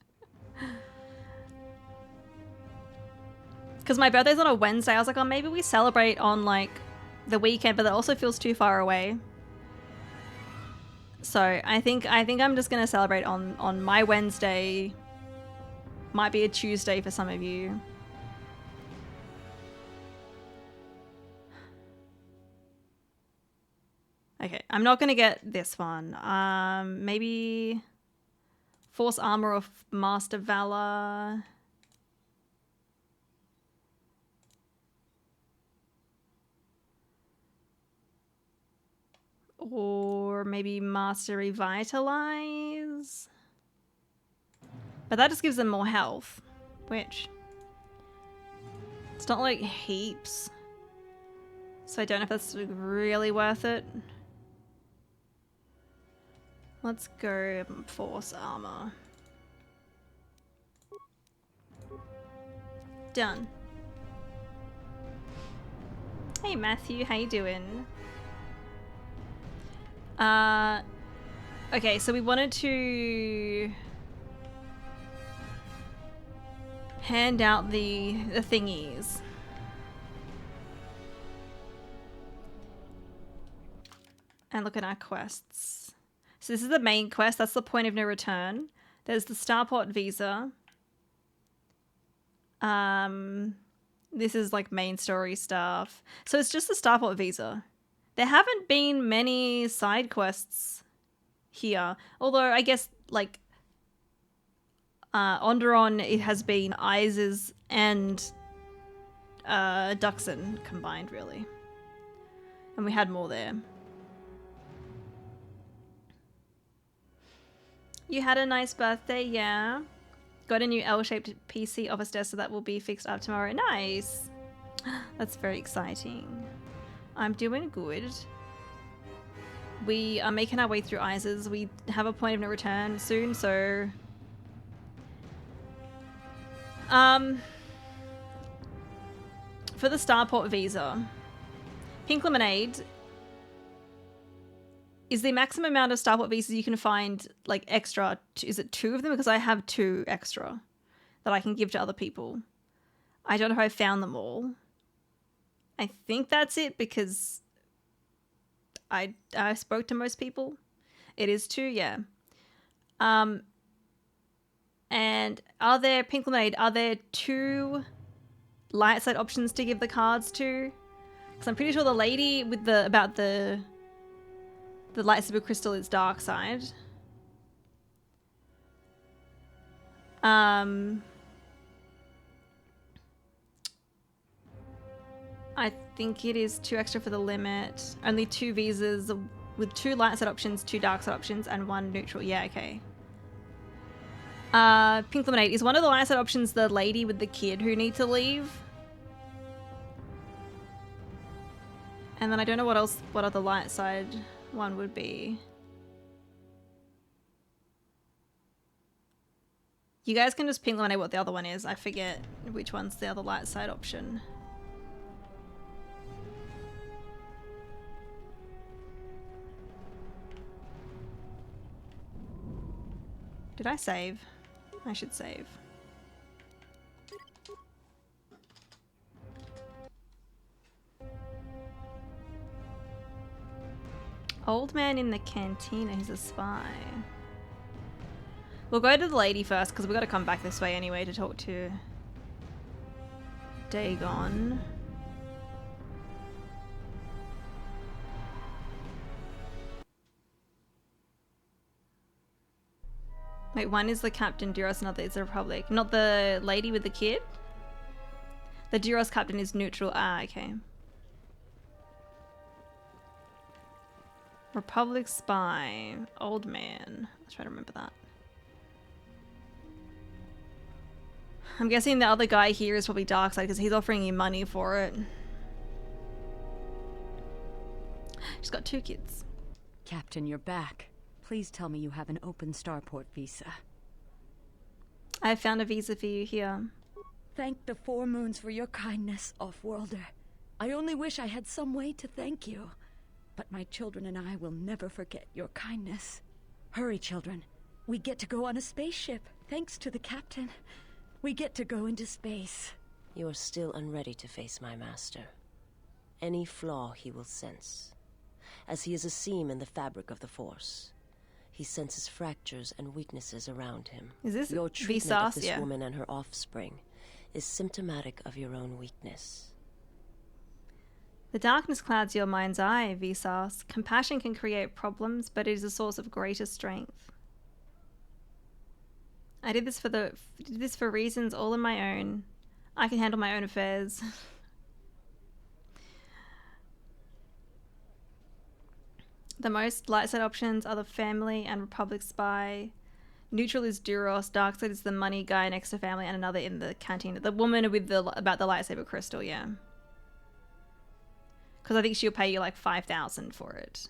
Because my birthday's on a Wednesday. I was like, oh, maybe we celebrate on like the weekend, but that also feels too far away. So I think I'm just gonna celebrate on my Wednesday. Might be a Tuesday for some of you. Okay, I'm not gonna get this one. Maybe Force Armor of Master Valor. Or maybe Master Revitalize. But that just gives them more health, which it's not like heaps. So I don't know if that's really worth it. Let's go Force Armor. Done. Hey Matthew, how you doing? Okay, so we wanted to hand out the thingies. And look at our quests. So this is the main quest, that's the point of no return. There's the Starport visa. This is like main story stuff. So it's just the Starport visa. There haven't been many side quests here. Although I guess like Onderon, it has been Ises and Duxon combined really. And we had more there. You had a nice birthday, yeah. Got a new L-shaped PC office desk, so that will be fixed up tomorrow. Nice. That's very exciting. I'm doing good. We are making our way through Ises. We have a point of no return soon, so... for the Starport visa, Pink Lemonade is the maximum amount of Starport visas you can find, like, extra. Is it 2 of them? Because I have 2 extra that I can give to other people. I don't know if I found them all. I think that's it because I spoke to most people. It is 2, yeah. And are there, Pink Lemonade, are there 2 light side options to give the cards to? Because I'm pretty sure the lady with the, about the lightsaber crystal is dark side. I think it is 2 extra for the limit. Only 2 visas with 2 light side options, 2 dark side options, and 1 neutral. Yeah, okay. Pink Lemonade. Is one of the light side options the lady with the kid who need to leave? And then I don't know what else, what other light side one would be. You guys can just Pink Lemonade what the other one is. I forget which one's the other light side option. Did I save? I should save. Old man in the cantina, he's a spy. We'll go to the lady first because we got to come back this way anyway to talk to Dagon. Wait, one is the Captain Duros, another is the Republic. Not the lady with the kid? The Duros captain is neutral. Ah, okay. Republic spy. Old man. Let's try to remember that. I'm guessing the other guy here is probably Darkseid because he's offering you money for it. She's got 2 kids. Captain, you're back. Please tell me you have an open Starport visa. I found a visa for you here. Thank the 4 moons for your kindness, Off-Worlder. I only wish I had some way to thank you. But my children and I will never forget your kindness. Hurry, children. We get to go on a spaceship, thanks to the captain. We get to go into space. You are still unready to face my master. Any flaw he will sense. As he is a seam in the fabric of the Force. He senses fractures and weaknesses around him. Is this your treatment Vsauce? of this Yeah. woman and her offspring is symptomatic of your own weakness. The darkness clouds your mind's eye, Vsauce. Compassion can create problems, but it is a source of greater strength. I did this for reasons all on my own. I can handle my own affairs. The most light side options are the family and Republic spy. Neutral is Duros. Dark side is the money guy next to family, and another in the canteen. The woman with the about the lightsaber crystal, yeah. Because I think she'll pay you like 5,000 for it.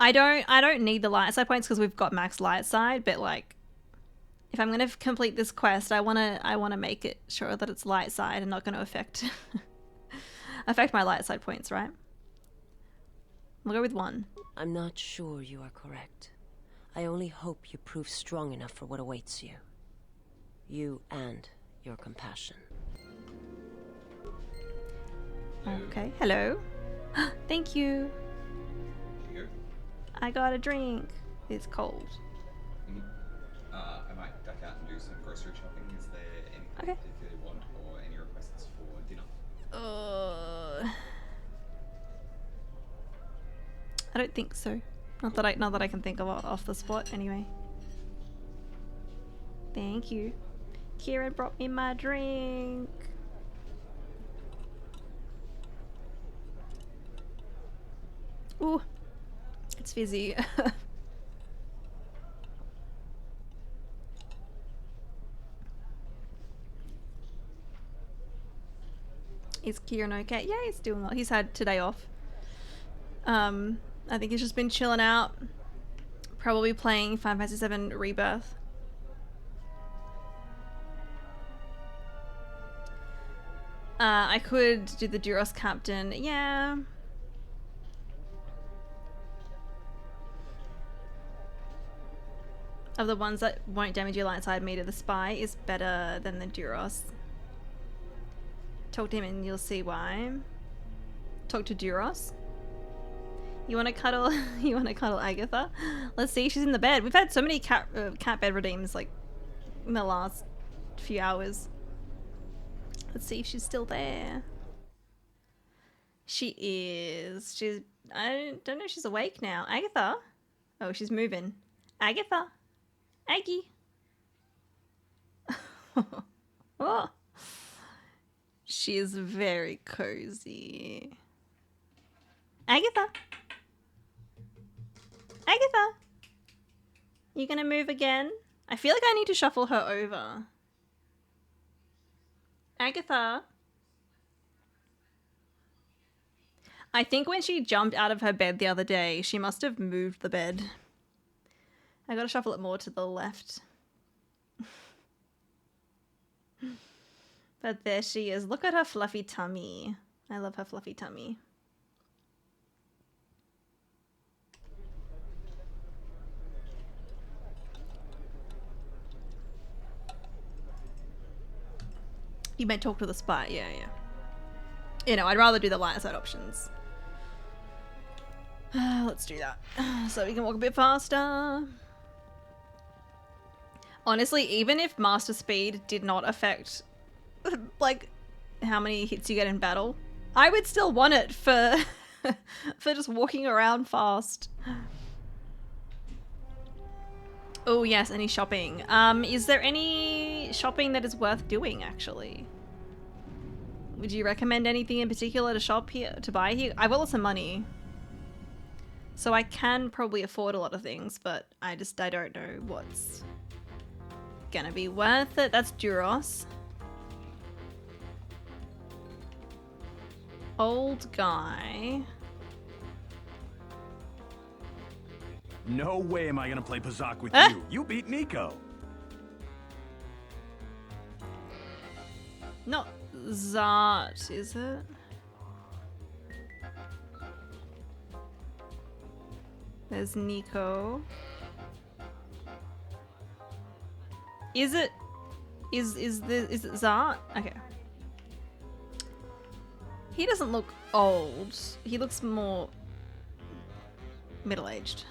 I don't need the light side points because we've got max light side, but like if I'm gonna complete this quest, I wanna make it sure that it's light side and not gonna affect affect my light side points, right? We'll go with 1. I'm not sure you are correct. I only hope you prove strong enough for what awaits you. You and your compassion. Okay, hello. Thank you. Here. I got a drink. It's cold. I might duck out and do some grocery shopping. Is there anything you particularly want or any requests for dinner? I don't think so. Not that I can think of off the spot anyway. Thank you. Kieran brought me my drink. Ooh, it's fizzy. Is Kieran okay? Yeah, he's doing well. He's had today off. I think he's just been chilling out. Probably playing Final Fantasy VII Rebirth. I could do the Duros Captain. Yeah. Of the ones that won't damage your light side meter, the Spy is better than the Duros. Talk to him and you'll see why. Talk to Duros. You want to cuddle? You want to cuddle Agatha? Let's see. She's in the bed. We've had so many cat bed redeems like in the last few hours. Let's see if she's still there. She is. I don't know if she's awake now. Agatha? Oh, she's moving. Agatha? Aggie? Oh. She is very cozy. Agatha? Agatha? You gonna move again? I feel like I need to shuffle her over. Agatha? I think when she jumped out of her bed the other day, she must have moved the bed. I gotta shuffle it more to the left. But there she is. Look at her fluffy tummy. I love her fluffy tummy. You may talk to the spy. Yeah. You know, I'd rather do the light side options. Let's do that. So we can walk a bit faster. Honestly, even if master speed did not affect like how many hits you get in battle, I would still want it for for just walking around fast. Oh yes, any shopping. Is there any shopping that is worth doing actually? Would you recommend anything in particular to shop here, to buy here? I've got lots of money, so I can probably afford a lot of things, but I don't know what's gonna be worth it. That's Duros. Old guy. No way am I gonna play Pazak with you. You beat Nico. Not Zart, is it? There's Nico. Is it Zart? Okay. He doesn't look old. He looks more middle-aged.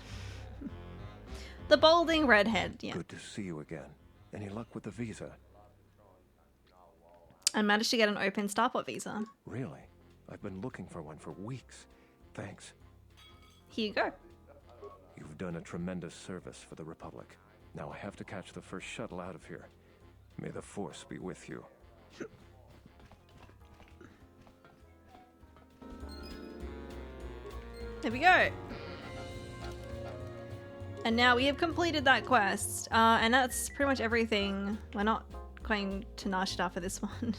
The balding redhead, yeah. Good to see you again. Any luck with the visa? I managed to get an open Starport visa. Really? I've been looking for one for weeks. Thanks. Here you go. You've done a tremendous service for the Republic. Now I have to catch the first shuttle out of here. May the Force be with you. There we go. And now we have completed that quest. And that's pretty much everything. We're not going to Nashta for this one.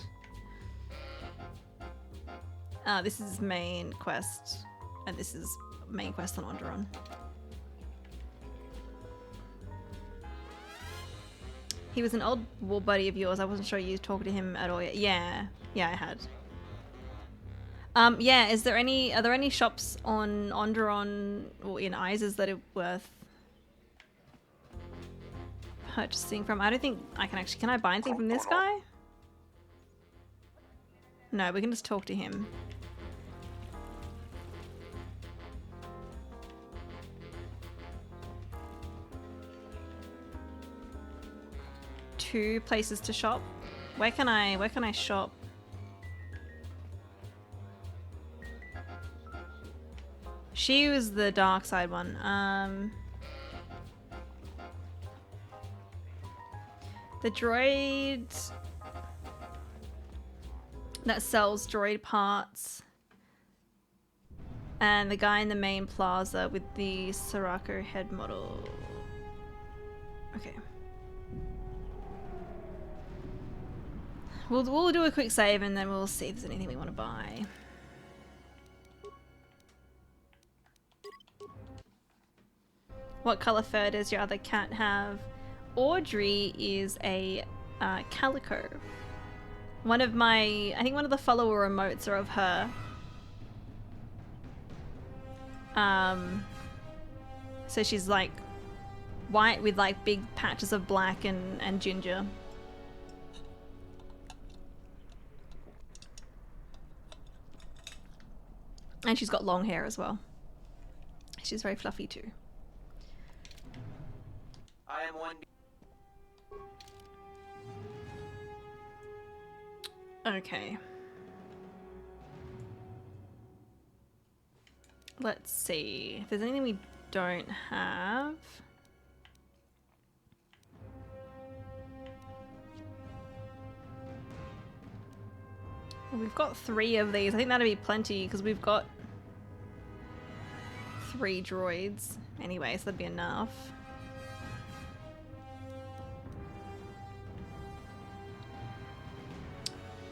This is main quest. And this is main quest on Onderon. He was an old war buddy of yours. I wasn't sure you talked to him at all yet. Yeah, I had. Yeah, are there any shops on Onderon or in Ises that are worth purchasing from? I don't think I can I buy anything from this guy? No, we can just talk to him. Two places to shop. Where can I shop? She was the dark side one. The droid that sells droid parts, and the guy in the main plaza with the Sirocco head model. Okay. We'll do a quick save and then we'll see if there's anything we want to buy. What color fur does your other cat have? Audrey is a calico. I think one of the follower emotes are of her. So she's like white with like big patches of black and ginger. And she's got long hair as well. She's very fluffy too. I am one. Okay. Let's see if there's anything we don't have. Well, we've got 3 of these. I think that'll be plenty because we've got 3 droids anyway, so that'd be enough.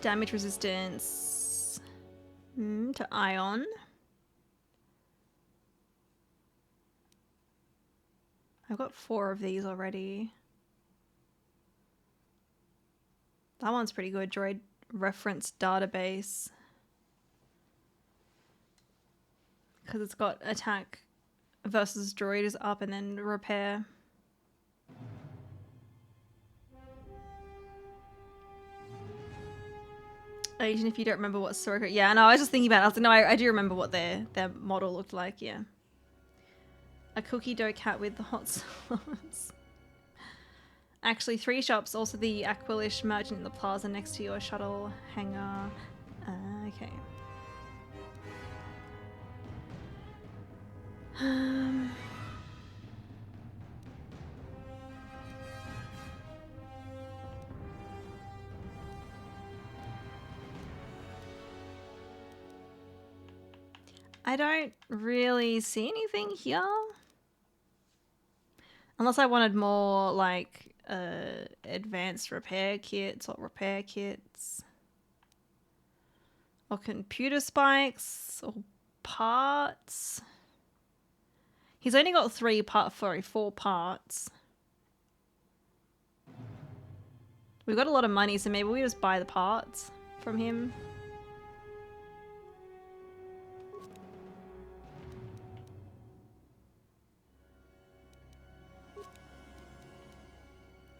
Damage resistance to ion. I've got 4 of these already. That one's pretty good. Droid reference database. Because it's got attack versus droid is up and then repair. Even if you don't remember what Sirocco... Yeah, no, I was just thinking about it. I was like, no, I do remember what their model looked like, yeah. A cookie dough cat with the hot sauce. Actually, 3 shops. Also the Aquilish merchant in the plaza next to your shuttle hangar. Okay. I don't really see anything here. Unless I wanted more, like, advanced repair kits or repair kits. Or computer spikes or parts. He's only got 4 parts. We've got a lot of money, so maybe we just buy the parts from him.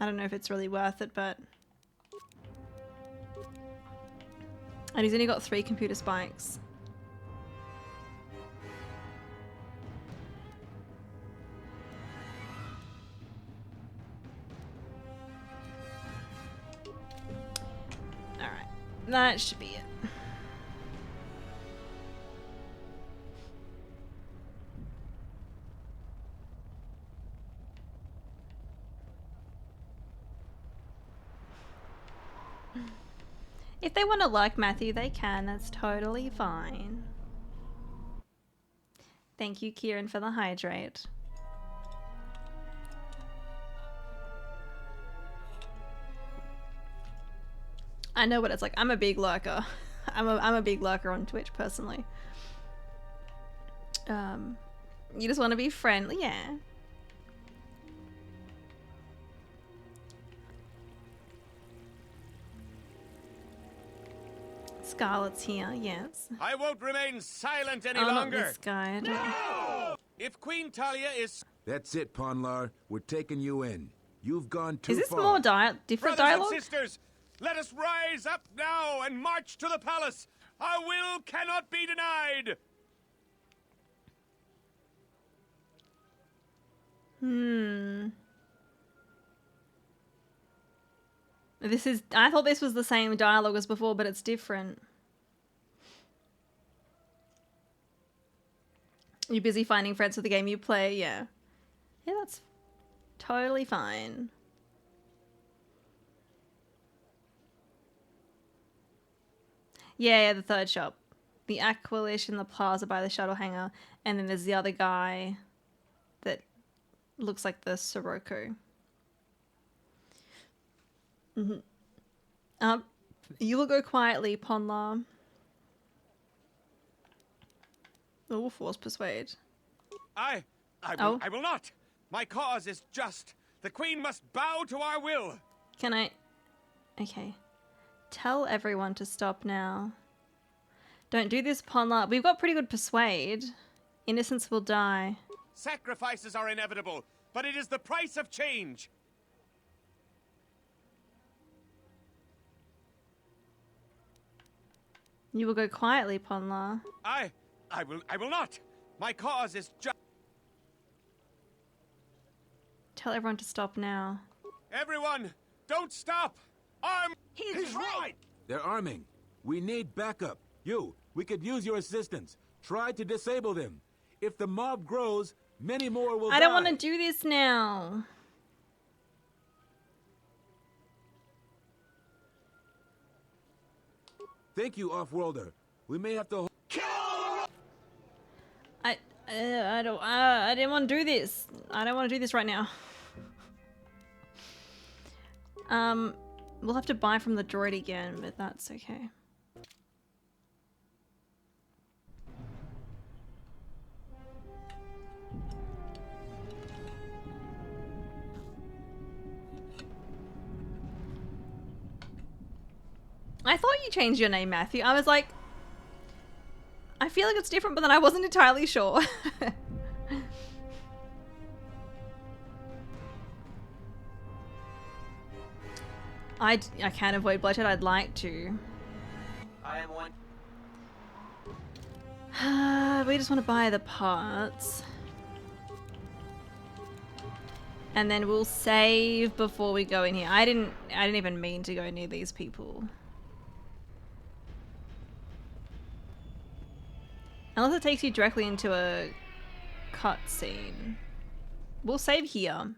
I don't know if it's really worth it, but... And he's only got 3 computer spikes. Alright. That should be it. If they want to like Matthew, they can. That's totally fine. Thank you, Kieran, for the hydrate. I know what it's like. I'm a big lurker. I'm a big lurker on Twitch, personally. You just want to be friendly, yeah. Scarlet's here, yes. I won't remain silent any Oh, not longer. this guy. No! If Queen Talia is... That's it, Ponlar. We're taking you in. You've gone too Is this far. more different Brothers dialogue? and sisters, let us rise up now and march to the palace. Our will cannot be denied. I thought this was the same dialogue as before, but it's different. You're busy finding friends for the game you play, yeah. Yeah, that's totally fine. Yeah, the third shop. The Aquilish in the plaza by the shuttle hangar, and then there's the other guy that looks like the Sirocco. You will go quietly, Ponlar. Oh, force persuade. I will not. My cause is just. The Queen must bow to our will. Can I? Okay. Tell everyone to stop now. Don't do this, Ponlar. We've got pretty good persuade. Innocents will die. Sacrifices are inevitable, but it is the price of change. You will go quietly, Ponlar. I will not. My cause is just. Tell everyone to stop now. Everyone, don't stop. Arm. He's right. They're arming. We need backup. We could use your assistance. Try to disable them. If the mob grows, many more will die. I don't want to do this now. Thank you, Offworlder. We may have to... I didn't want to do this. I don't want to do this right now. We'll have to buy from the droid again, but that's okay. I thought you changed your name, Matthew. I was like, I feel like it's different, but then I wasn't entirely sure. I can't avoid bloodshed. I'd like to. I am one. We just want to buy the parts. And then we'll save before we go in here. I didn't even mean to go near these people. Unless it takes you directly into a cutscene. We'll save here.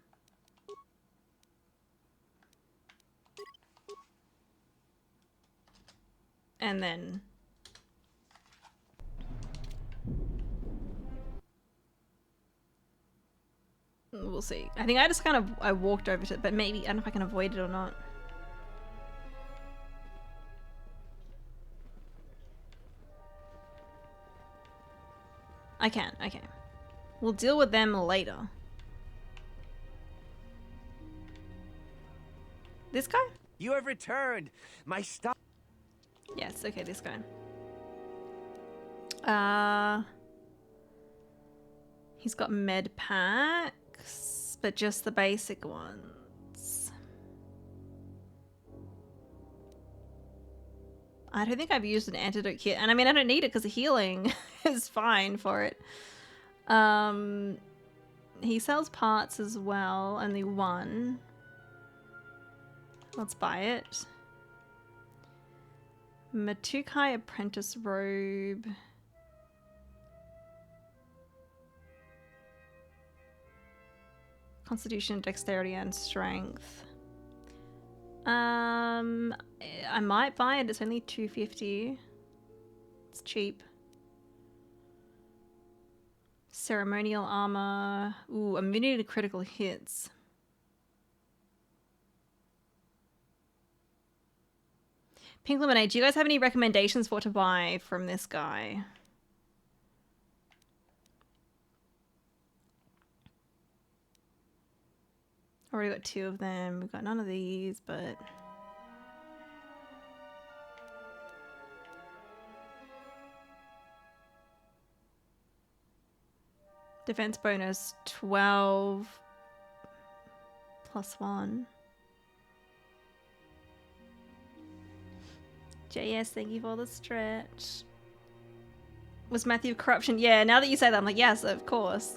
And then... we'll see. I think I just I walked over to it, but maybe, I don't know if I can avoid it or not. I can, okay. We'll deal with them later. This guy? You have returned. My stuff. Yes, okay, this guy. He's got med packs, but just the basic ones. I don't think I've used an antidote kit, and I mean I don't need it because the healing is fine for it. He sells parts as well, only one. Let's buy it. Matukai apprentice robe. Constitution, dexterity, and strength. I might buy it. It's only $250. It's cheap. Ceremonial armor. Ooh, immunity to critical hits. Pink Lemonade, do you guys have any recommendations for what to buy from this guy? Already got 2 of them. We've got none of these, but... Defense bonus 12 plus 1. JS, thank you for the stretch. Was Matthew corruption? Yeah, now that you say that, I'm like, yes, of course.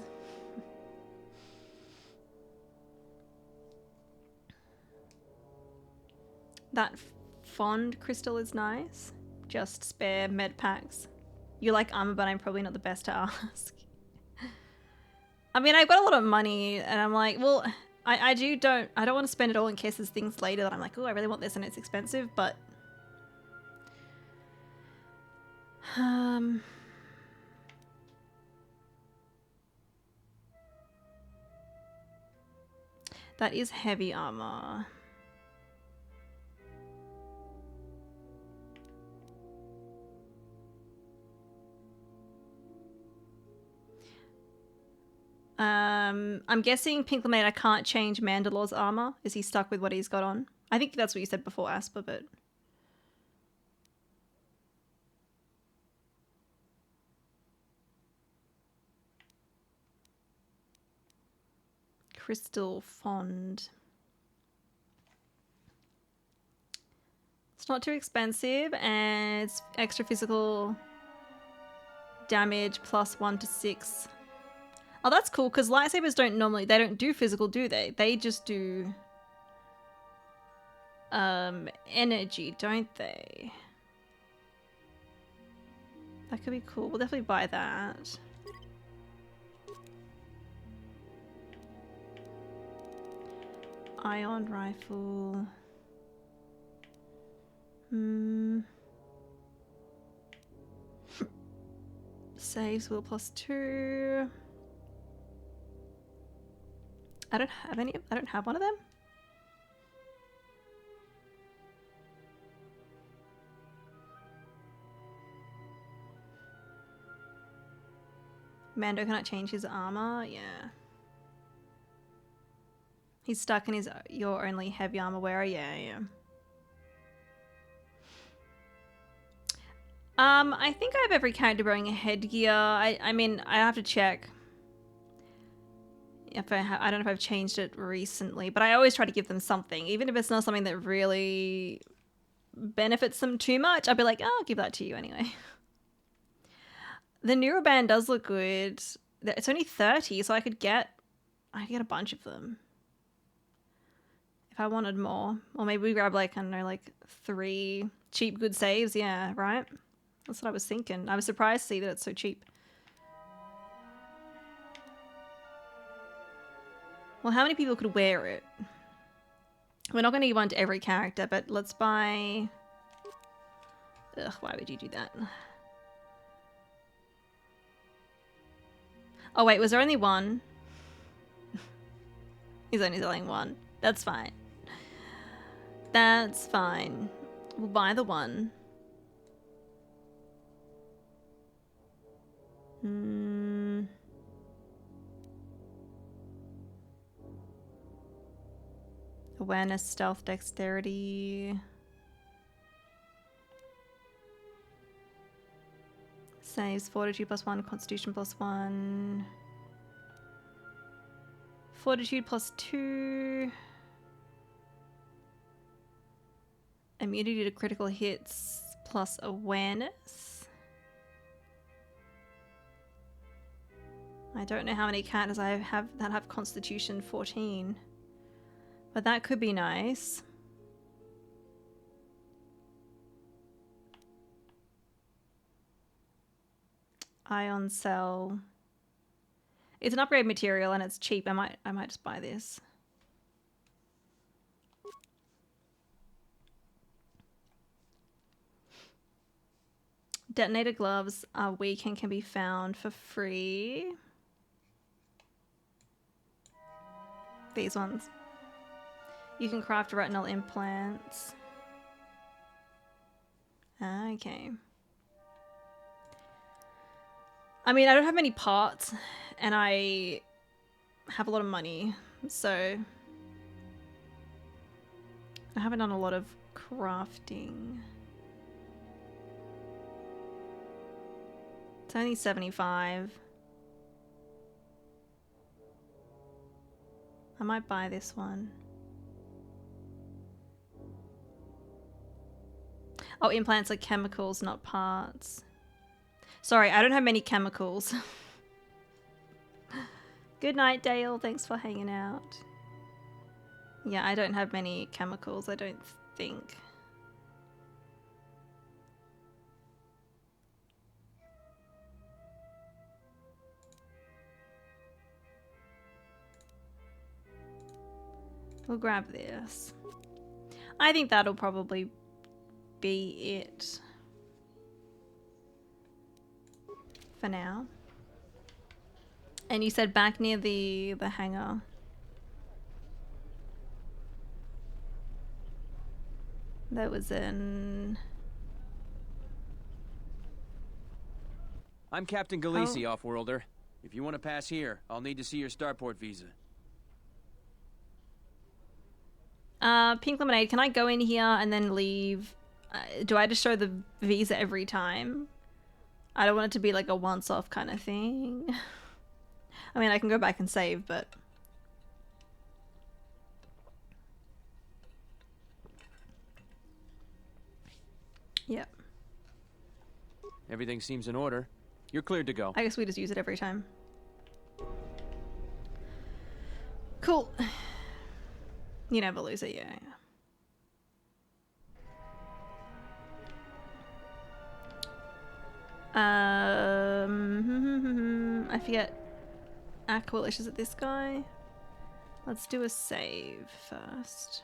That fond crystal is nice. Just spare med packs. You like armor, but I'm probably not the best to ask. I mean, I've got a lot of money, and I'm like, well, I don't want to spend it all in case there's things later that I'm like, oh, I really want this and it's expensive, but that is heavy armor. I'm guessing Pink Lemonade, I can't change Mandalore's armor. Is he stuck with what he's got on? I think that's what you said before, Asper, but... Crystal Fond. It's not too expensive, and it's extra physical damage plus 1 to 6. Oh, that's cool, because lightsabers they don't do physical, do they? They just do energy, don't they? That could be cool. We'll definitely buy that. Ion rifle. Saves will plus 2. I don't have any. I don't have one of them. Mando cannot change his armor. Yeah. He's stuck in his your only heavy armor wearer. Yeah, yeah. I think I have every character wearing a headgear. I mean, I have to check. If I don't know if I've changed it recently, but I always try to give them something, even if it's not something that really benefits them too much. I'll be like, oh, I'll give that to you anyway. The newer band does look good. It's only 30, so I could get a bunch of them if I wanted more. Or maybe we grab like, I don't know, like 3 cheap good saves. Yeah, right. That's what I was thinking. I was surprised to see that it's so cheap. Well, how many people could wear it? We're not going to give one to every character, but let's buy... Ugh, why would you do that? Oh wait, was there only one? He's only selling one. That's fine. That's fine. We'll buy the one. Awareness, stealth, dexterity. Saves fortitude plus 1, constitution plus 1. Fortitude plus 2. Immunity to critical hits plus awareness. I don't know how many characters I have that have constitution 14. But that could be nice. Ion cell. It's an upgrade material and it's cheap. I might just buy this. Detonator gloves are weak and can be found for free. These ones. You can craft retinal implants. Okay. I mean, I don't have many parts, and I have a lot of money, so I haven't done a lot of crafting. It's only 75. I might buy this one. Oh, implants are chemicals, not parts. Sorry, I don't have many chemicals. Good night, Dale. Thanks for hanging out. Yeah, I don't have many chemicals, I don't think. We'll grab this. I think that'll probably be it for now. And you said back near the hangar. That was in... I'm Captain Galisi, Off-Worlder. If you want to pass here, I'll need to see your starport visa. Pink Lemonade, can I go in here and then leave? Do I just show the visa every time? I don't want it to be like a once-off kind of thing. I mean, I can go back and save, but... Yep. Everything seems in order. You're cleared to go. I guess we just use it every time. Cool. You never lose it, yeah. I forget. Aquilish, is it this guy? Let's do a save first.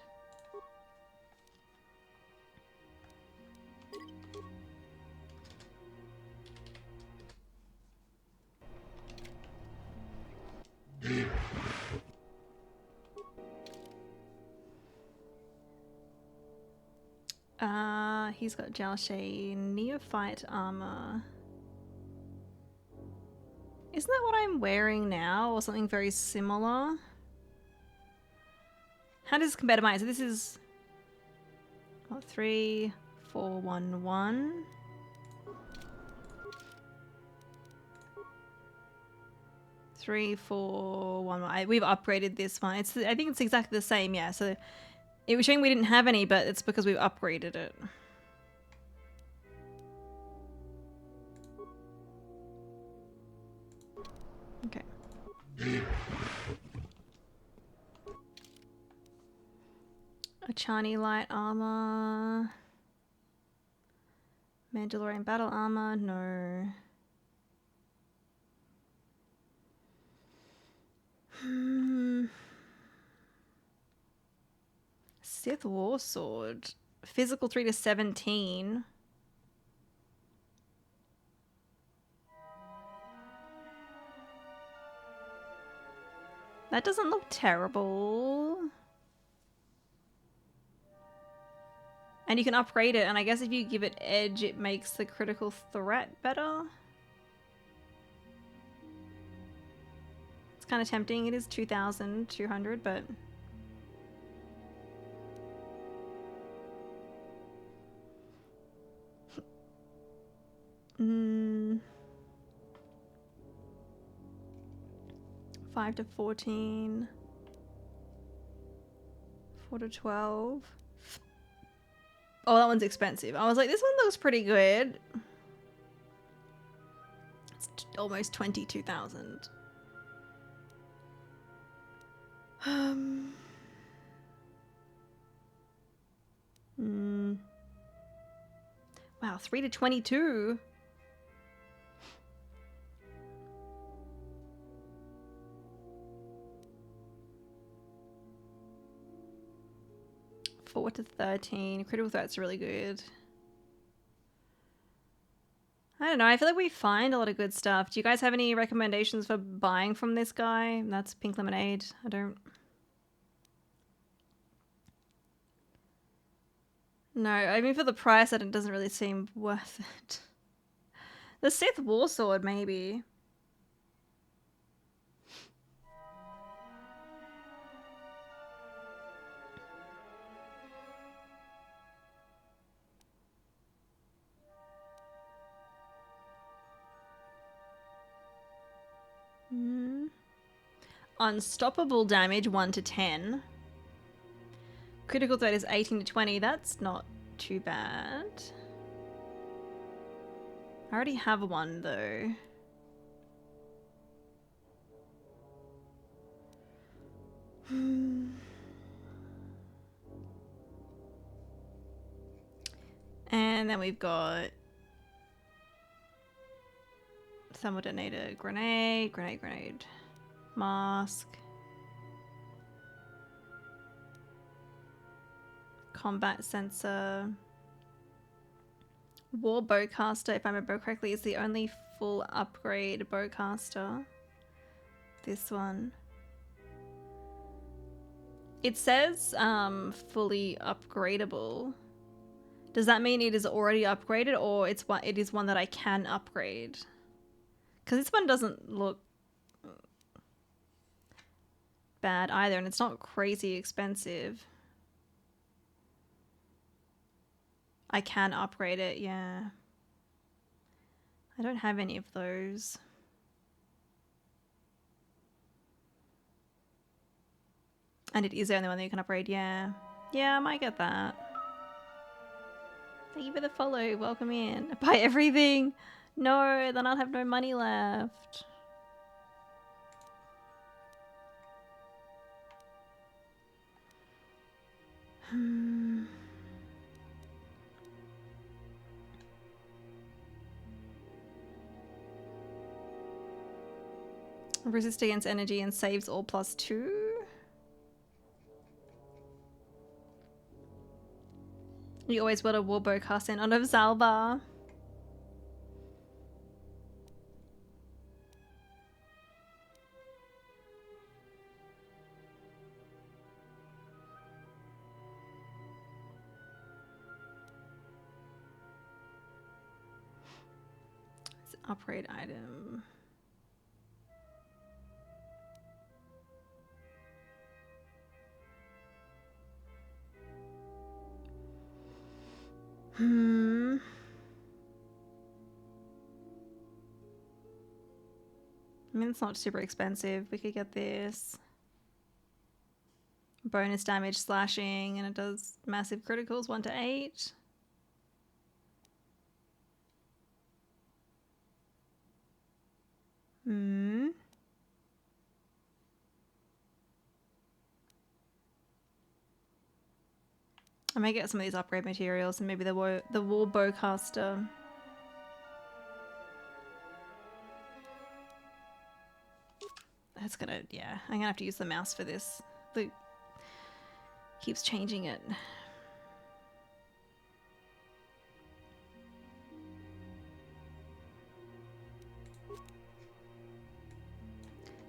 He's got Jalshay Neophyte armor. Isn't that what I'm wearing now, or something very similar? How does this compare to mine? So this is... What, 3, 4, 1, 1. Three, 4, 1, 1. We've upgraded this one. It's, I think it's exactly the same, yeah. So it was showing we didn't have any, but it's because we've upgraded it. Okay. Achani light armor. Mandalorian battle armor, no. Sith War Sword. Physical 3 to 17. That doesn't look terrible. And you can upgrade it, and I guess if you give it edge, it makes the critical threat better. It's kind of tempting. It is 2,200, but... Mm. 5 to 14. 4 to 12. Oh, that one's expensive. I was like, this one looks pretty good. It's almost 22,000. Wow, 3 to 22. Four to 13. Critical threat's really good. I don't know. I feel like we find a lot of good stuff. Do you guys have any recommendations for buying from this guy? That's Pink Lemonade. I don't... No, I mean for the price, it doesn't really seem worth it. The Sith War Sword, maybe. unstoppable damage 1 to 10. Critical threat is 18 to 20. That's not too bad. I already have one though. And then we've got thermal detonator, grenade, mask, combat sensor, war bowcaster, if I remember correctly, is the only full upgrade bowcaster. This one. It says fully upgradable. Does that mean it is already upgraded, or it is one that I can upgrade? Because this one doesn't look bad either, and it's not crazy expensive. I can upgrade it, yeah. I don't have any of those. And it is the only one that you can upgrade, yeah. Yeah, I might get that. Thank you for the follow. Welcome in. Buy everything. No, then I'll have no money left. Resist against energy and saves all +2. You always want a warbow cast in on of Zalbar. It's an upgrade item. I mean, it's not super expensive. We could get this. Bonus damage slashing, and it does massive criticals 1 to 8. I may get some of these upgrade materials and maybe the war bowcaster. That's gonna, yeah, I'm gonna have to use the mouse for this. Luke keeps changing it.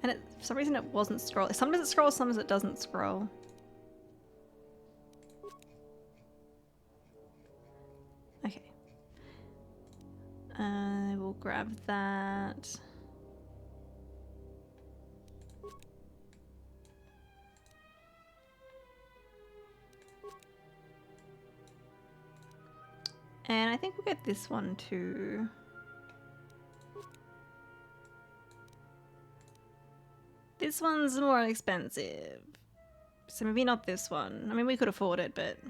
And for some reason it wasn't scrolling. Sometimes it scrolls, sometimes it doesn't scroll. Okay. We'll grab that. And I think we'll get this one too. This one's more expensive. So maybe not this one. I mean, we could afford it, but... I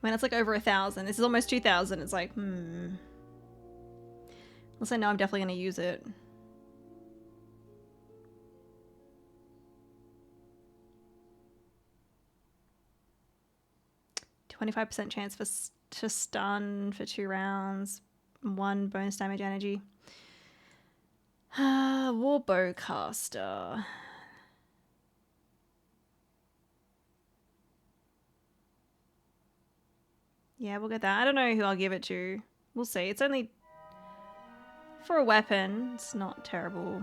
mean, it's like over 1,000. This is almost 2,000. It's like, Unless I know I'm definitely going to use it. %chance to stun for 2 rounds. 1 bonus damage energy. War bowcaster. Yeah, we'll get that. I don't know who I'll give it to. We'll see. It's only for a weapon. It's not terrible.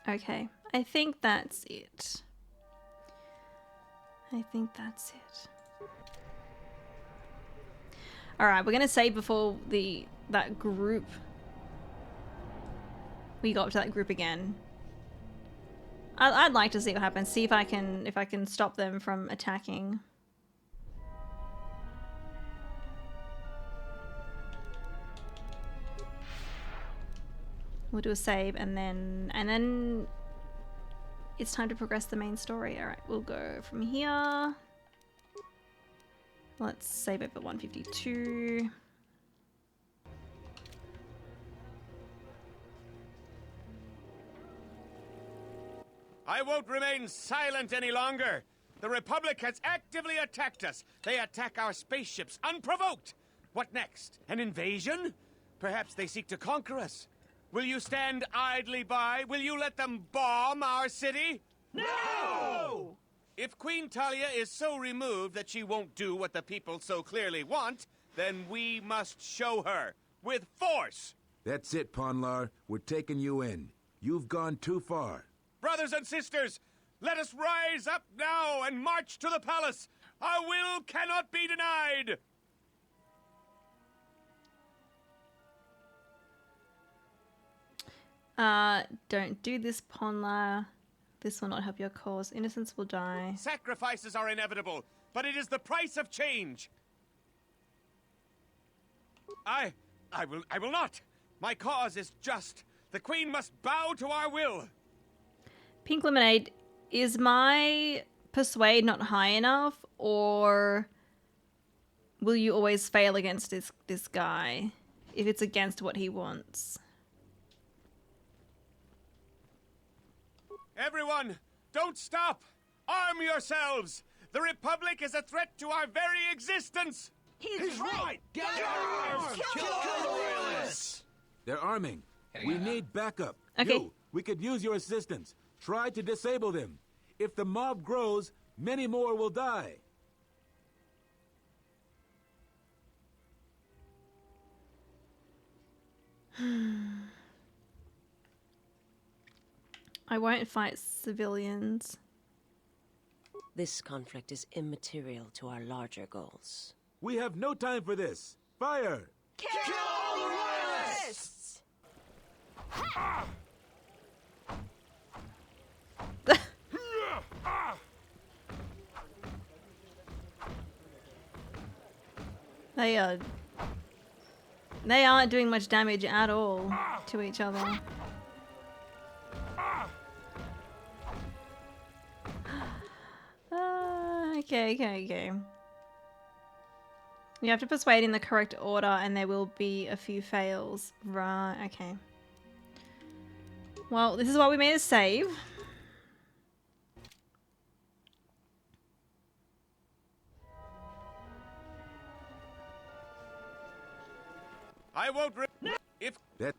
Okay. I think that's it. Alright, we're gonna save before that group. We go up to that group again. I'd like to see what happens. See if I can stop them from attacking. We'll do a save and then it's time to progress the main story. Alright, we'll go from here. Let's save it for 152. I won't remain silent any longer. The Republic has actively attacked us. They attack our spaceships unprovoked. What next? An invasion? Perhaps they seek to conquer us. Will you stand idly by? Will you let them bomb our city? No! If Queen Talia is so removed that she won't do what the people so clearly want, then we must show her with force. That's it, Ponlar. We're taking you in. You've gone too far. Brothers and sisters, let us rise up now and march to the palace. Our will cannot be denied. Don't do this, Ponla. This will not help your cause. Innocents will die. Sacrifices are inevitable, but it is the price of change. I will not. My cause is just. The Queen must bow to our will. Pink Lemonade, is my persuade not high enough, or will you always fail against this guy if it's against what he wants? Everyone, don't stop! Arm yourselves! The Republic is a threat to our very existence! He's right! Get arms! Kill the royalists! They're arming. We need backup. Okay. You, we could use your assistance. Try to disable them. If the mob grows, many more will die. I won't fight civilians. This conflict is immaterial to our larger goals. We have no time for this. Fire! Kill all the royalists! They aren't doing much damage at all to each other. Okay. You have to persuade in the correct order and there will be a few fails. Right, okay. Well, this is what we made a save. I won't if that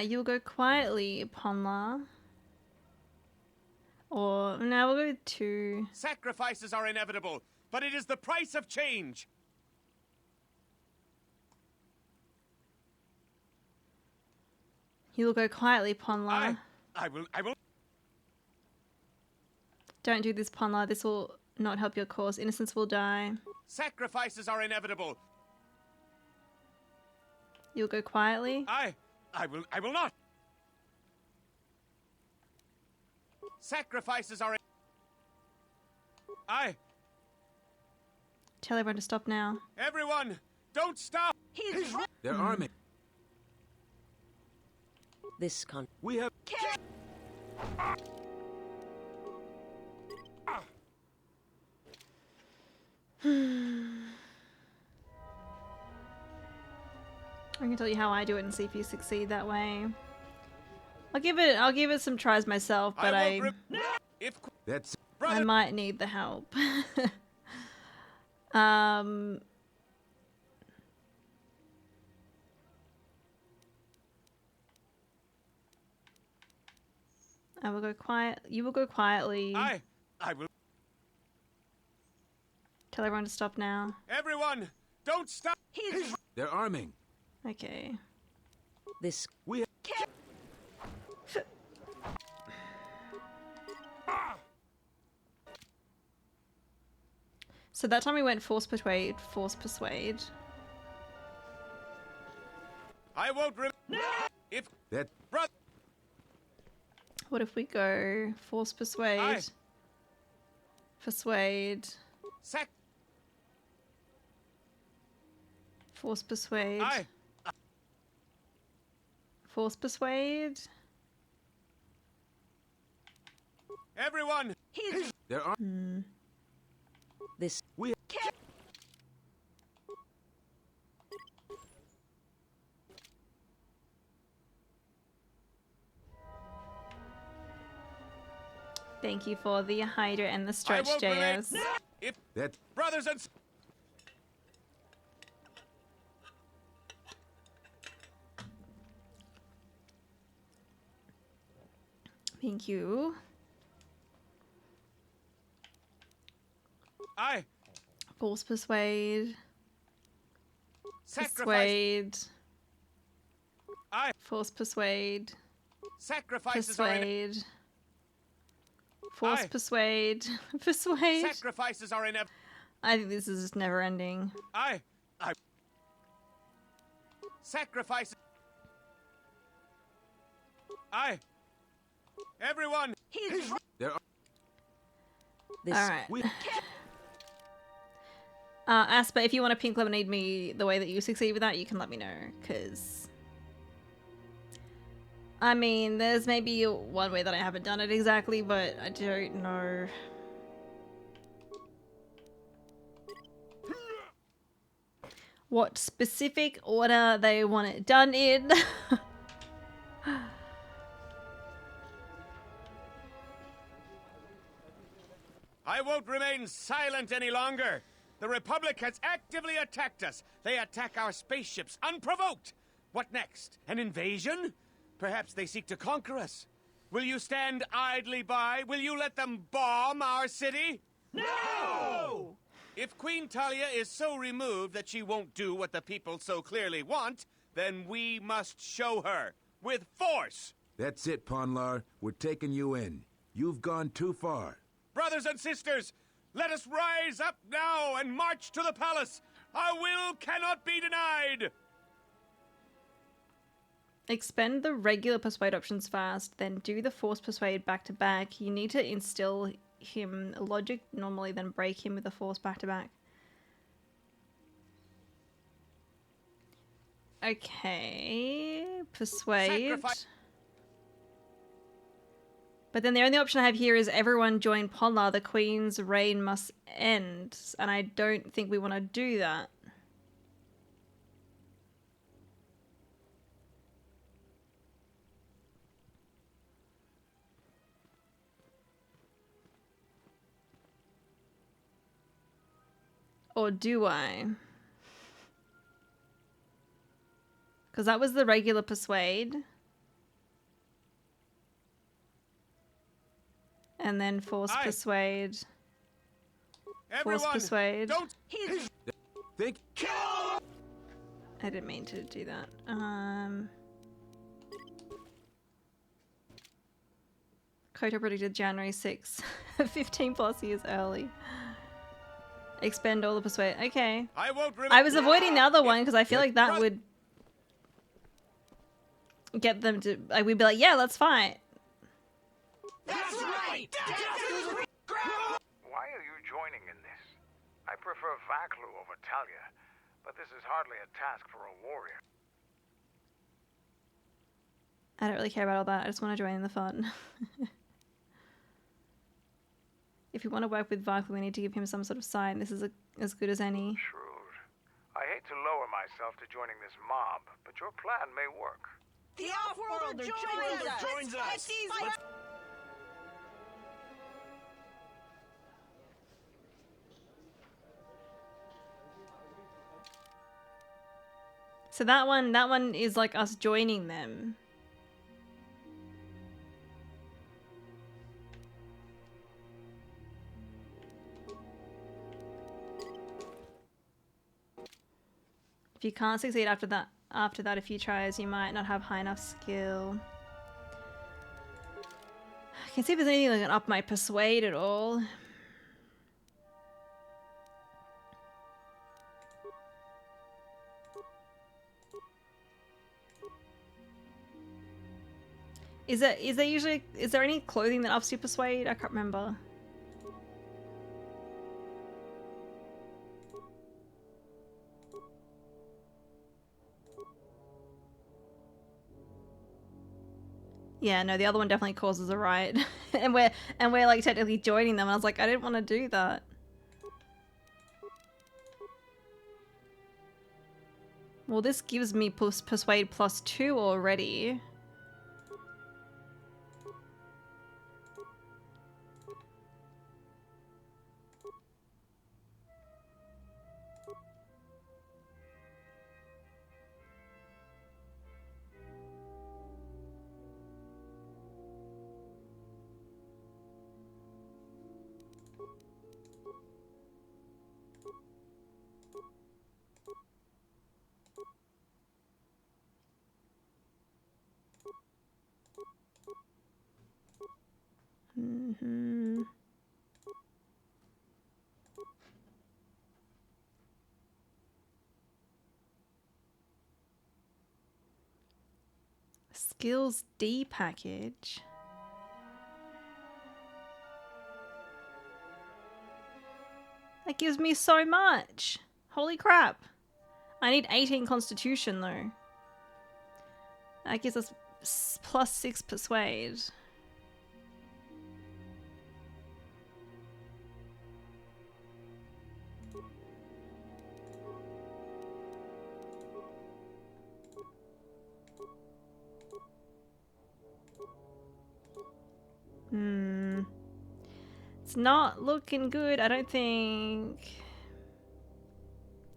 you'll go quietly, Ponla. Or no, we'll go 2. Sacrifices are inevitable, but it is the price of change. You'll go quietly, Ponla. I will. Don't do this, Ponla. This will not help your cause. Innocents will die. Sacrifices are inevitable. You'll go quietly. I will not. Sacrifices are. Tell everyone to stop now. Everyone, don't stop. He's right. They're arming. This we have. I can tell you how I do it and see if you succeed that way. I'll give it some tries myself, but I might need the help. I will go quiet. You will go quietly. I will. Tell everyone to stop now. Everyone, don't stop. They're arming. Okay. This we have. So that time we went force persuade. I won't if that brother. What if we go force persuade? Persuade. Force persuade. Aye. Force persuade. Everyone! There are... This... We... Thank you for the Hydra and the stretch, JS. If that brothers and Thank you. Aye. Force persuade. Sacrifice. Persuade. Aye. Force persuade. Sacrifices are Persuade. Force Aye. persuade. Persuade. Sacrifices are inevitable. I think this is just never ending. Aye. Sacrifices. Aye. Everyone. There are... Alright. Asper, if you want to pink lemonade me the way that you succeed with that, you can let me know, because... I mean, there's maybe one way that I haven't done it exactly, but I don't know. What specific order they want it done in. I won't remain silent any longer. The Republic has actively attacked us. They attack our spaceships unprovoked. What next? An invasion? Perhaps they seek to conquer us. Will you stand idly by? Will you let them bomb our city? No! If Queen Talia is so removed that she won't do what the people so clearly want, then we must show her. With force! That's it, Ponlar. We're taking you in. You've gone too far. Brothers and sisters, let us rise up now and march to the palace. Our will cannot be denied. Expend the regular persuade options fast, then do the force persuade back to back. You need to instill him logic normally, then break him with the force back to back. Okay, persuade. Sacrifice. But then the only option I have here is everyone join Ponlar, the Queen's reign must end. And I don't think we want to do that. Or do I? Because that was the regular persuade. And then force persuade. Everyone, Force persuade. Don't think. I didn't mean to do that. KOTOR predicted January 6th. 15 plus years early. Expend all the persuade. Okay. I was avoiding the other one because I feel like that would get them to. Like, we'd be like, yeah, let's fight. That's right! Why are you joining in this? I prefer Vaklu over Talia, but this is hardly a task for a warrior. I don't really care about all that. I just want to join in the fun. If you want to work with Vaklu, we need to give him some sort of sign. This is as good as any. Shrewd. I hate to lower myself to joining this mob, but your plan may work. The Off-Worlder joins us! So that one is like us joining them. If you can't succeed after that a few tries, you might not have high enough skill. I can see if there's anything that can up my persuade at all. Is there any clothing that ups your persuade? I can't remember. Yeah, no, the other one definitely causes a riot. and we're like technically joining them. And I was like, I didn't want to do that. Well, this gives me persuade +2 already. Mm-hmm. Skills D package. That gives me so much. Holy crap. I need 18 constitution though. That gives us +6 persuade. It's not looking good, I don't think.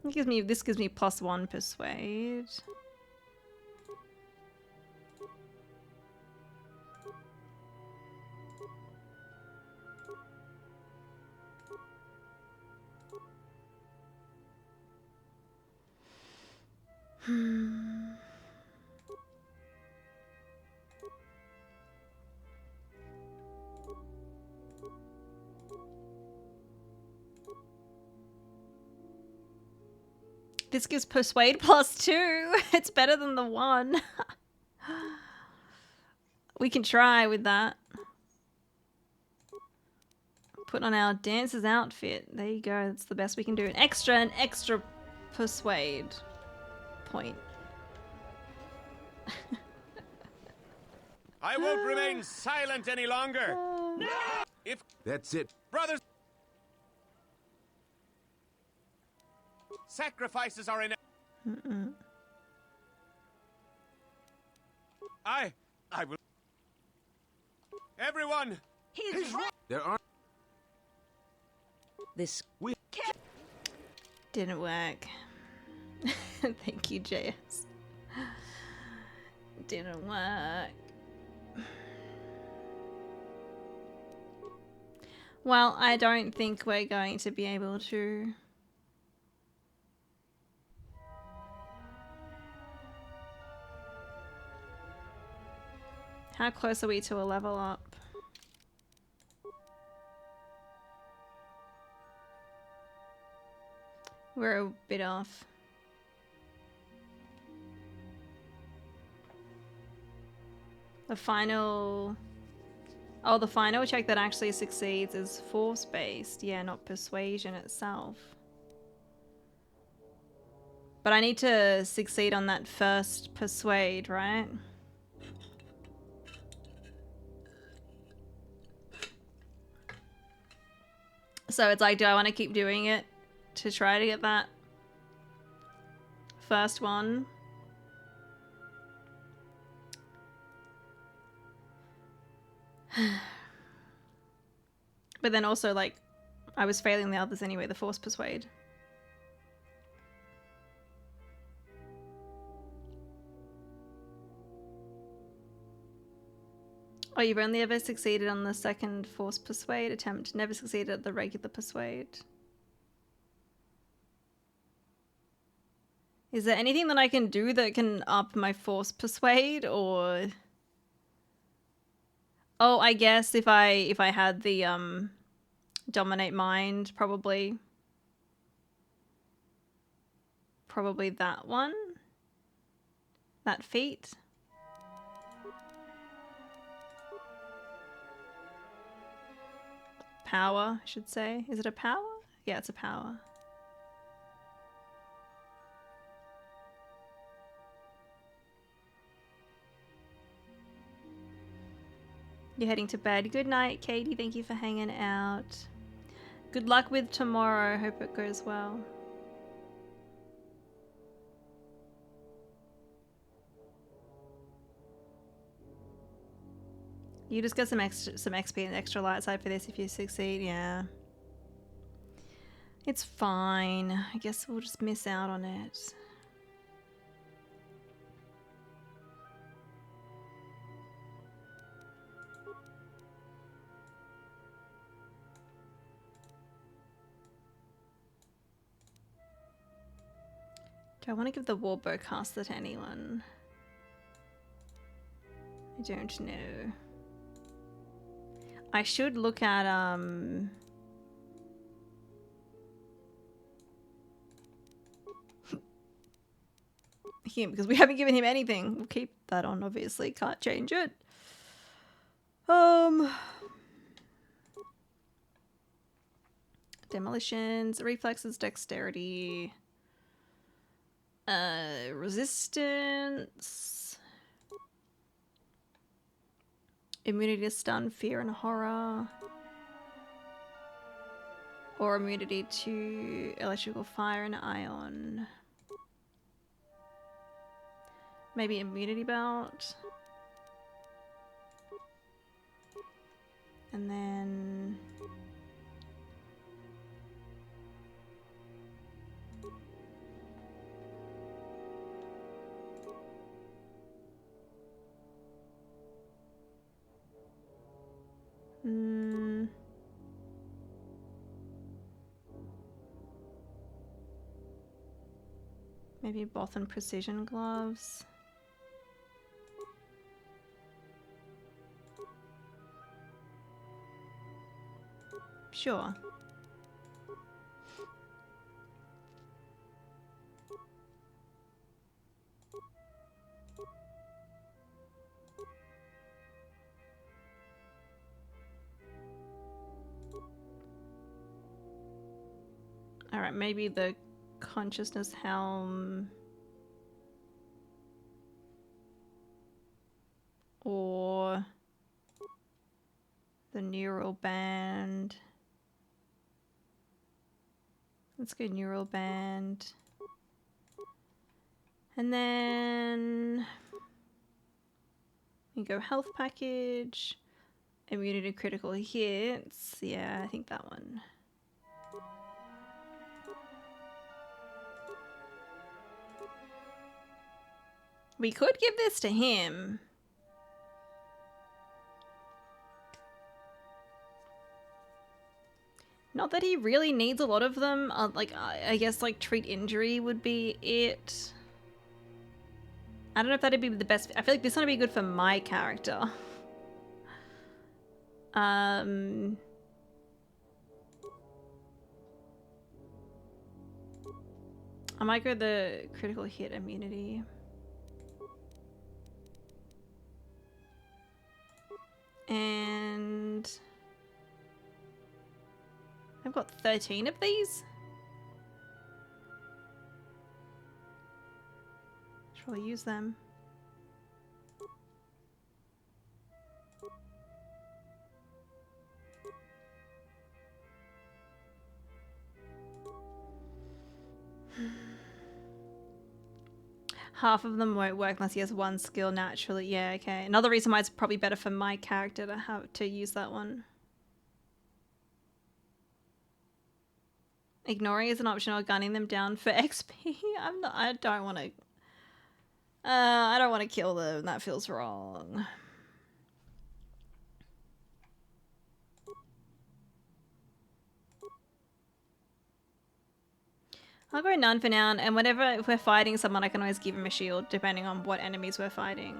This gives me +1 persuade. This gives persuade +2. It's better than the 1. We can try with that. Put on our dancer's outfit. There you go. That's the best we can do. An extra persuade point. I won't remain silent any longer. No! If That's it. brothers, sacrifices are in. I will. Everyone, He's right. There are. This Didn't work. Thank you, JS. Didn't work. Well, I don't think we're going to be able to. How close are we to a level up? We're a bit off. The final... Oh, the final check that actually succeeds is force-based. Yeah, not persuasion itself. But I need to succeed on that first persuade, right? So it's like, do I want to keep doing it to try to get that first one? But then also, like, I was failing the others anyway, the force persuade. Oh, you've only ever succeeded on the second force persuade attempt, never succeeded at the regular persuade. Is there anything that I can do that can up my force persuade, or... Oh, I guess if I had the dominate mind, probably that one, that feat. Power, I should say. Is it a power? Yeah, it's a power. You're heading to bed. Good night, Katie. Thank you for hanging out. Good luck with tomorrow. Hope it goes well. You just get some XP and extra light side for this if you succeed. Yeah. It's fine. I guess we'll just miss out on it. Do I want to give the Warbowcaster to anyone? I don't know. I should look at him, because we haven't given him anything. We'll keep that on, obviously. Can't change it. Demolitions, reflexes, dexterity, resistance, immunity to stun, fear, and horror, or immunity to electrical fire and ion. Maybe immunity belt. And then maybe Botham precision gloves. Sure. All right, maybe the consciousness helm or the neural band. Let's go neural band. And then we go health package, immunity to critical hits. Yeah, I think that one. We could give this to him. Not that he really needs a lot of them. Like, I guess, like, treat injury would be it. I don't know if that'd be the best. I feel like this one would be good for my character. I might go the critical hit immunity. And I've got 13 of these. Should probably use them. Half of them won't work unless he has one skill naturally. Yeah, okay. Another reason why it's probably better for my character to have to use that one. Ignoring is an option or gunning them down for XP. I don't want to. I don't want to kill them. That feels wrong. I'll go none for now, and whenever if we're fighting someone, I can always give him a shield, depending on what enemies we're fighting.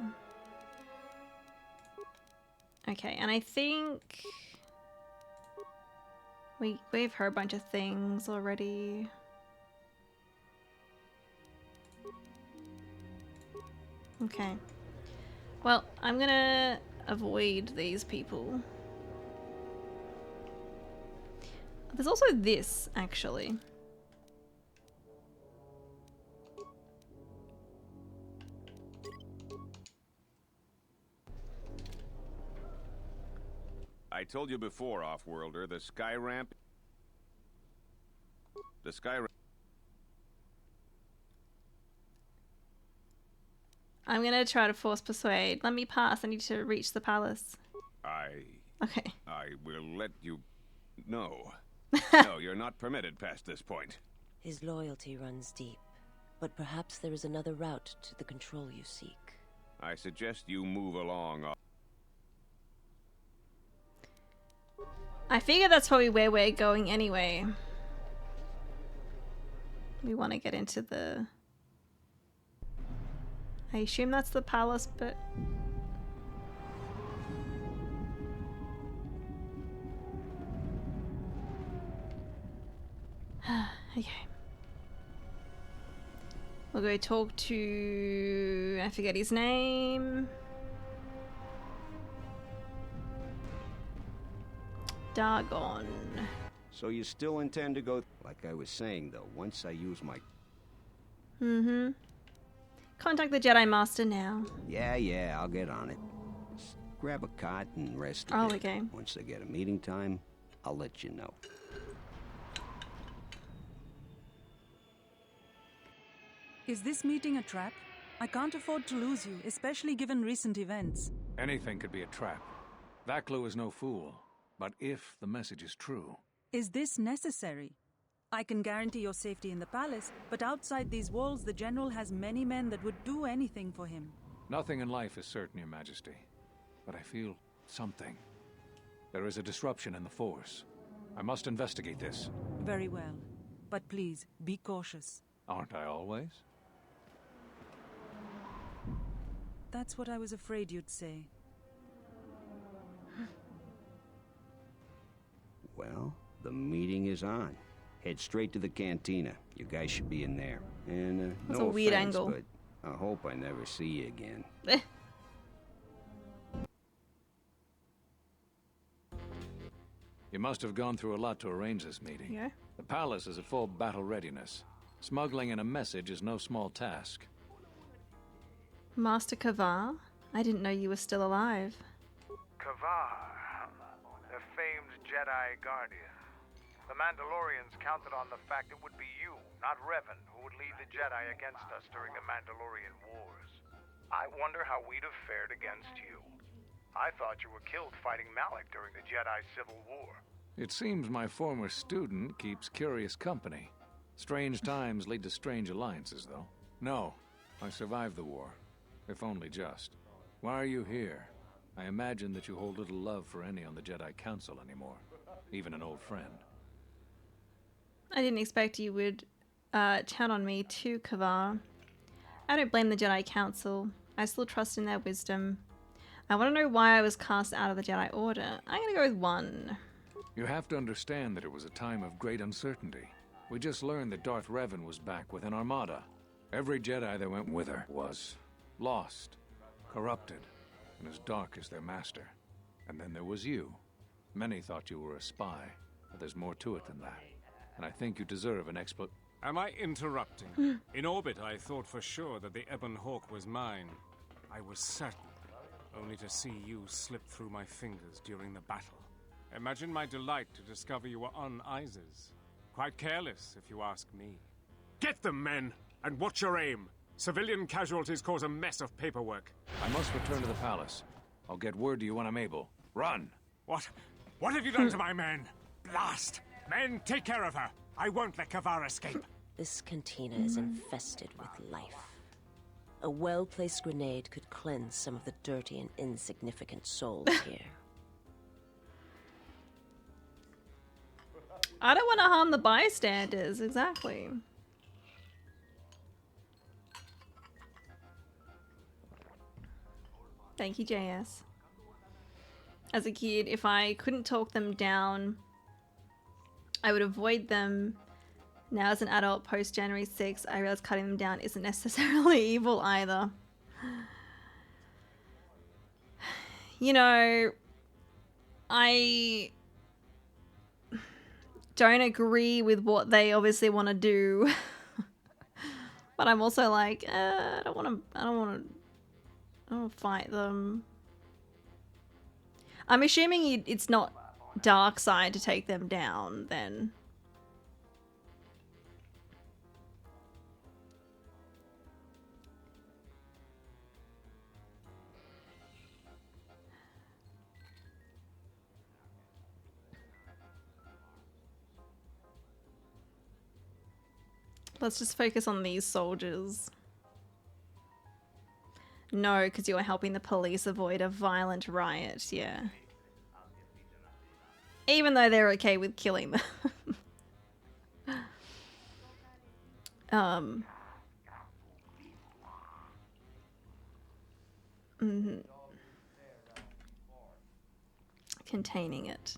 Okay, and I think we've heard a bunch of things already. Okay. Well, I'm gonna avoid these people. There's also this, actually. I told you before, Off-Worlder, the sky ramp... The sky ramp... I'm gonna try to force persuade. Let me pass. I need to reach the palace. Okay. I will let you... No. No, you're not permitted past this point. His loyalty runs deep, but perhaps there is another route to the control you seek. I suggest you move along. I figure that's probably where we're going anyway. We want to get into the... I assume that's the palace, but... Okay. We'll go talk to... I forget his name. Dagon. So you still intend to go... Like I was saying, though, once I use my... Mm-hmm. Contact the Jedi Master now. Yeah, I'll get on it. Just grab a cot and rest a bit. Okay. Once I get a meeting time, I'll let you know. Is this meeting a trap? I can't afford to lose you, especially given recent events. Anything could be a trap. Vaklu is no fool. But if the message is true... Is this necessary? I can guarantee your safety in the palace, but outside these walls the General has many men that would do anything for him. Nothing in life is certain, Your Majesty. But I feel something. There is a disruption in the Force. I must investigate this. Very well. But please, be cautious. Aren't I always? That's what I was afraid you'd say. Well, the meeting is on. Head straight to the cantina. You guys should be in there. And That's no a weird offense, angle. but I hope I never see you again. You must have gone through a lot to arrange this meeting. Yeah. The palace is at full battle readiness. Smuggling in a message is no small task. Master Kavar? I didn't know you were still alive. Kavar, the famed Jedi Guardian. The Mandalorians counted on the fact it would be you, not Revan, who would lead the Jedi against us during the Mandalorian Wars. I wonder how we'd have fared against you. I thought you were killed fighting Malik during the Jedi Civil War. It seems my former student keeps curious company. Strange times lead to strange alliances, though. No, I survived the war. If only just. Why are you here? I imagine that you hold little love for any on the Jedi Council anymore. Even an old friend. I didn't expect you would turn on me too, Kavar. I don't blame the Jedi Council. I still trust in their wisdom. I want to know why I was cast out of the Jedi Order. I'm going to go with 1. You have to understand that it was a time of great uncertainty. We just learned that Darth Revan was back with an armada. Every Jedi that went with her was lost, corrupted, and as dark as their master. And then there was you. Many thought you were a spy, but there's more to it than that. And I think you deserve an Am I interrupting? In orbit, I thought for sure that the Ebon Hawk was mine. I was certain, only to see you slip through my fingers during the battle. Imagine my delight to discover you were on Isis. Quite careless, if you ask me. Get them, men, and watch your aim. Civilian casualties cause a mess of paperwork. I must return to the palace. I'll get word to you when I'm able. Run! What? What have you done to my men? Blast! Men, take care of her. I won't let Kavar escape. This cantina is infested with life. A well-placed grenade could cleanse some of the dirty and insignificant souls here. I don't want to harm the bystanders, exactly. Thank you, JS. As a kid, if I couldn't talk them down, I would avoid them. Now as an adult, post-January 6th, I realize cutting them down isn't necessarily evil either. You know, I don't agree with what they obviously want to do. But I'm also like, I don't want to fight them. I'm assuming it's not dark side to take them down, then. Let's just focus on these soldiers. No, because you're helping the police avoid a violent riot, yeah. Even though they're okay with killing them. Containing it.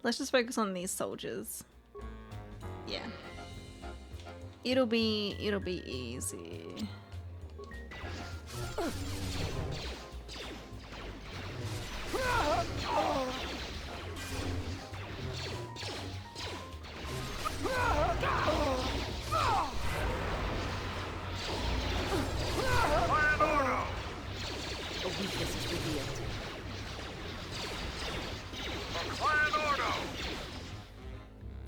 Let's just focus on these soldiers. Yeah. It'll be easy. A weakness is revealed.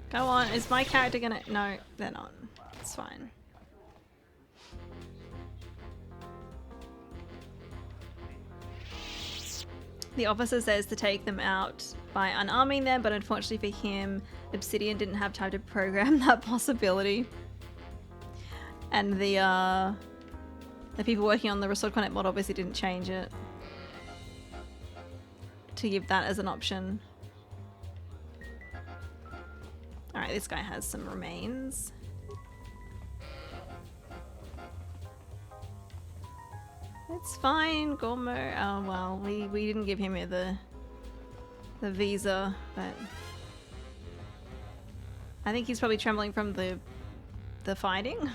Go on, is my character gonna... No, they're not. It's fine. The officer says to take them out by unarming them, but unfortunately for him, Obsidian didn't have time to program that possibility. And the people working on the Restored Connect mod obviously didn't change it to give that as an option. Alright, this guy has some remains. It's fine, Gormo. Oh well, we didn't give him the visa, but I think he's probably trembling from the fighting.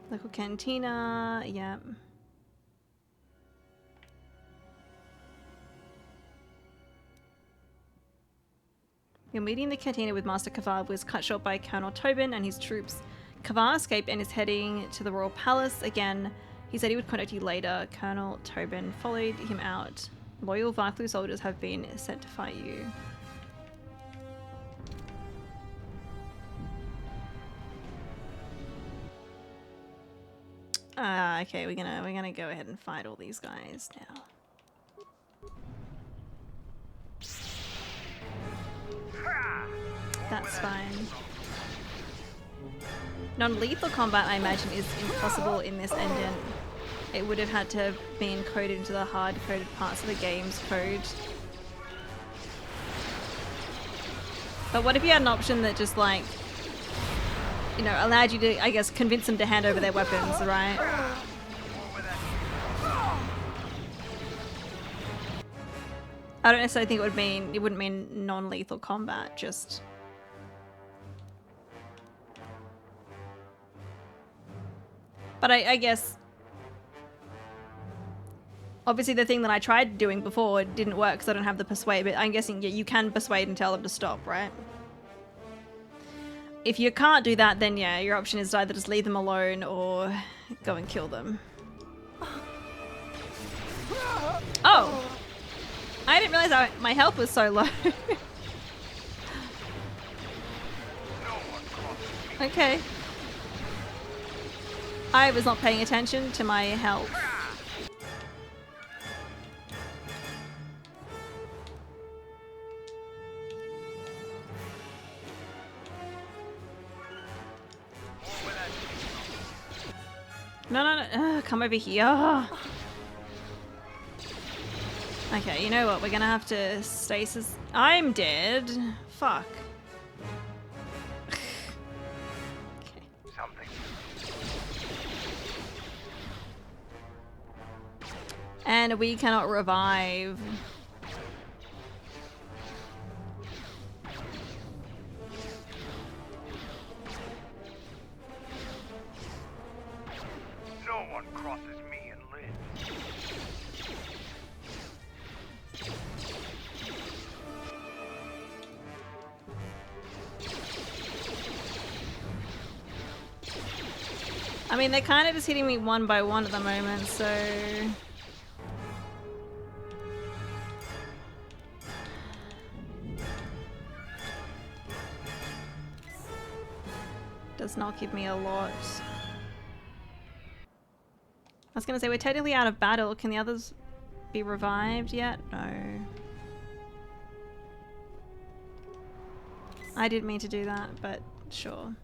Local cantina, yeah. You're meeting the cantina with Master Kavar was cut short by Colonel Tobin and his troops. Kavar escaped and is heading to the Royal Palace again. He said he would contact you later. Colonel Tobin followed him out. Loyal Varklu soldiers have been sent to fight you. Okay, we're gonna go ahead and fight all these guys now. That's fine. Non-lethal combat, I imagine, is impossible in this engine. It would have had to have been coded into the hard-coded parts of the game's code. But what if you had an option that just, like, you know, allowed you to, I guess, convince them to hand over their weapons, right? I don't necessarily think it wouldn't mean non-lethal combat, just... But I guess... Obviously the thing that I tried doing before didn't work because I don't have the persuade, but I'm guessing yeah, you can persuade and tell them to stop, right? If you can't do that, then yeah, your option is to either just leave them alone or go and kill them. Oh! I didn't realize my health was so low. Okay. I was not paying attention to my health. No. Come over here. Okay, you know what? We're gonna have to stasis. I'm dead. Fuck. And we cannot revive. anyone crosses me and lives. I mean, they're kind of just hitting me one by one at the moment, so... Does not give me a lot. I was gonna say, we're technically out of battle. Can the others be revived yet? No. I didn't mean to do that, but sure.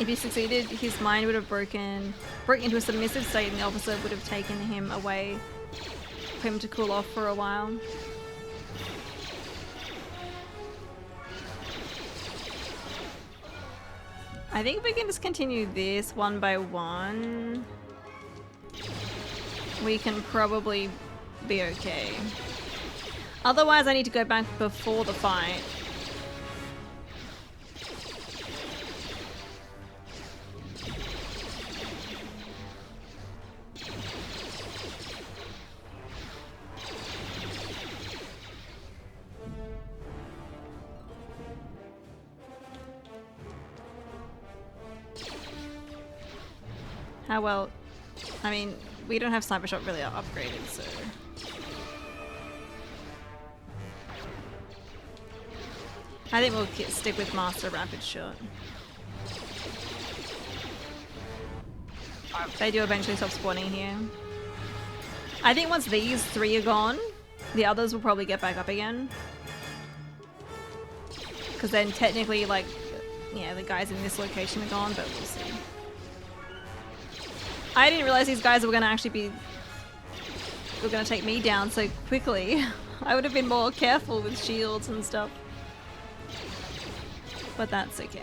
If he succeeded, his mind would have broken into a submissive state, and the officer would have taken him away for him to cool off for a while. I think if we can just continue this one by one, we can probably be okay. Otherwise, I need to go back before the fight. How well? I mean, we don't have Sniper Shot really upgraded, so... I think we'll stick with Master Rapid Shot. They do eventually stop spawning here. I think once these three are gone, the others will probably get back up again. Because then technically, like, yeah, the guys in this location are gone, but we'll see. I didn't realize these guys were going to actually be... were going to take me down so quickly. I would have been more careful with shields and stuff. But that's okay.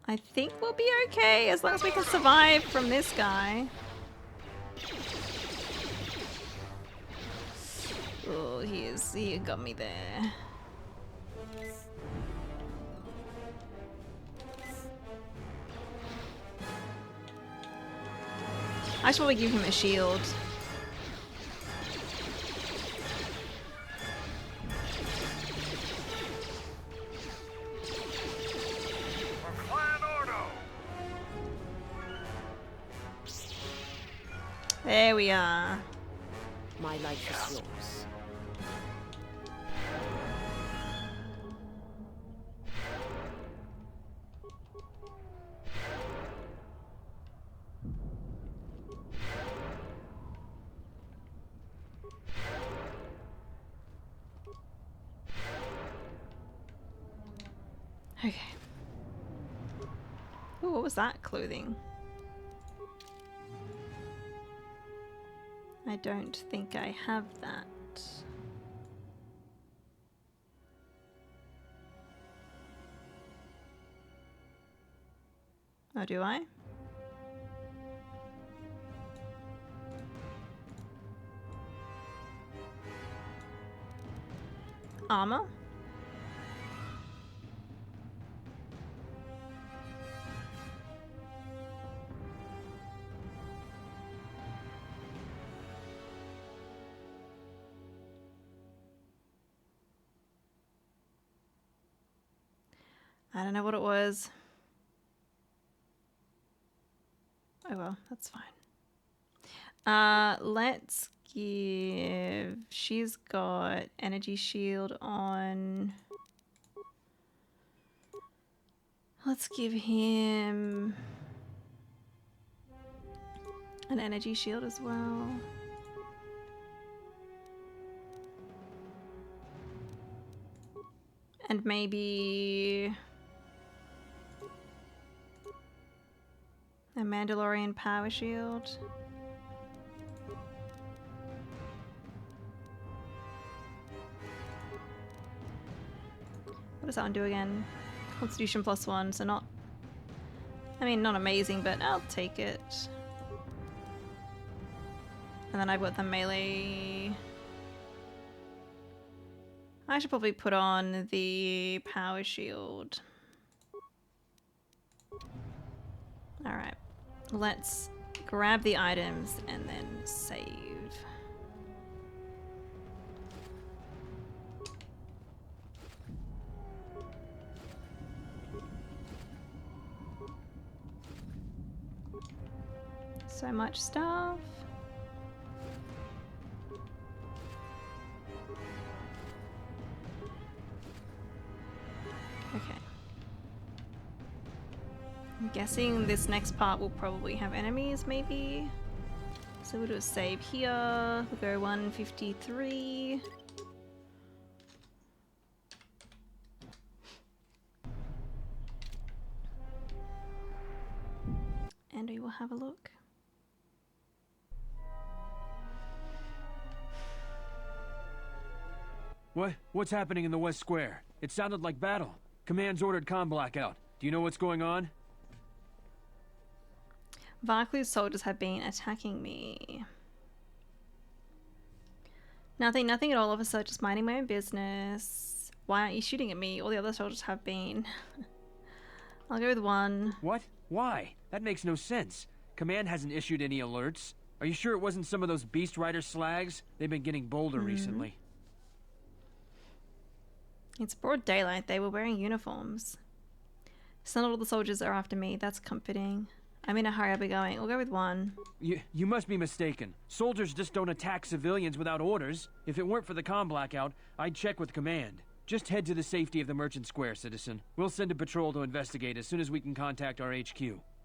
I think we'll be okay as long as we can survive from this guy. Oh, he got me there. I should probably give him a shield. There we are. My life is yours. Okay. Ooh, what was that? Clothing. I don't think I have that. Oh, do I? Armor? I don't know what it was. Oh well, that's fine. Let's give... She's got energy shield on. Let's give him an energy shield as well. And maybe a Mandalorian power shield. What does that one do again? Constitution +1, so not... I mean, not amazing, but I'll take it. And then I've got the melee I should probably put on the power shield. Alright. Let's grab the items and then save. So much stuff. Okay. I'm guessing this next part will probably have enemies, maybe? So we'll do a save here. We'll go 153. And we will have a look. What's happening in the West Square? It sounded like battle. Command's ordered comm blackout. Do you know what's going on? Varklu's soldiers have been attacking me. Nothing at all, officer. Just minding my own business. Why aren't you shooting at me? All the other soldiers have been. I'll go with 1. What? Why? That makes no sense. Command hasn't issued any alerts. Are you sure it wasn't some of those Beast Rider slags? They've been getting bolder recently. It's broad daylight. They were wearing uniforms. So not all the soldiers are after me. That's comforting. I'm in a hurry. I'll be going. We'll go with 1. You must be mistaken. Soldiers just don't attack civilians without orders. If it weren't for the comm blackout, I'd check with command. Just head to the safety of the Merchant Square, citizen. We'll send a patrol to investigate as soon as we can contact our HQ.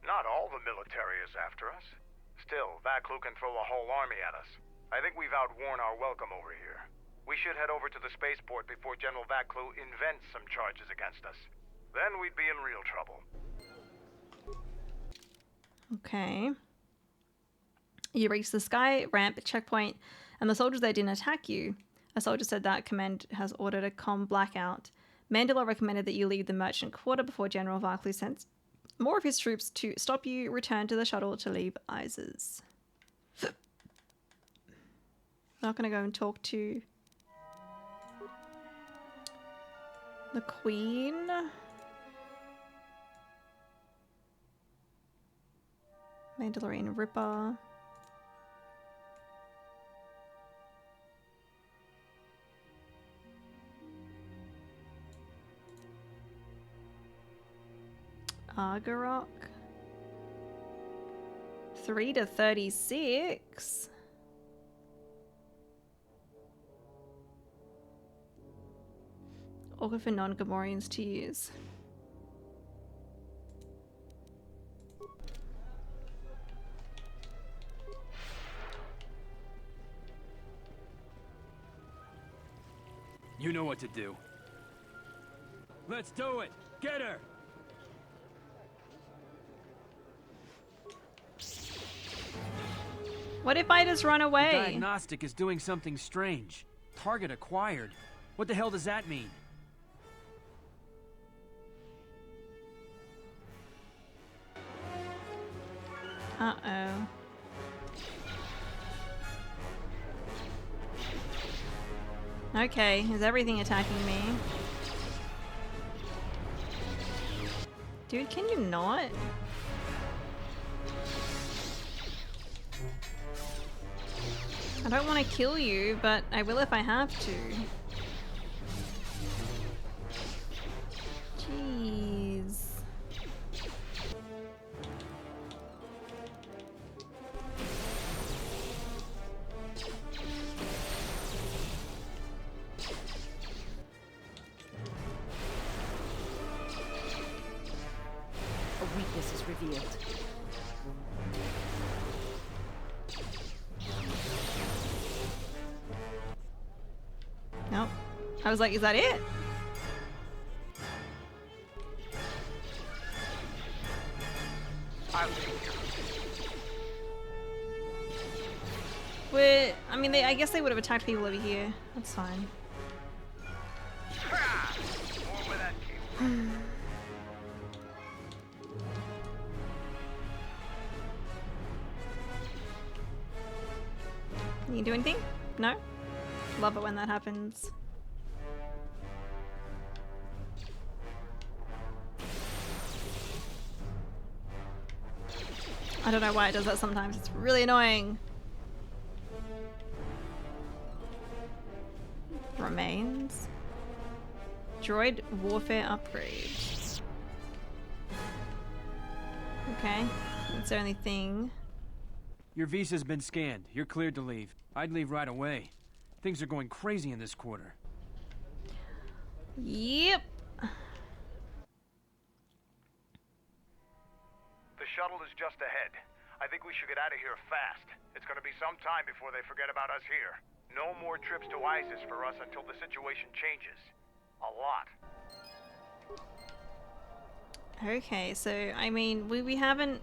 Not all the military is after us. Still, Vaklu can throw a whole army at us. I think we've outworn our welcome over here. We should head over to the spaceport before General Vaklu invents some charges against us. Then we'd be in real trouble. Okay. You reached the sky ramp checkpoint, and the soldiers there didn't attack you. A soldier said that command has ordered a comm blackout. Mandalore recommended that you leave the merchant quarter before General Vaklu sends more of his troops to stop you. Return to the shuttle to leave Isis. Not gonna go and talk to the Queen. Mandalorian Ripper. Argarok. 3 to 36. Or for non-Gamorreans to use. You know what to do. Let's do it! Get her! What if I just run away? The diagnostic is doing something strange. Target acquired. What the hell does that mean? Uh-oh. Okay, is everything attacking me? Dude, can you not? I don't want to kill you, but I will if I have to. Jeez. A weakness is revealed. Nope. I was like, is that it? I mean, I guess they would have attacked people over here. That's fine. Can you do anything? No? Love it when that happens. I don't know why it does that sometimes. It's really annoying. Remains. Droid warfare upgrade. Okay, that's the only thing. Your visa's been scanned. You're cleared to leave. I'd leave right away. Things are going crazy in this quarter. Yep. The shuttle is just ahead. I think we should get out of here fast. It's gonna be some time before they forget about us here. No more trips to ISIS for us until the situation changes. A lot. Okay, so, I mean, we haven't...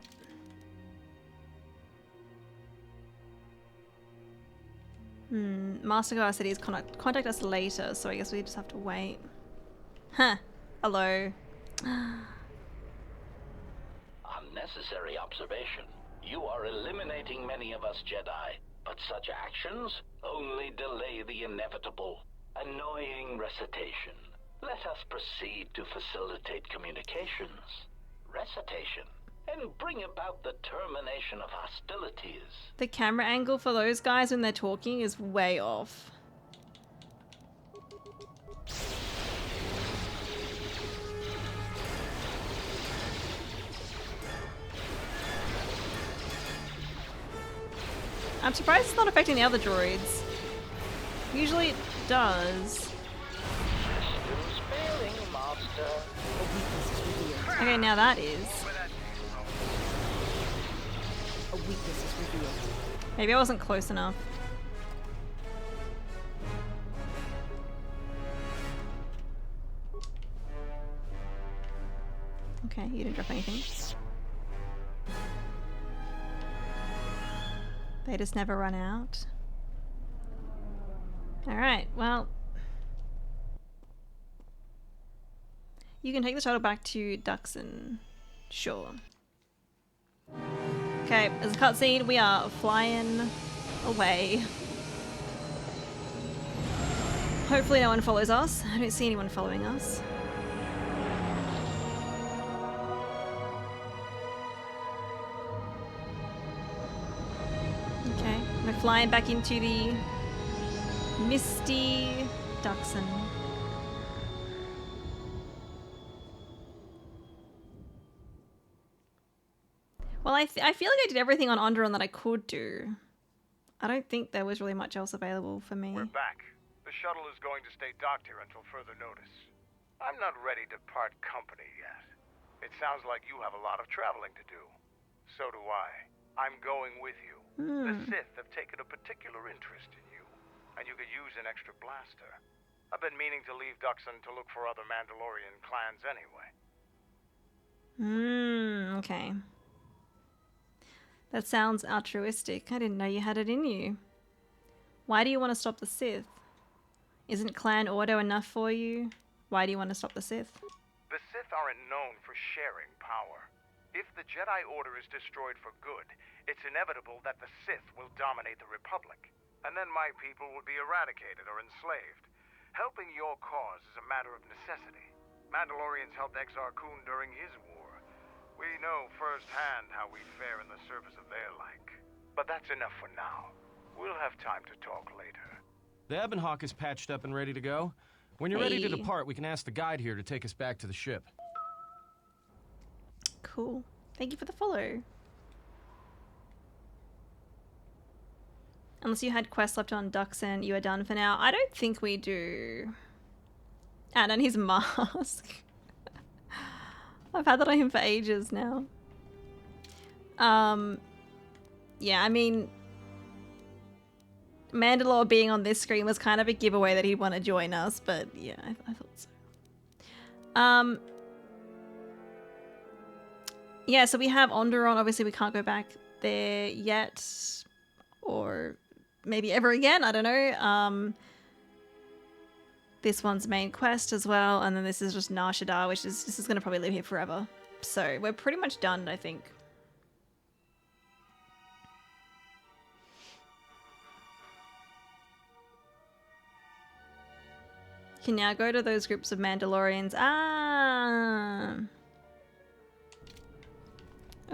Master Guard said he's contact us later, so I guess we just have to wait. Huh. Hello. Unnecessary observation. You are eliminating many of us Jedi, but such actions only delay the inevitable. Annoying recitation. Let us proceed to facilitate communications. Recitation. And bring about the termination of hostilities. The camera angle for those guys when they're talking is way off. I'm surprised it's not affecting the other droids. Usually it does. Okay, now that is. A weakness is revealed. Maybe I wasn't close enough. Okay, you didn't drop anything. They just never run out. Alright, well. You can take the shuttle back to Duxon. Sure. Okay, as a cutscene, we are flying away. Hopefully no one follows us. I don't see anyone following us. Okay, we're flying back into the misty Duxon. Well, I feel like I did everything on Onderon that I could do. I don't think there was really much else available for me. We're back. The shuttle is going to stay docked here until further notice. I'm not ready to part company yet. It sounds like you have a lot of traveling to do. So do I. I'm going with you. The Sith have taken a particular interest in you, and you could use an extra blaster. I've been meaning to leave Duxon to look for other Mandalorian clans anyway. Okay. That sounds altruistic. I didn't know you had it in you. Why do you want to stop the Sith? Isn't Clan Ordo enough for you? Why do you want to stop the Sith? The Sith aren't known for sharing power. If the Jedi Order is destroyed for good, it's inevitable that the Sith will dominate the Republic. And then my people would be eradicated or enslaved. Helping your cause is a matter of necessity. Mandalorians helped Exar Kun during his war. We know firsthand how we fare in the service of their like. But that's enough for now. We'll have time to talk later. The Ebon Hawk is patched up and ready to go. When you're ready to depart, we can ask the guide here to take us back to the ship. Cool. Thank you for the follow. Unless you had quests left on Duxon, you are done for now. I don't think we do. And his mask. I've had that on him for ages now. Yeah, I mean, Mandalore being on this screen was kind of a giveaway that he'd want to join us, but yeah, I thought so. Yeah, so we have Onderon. Obviously, we can't go back there yet, or maybe ever again. I don't know. This one's main quest as well, and then this is just Nar Shaddaa, which is this is going to probably live here forever. So we're pretty much done, I think. You can now go to those groups of Mandalorians. Ah!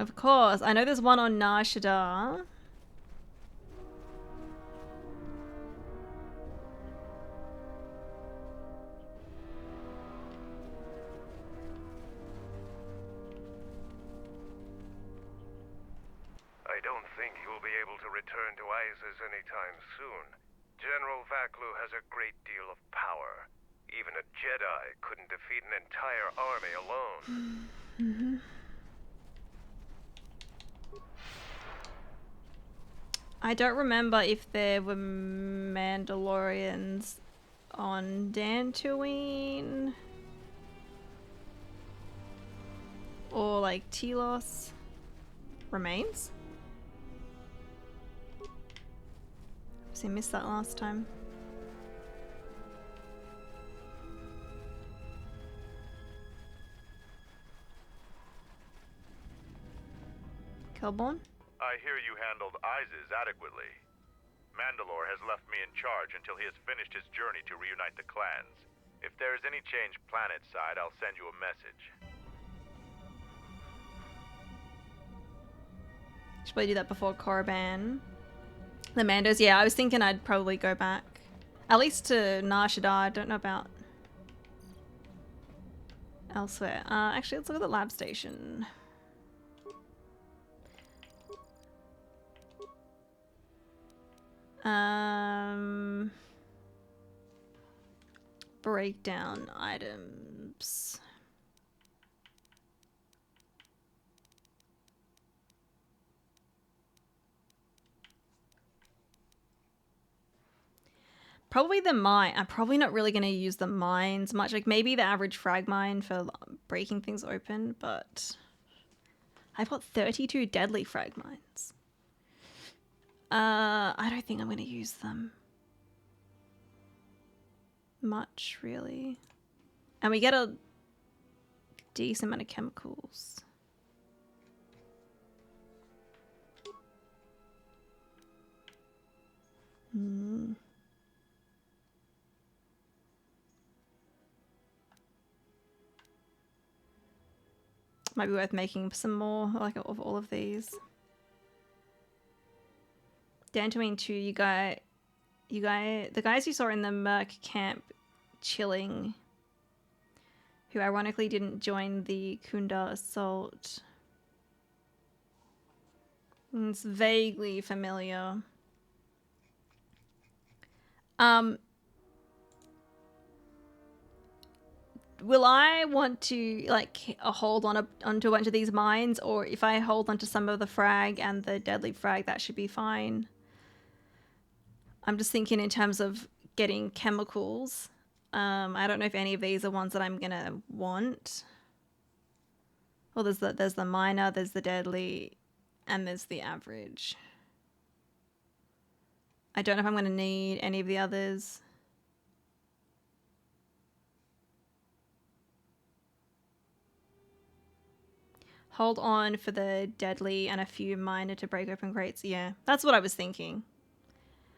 Of course. I know there's one on Nar Shaddaa. I don't think you'll be able to return to Isis anytime soon. General Vaklu has a great deal of power. Even a Jedi couldn't defeat an entire army alone. I don't remember if there were Mandalorians on Dantooine or like Telos remains. So I missed that last time. Kelborn? I hear you handled Isis adequately. Mandalore has left me in charge until he has finished his journey to reunite the clans. If there is any change planet side, I'll send you a message. Should probably do that before Korriban. The Mandos, yeah, I was thinking I'd probably go back. At least to Nar Shaddaa. I don't know about elsewhere. Actually, let's look at the lab station. Breakdown items. Probably the mine. I'm probably not really going to use the mines much. Like maybe the average frag mine for breaking things open, but I've got 32 deadly frag mines. I don't think I'm going to use them much, really. And we get a decent amount of chemicals. Might be worth making some more, like, of all of these. Dantooine 2, the guys you saw in the Merc camp chilling, who ironically didn't join the Kunda assault. It's vaguely familiar. Will I want to like hold onto a bunch of these mines, or if I hold onto some of the frag and the deadly frag, that should be fine? I'm just thinking in terms of getting chemicals. I don't know if any of these are ones that I'm gonna want. Well, there's the minor, there's the deadly, and there's the average. I don't know if I'm gonna need any of the others. Hold on for the deadly and a few minor to break open crates. Yeah, that's what I was thinking.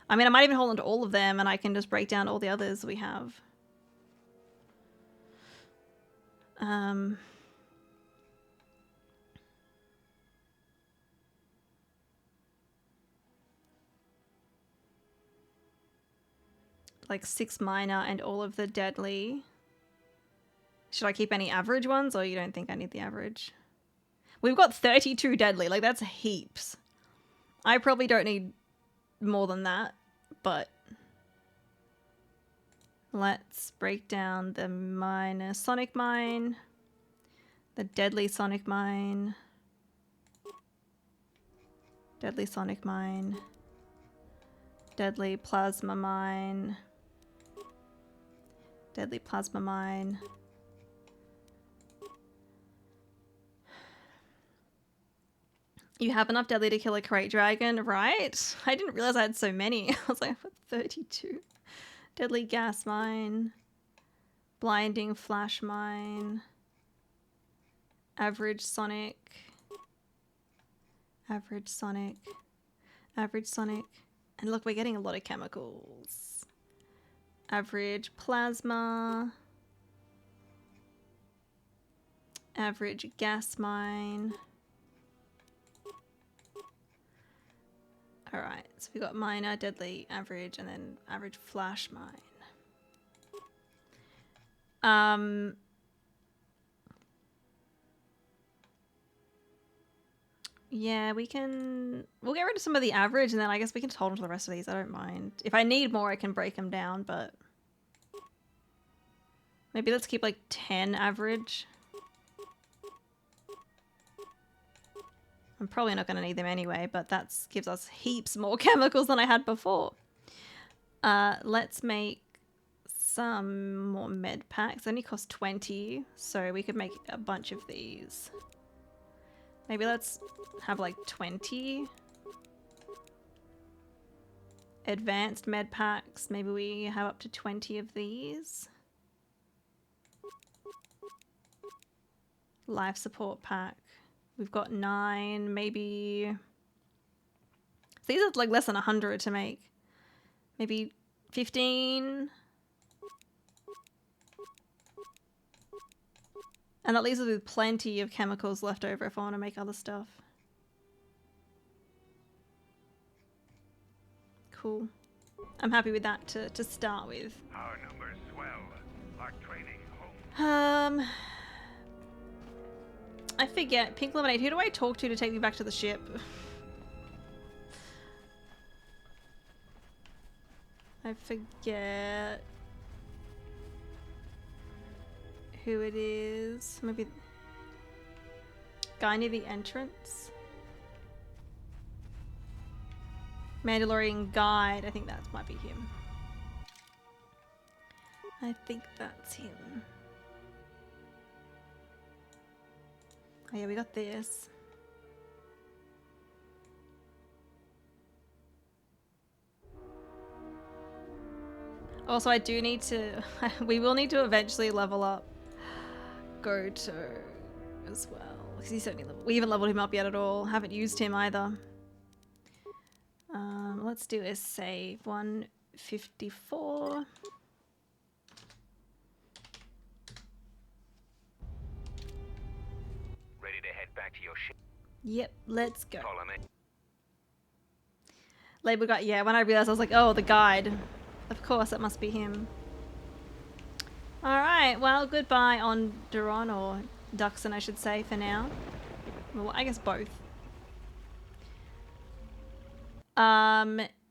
I mean, I might even hold on to all of them and I can just break down all the others we have. Like 6 minor and all of the deadly. Should I keep any average ones, or you don't think I need the average? We've got 32 deadly, like that's heaps. I probably don't need more than that, but let's break down the minor sonic mine, the deadly sonic mine, deadly sonic mine, deadly plasma mine, deadly plasma mine. You have enough deadly to kill a crate dragon, right? I didn't realize I had so many. I was like, what, 32? Deadly gas mine. Blinding flash mine. Average sonic. Average sonic. Average sonic. And look, we're getting a lot of chemicals. Average plasma. Average gas mine. Alright, so we got minor, deadly, average, and then average flash mine. Yeah, we'll get rid of some of the average, and then I guess we can hold on to the rest of these. I don't mind. If I need more, I can break them down, but maybe let's keep like 10 average. I'm probably not going to need them anyway, but that gives us heaps more chemicals than I had before. Let's make some more med packs. They only cost 20, so we could make a bunch of these. Maybe let's have like 20 advanced med packs. Maybe we have up to 20 of these. Life support pack. We've got 9, maybe. These are like less than 100 to make. Maybe 15. And that leaves us with plenty of chemicals left over if I want to make other stuff. Cool. I'm happy with that to start with. Our numbers swell. Our training home. I forget. Pink Lemonade, who do I talk to take me back to the ship? I forget who it is. Maybe guy near the entrance. Mandalorian guide. I think that might be him. I think that's him. Oh yeah, we got this. Also, I do need to... we will need to eventually level up KOTOR as well. Because he's certainly we haven't leveled him up yet at all. Haven't used him either. Let's do a save. 154. Ready to head back to your ship? Yep, let's go. Follow me. Label guide. Yeah, when I realized, I was like, oh, the guide. Of course, that must be him. Alright, well, goodbye on Duron, or Duxon, I should say, for now. Well, I guess both.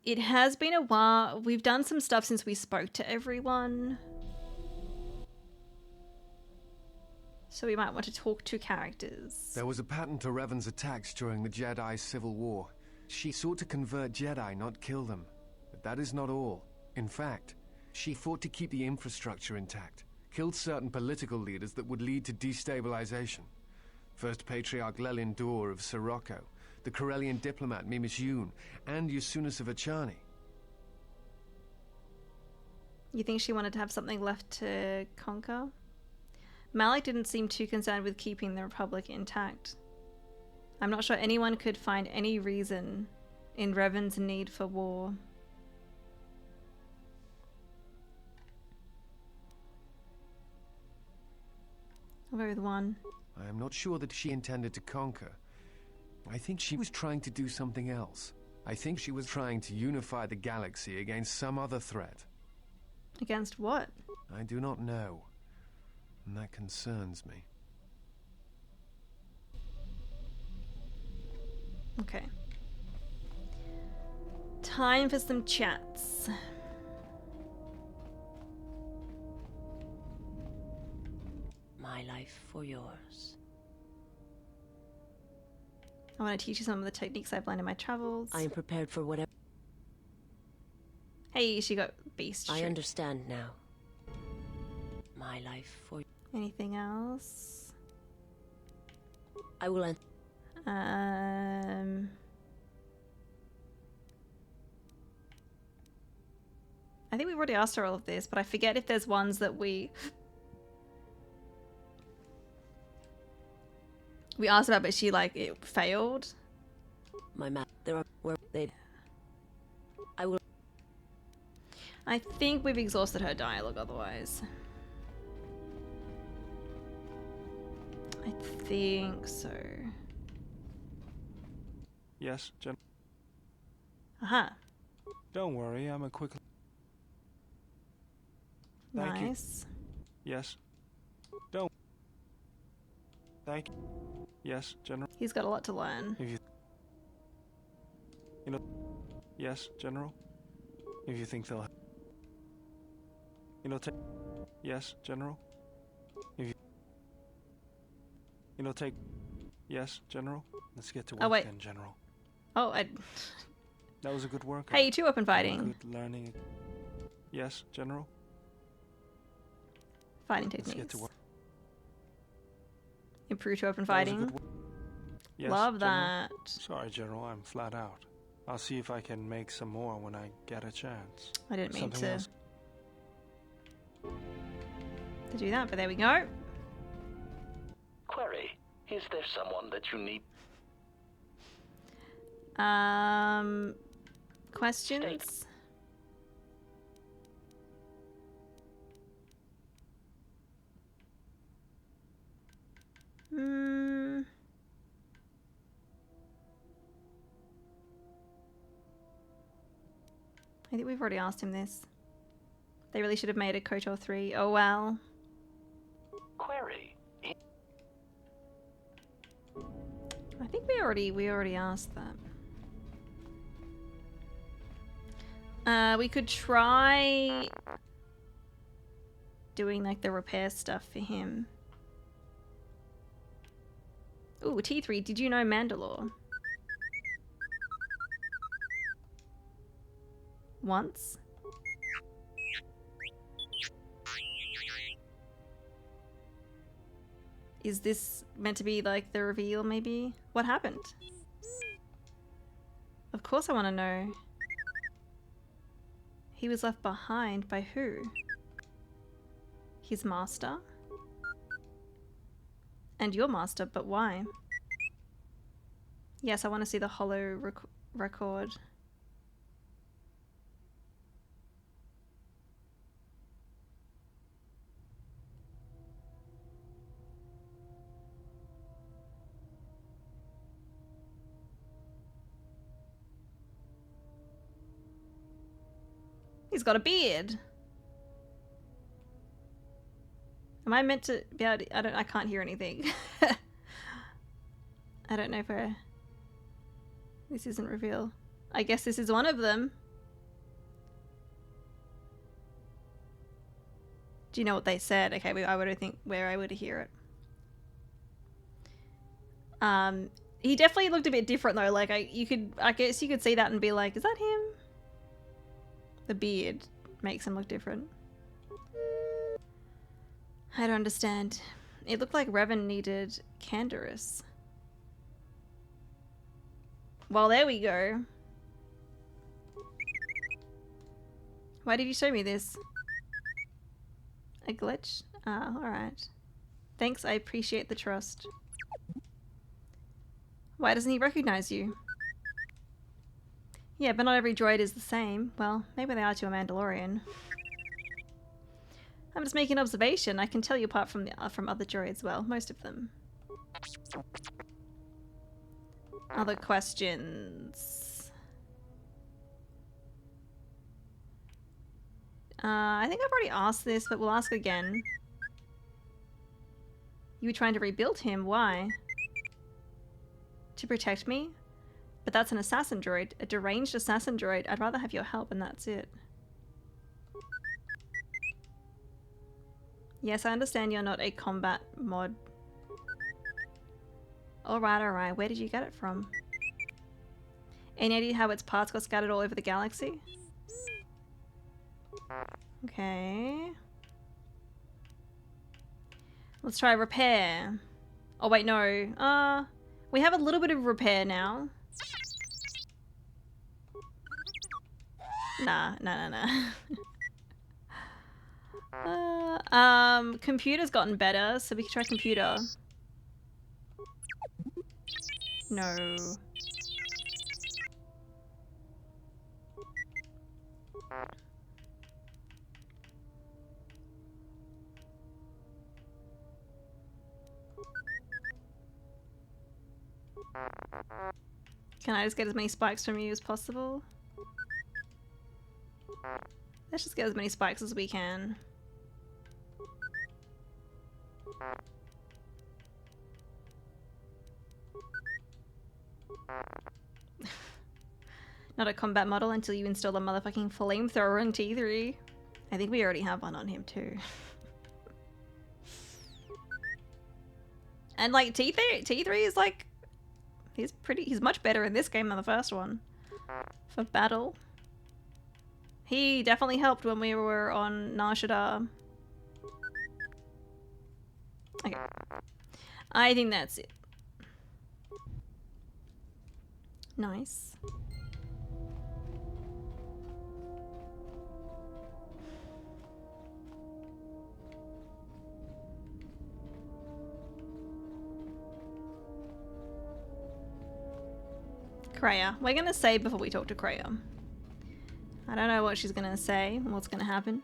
It has been a while. We've done some stuff since we spoke to everyone. So we might want to talk to characters. There was a pattern to Revan's attacks during the Jedi Civil War. She sought to convert Jedi, not kill them. But that is not all. In fact, she fought to keep the infrastructure intact, killed certain political leaders that would lead to destabilization. First Patriarch Lelin Dur of Sirocco, the Corellian diplomat Mimis Yoon, and Yusunis of Achani. You think she wanted to have something left to conquer? Malik didn't seem too concerned with keeping the Republic intact. I'm not sure anyone could find any reason in Revan's need for war. I'll go with 1. I am not sure that she intended to conquer. I think she was trying to do something else. I think she was trying to unify the galaxy against some other threat. Against what? I do not know. And that concerns me. Okay. Time for some chats. My life for yours. I want to teach you some of the techniques I've learned in my travels. I am prepared for whatever. Hey, she got beast. I understand now. My life for. Anything else? I will. I think we've already asked her all of this, but I forget if there's ones that we asked about, but she like it failed. My map. There are where they. I will. I think we've exhausted her dialogue otherwise. I think so. Yes, Jen. Aha. Don't worry, I'm a quick... Thank Nice. you. Yes. Don't... Thank you. Yes, General. He's got a lot to learn. If you... You know... Yes, General. If you think they'll... You know, take... Yes, General. If you... You know, take... Yes, General. Let's get to work wait. then, General. Oh, I... That was a good workout. Hey, you two open fighting. Good learning. Yes, General. Fighting Let's get techniques. to work. Improve to open That was a fighting. good Yes, Love General. that. Sorry, General, I'm flat out. I'll see if I can make some more when I get a chance. I didn't mean Something to... else? to do that, but there we go. Query, is there someone that you need? Questions? I think we've already asked him this. They really should have made a KOTOR 3. Oh well. Query. I think we already asked that. We could try doing like the repair stuff for him. Ooh, T3, did you know Mandalore? Once? Is this meant to be like the reveal maybe? What happened? Of course I want to know. He was left behind by who? His master? And your master, but why? Yes, I want to see the hollow record. He's got a beard. Am I meant to be able to, I can't hear anything. I don't know if this isn't reveal. I guess this is one of them. Do you know what they said? Okay, I would think where I would hear it. He definitely looked a bit different though. Like I guess you could see that and be like, is that him? The beard makes him look different. I don't understand. It looked like Revan needed Canderous. Well, there we go. Why did you show me this? A glitch? Ah, alright. Thanks, I appreciate the trust. Why doesn't he recognize you? Yeah, but not every droid is the same. Well, maybe they are to a Mandalorian. I'm just making an observation. I can tell you apart from other droids. Well, most of them. Other questions? I think I've already asked this, but we'll ask again. You were trying to rebuild him. Why? To protect me? But that's an assassin droid. A deranged assassin droid. I'd rather have your help and that's it. Yes, I understand you're not a combat mod. Alright. Where did you get it from? Any idea how its parts got scattered all over the galaxy? Okay. Let's try repair. Oh wait, no. We have a little bit of repair now. Nah. Computer's gotten better, so we can try computer. No. Can I just get as many spikes from you as possible? Let's just get as many spikes as we can. Not a combat model until you install a motherfucking flamethrower on T3. I think we already have one on him too. And like T3 is like, he's much better in this game than the first one for battle. He definitely helped when we were on Nar Shaddaa. Okay. I think that's it. Nice. Kreia. We're gonna save before we talk to Kreia. I don't know what she's gonna say and what's gonna happen.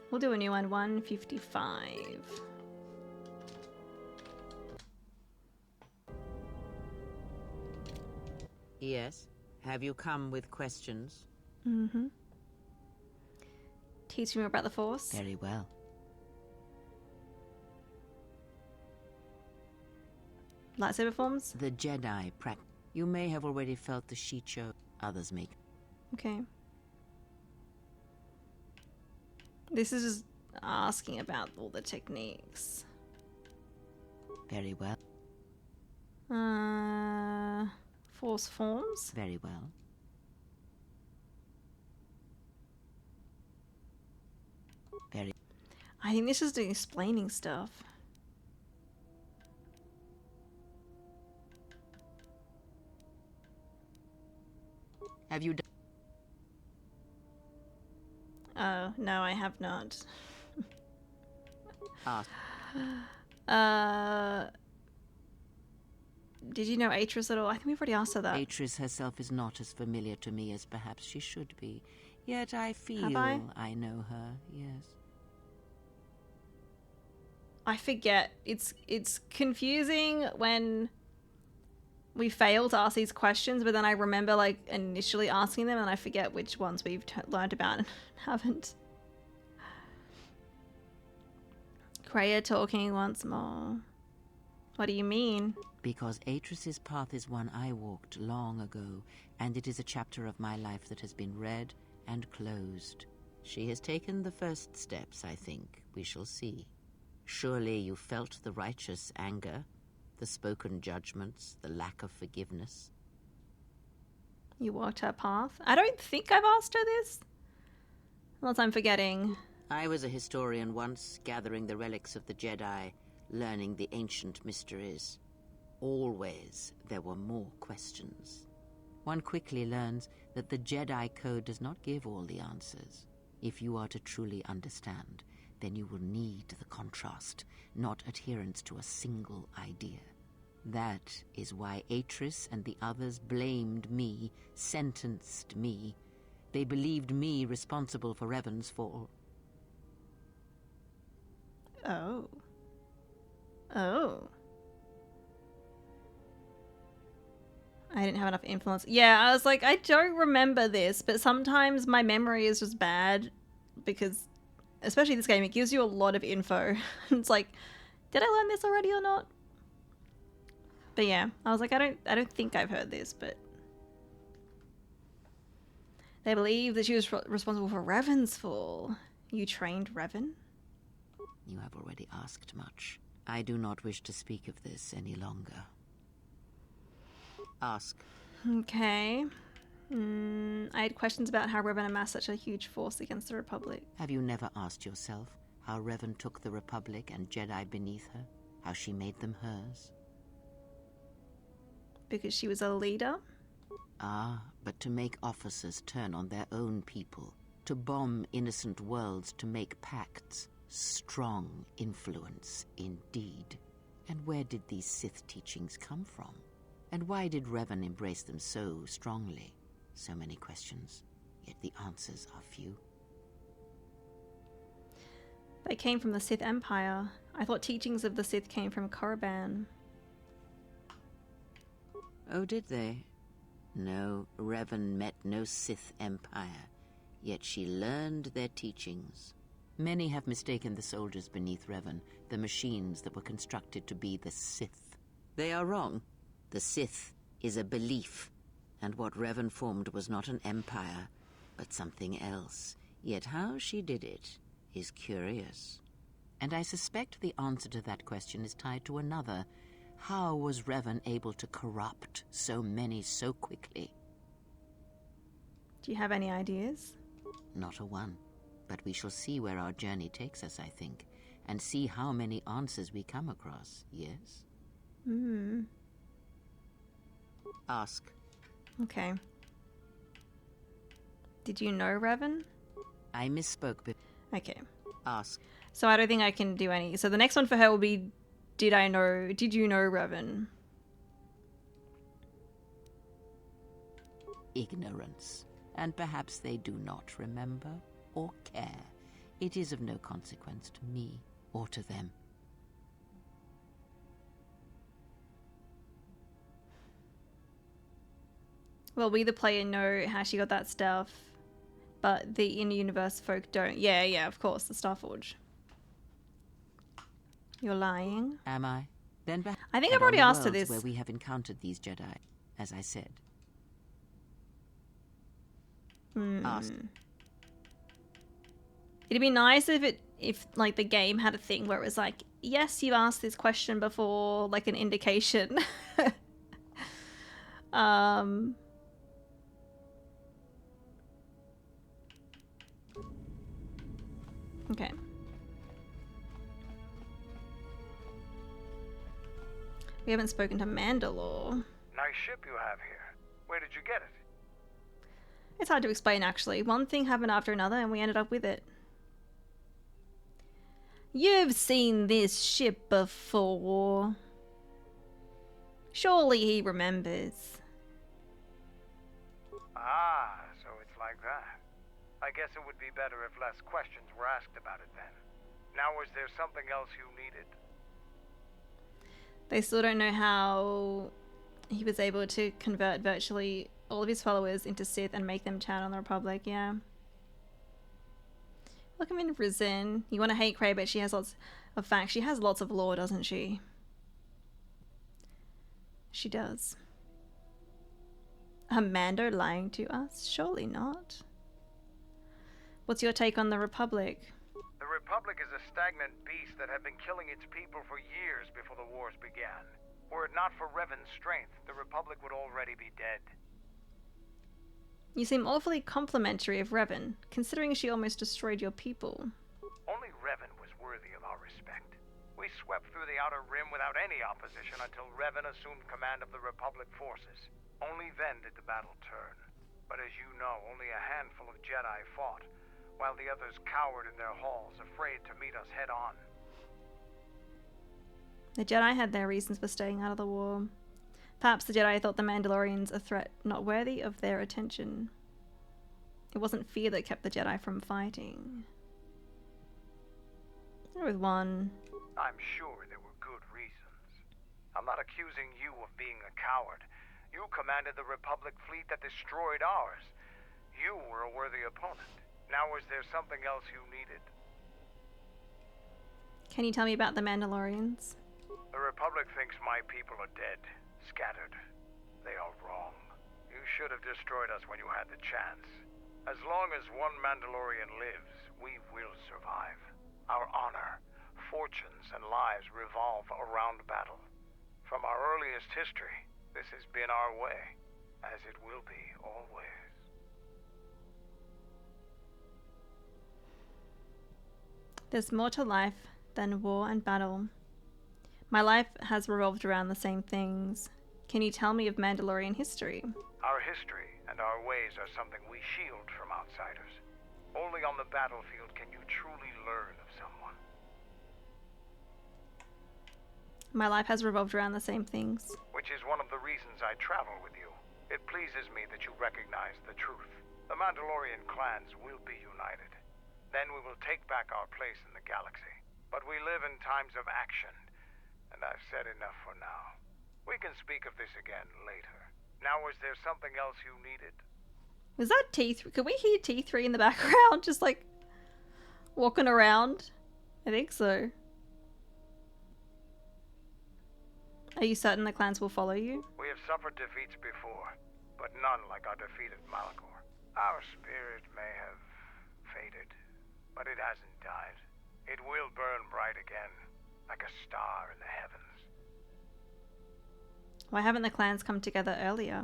We'll do a new one, 155. Yes. Have you come with questions? Mm-hmm. Teach me more about the Force. Very well. Lightsaber forms? The Jedi practice. You may have already felt the Shicho. Others make. Okay. This is just asking about all the techniques. Very well. Force forms? Very well. Very. I think this is doing explaining stuff. Have you done? Oh, no, I have not. Did you know Atris at all? I think we've already asked her that. Atris herself is not as familiar to me as perhaps she should be. Yet I feel I know her, yes. I forget. It's confusing when we fail to ask these questions, but then I remember like initially asking them and I forget which ones we've learned about and haven't. Kreia talking once more. What do you mean? Because Atris's path is one I walked long ago, and it is a chapter of my life that has been read and closed. She has taken the first steps, I think. We shall see. Surely you felt the righteous anger, the spoken judgments, the lack of forgiveness. You walked her path? I don't think I've asked her this. Unless I'm forgetting. I was a historian once, gathering the relics of the Jedi, learning the ancient mysteries. Always there were more questions. One quickly learns that the Jedi Code does not give all the answers. If you are to truly understand, then you will need the contrast, not adherence to a single idea. That is why Atris and the others blamed me, sentenced me. They believed me responsible for Revan's fall. Oh. Oh. I didn't have enough influence. Yeah, I was like, I don't remember this, but sometimes my memory is just bad because, especially this game, it gives you a lot of info. It's like, did I learn this already or not? But yeah, I was like, I don't think I've heard this, but they believe that she was responsible for Revan's fall. You trained Revan? You have already asked much. I do not wish to speak of this any longer. Ask. Okay. I had questions about how Revan amassed such a huge force against the Republic. Have you never asked yourself how Revan took the Republic and Jedi beneath her? How she made them hers? Because she was a leader? Ah, but to make officers turn on their own people, to bomb innocent worlds, to make pacts. Strong influence, indeed. And where did these Sith teachings come from? And why did Revan embrace them so strongly? So many questions, yet the answers are few. They came from the Sith Empire. I thought teachings of the Sith came from Korriban. Oh, did they? No, Revan met no Sith empire, yet she learned their teachings. Many have mistaken the soldiers beneath Revan, the machines that were constructed to be the Sith. They are wrong. The Sith is a belief, and what Revan formed was not an empire, but something else. Yet how she did it is curious. And I suspect the answer to that question is tied to another. How was Revan able to corrupt so many so quickly? Do you have any ideas? Not a one. But we shall see where our journey takes us, I think, and see how many answers we come across, yes? Hmm. Ask. Okay. Did you know Revan? I misspoke, but... Okay. Ask. So I don't think I can do any. So the next one for her will be, did you know Revan? Ignorance. And perhaps they do not remember or care. It is of no consequence to me or to them. Well, we the player know how she got that stuff, but the in-universe folk don't. Yeah, of course, the Starforge. You're lying. Am I? Then I think I've already asked her this. Where we have encountered these Jedi, as I said. Ask. It'd be nice if like the game had a thing where it was like, yes, you asked this question before, like an indication. Okay. We haven't spoken to Mandalore. Nice ship you have here. Where did you get it? It's hard to explain, actually. One thing happened after another, and we ended up with it. You've seen this ship before. Surely he remembers. Ah, so it's like that. I guess it would be better if less questions were asked about it then. Now, was there something else you needed? They still don't know how he was able to convert virtually all of his followers into Sith and make them turn on the Republic, yeah. Look, I'm in prison. You want to hate Cray, but she has lots of facts. She has lots of lore, doesn't she? She does. Mando lying to us? Surely not. What's your take on the Republic? The Republic is a stagnant beast that had been killing its people for years before the wars began. Were it not for Revan's strength, the Republic would already be dead. You seem awfully complimentary of Revan, considering she almost destroyed your people. Only Revan was worthy of our respect. We swept through the Outer Rim without any opposition until Revan assumed command of the Republic forces. Only then did the battle turn. But as you know, only a handful of Jedi fought, while the others cowered in their halls, afraid to meet us head-on. The Jedi had their reasons for staying out of the war. Perhaps the Jedi thought the Mandalorians a threat not worthy of their attention. It wasn't fear that kept the Jedi from fighting. There was one. I'm sure there were good reasons. I'm not accusing you of being a coward. You commanded the Republic fleet that destroyed ours. You were a worthy opponent. Now, was there something else you needed? Can you tell me about the Mandalorians? The Republic thinks my people are dead, scattered. They are wrong. You should have destroyed us when you had the chance. As long as one Mandalorian lives, we will survive. Our honor, fortunes, and lives revolve around battle. From our earliest history, this has been our way, as it will be always. There's more to life than war and battle. My life has revolved around the same things. Can you tell me of Mandalorian history? Our history and our ways are something we shield from outsiders. Only on the battlefield can you truly learn of someone. My life has revolved around the same things. Which is one of the reasons I travel with you. It pleases me that you recognize the truth. The Mandalorian clans will be united. Then we will take back our place in the galaxy. But we live in times of action, and I've said enough for now. We can speak of this again later. Now, was there something else you needed? Was that T3? Could we hear T3 in the background? Just like walking around? I think so. Are you certain the clans will follow you? We have suffered defeats before, but none like our defeat at Malachor. Our spirit may have faded, but it hasn't died. It will burn bright again, like a star in the heavens. Why haven't the clans come together earlier?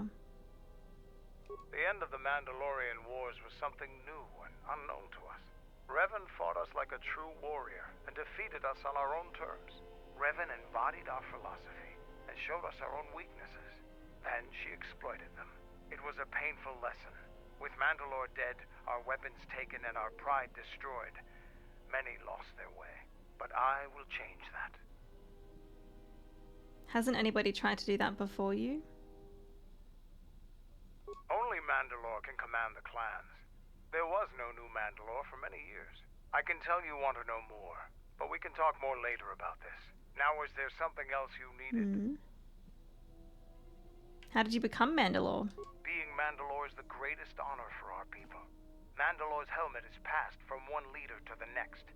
The end of the Mandalorian Wars was something new and unknown to us. Revan fought us like a true warrior and defeated us on our own terms. Revan embodied our philosophy and showed us our own weaknesses. Then she exploited them. It was a painful lesson. With Mandalore dead, our weapons taken, and our pride destroyed, many lost their way. But I will change that. Hasn't anybody tried to do that before you? Only Mandalore can command the clans. There was no new Mandalore for many years. I can tell you want to know more, but we can talk more later about this. Now, is there something else you needed? How did you become Mandalore? Being Mandalore is the greatest honor for our people. Mandalore's helmet is passed from one leader to the next.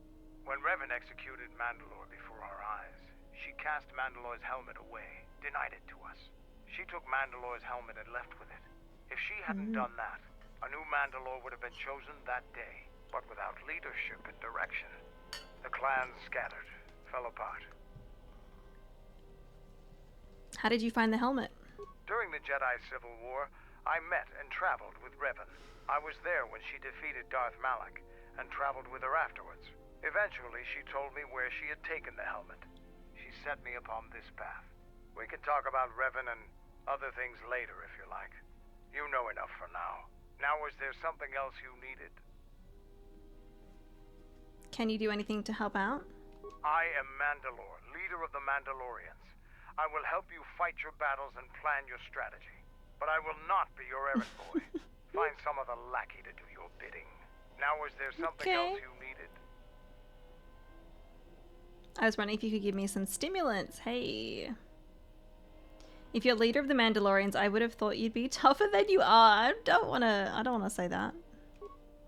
When Revan executed Mandalore before our eyes, she cast Mandalore's helmet away, denied it to us. She took Mandalore's helmet and left with it. If she hadn't done that, a new Mandalore would have been chosen that day. But without leadership and direction, the clans scattered, fell apart. How did you find the helmet? During the Jedi Civil War, I met and traveled with Revan. I was there when she defeated Darth Malak, and traveled with her afterwards. Eventually, she told me where she had taken the helmet. She set me upon this path. We can talk about Revan and other things later if you like. You know enough for now. Now, is there something else you needed? Can you do anything to help out? I am Mandalore, leader of the Mandalorians. I will help you fight your battles and plan your strategy. But I will not be your errand boy. Find some other lackey to do your bidding. Now, is there something else you needed? I was wondering if you could give me some stimulants. Hey. If you're leader of the Mandalorians, I would have thought you'd be tougher than you are. I don't wanna say that.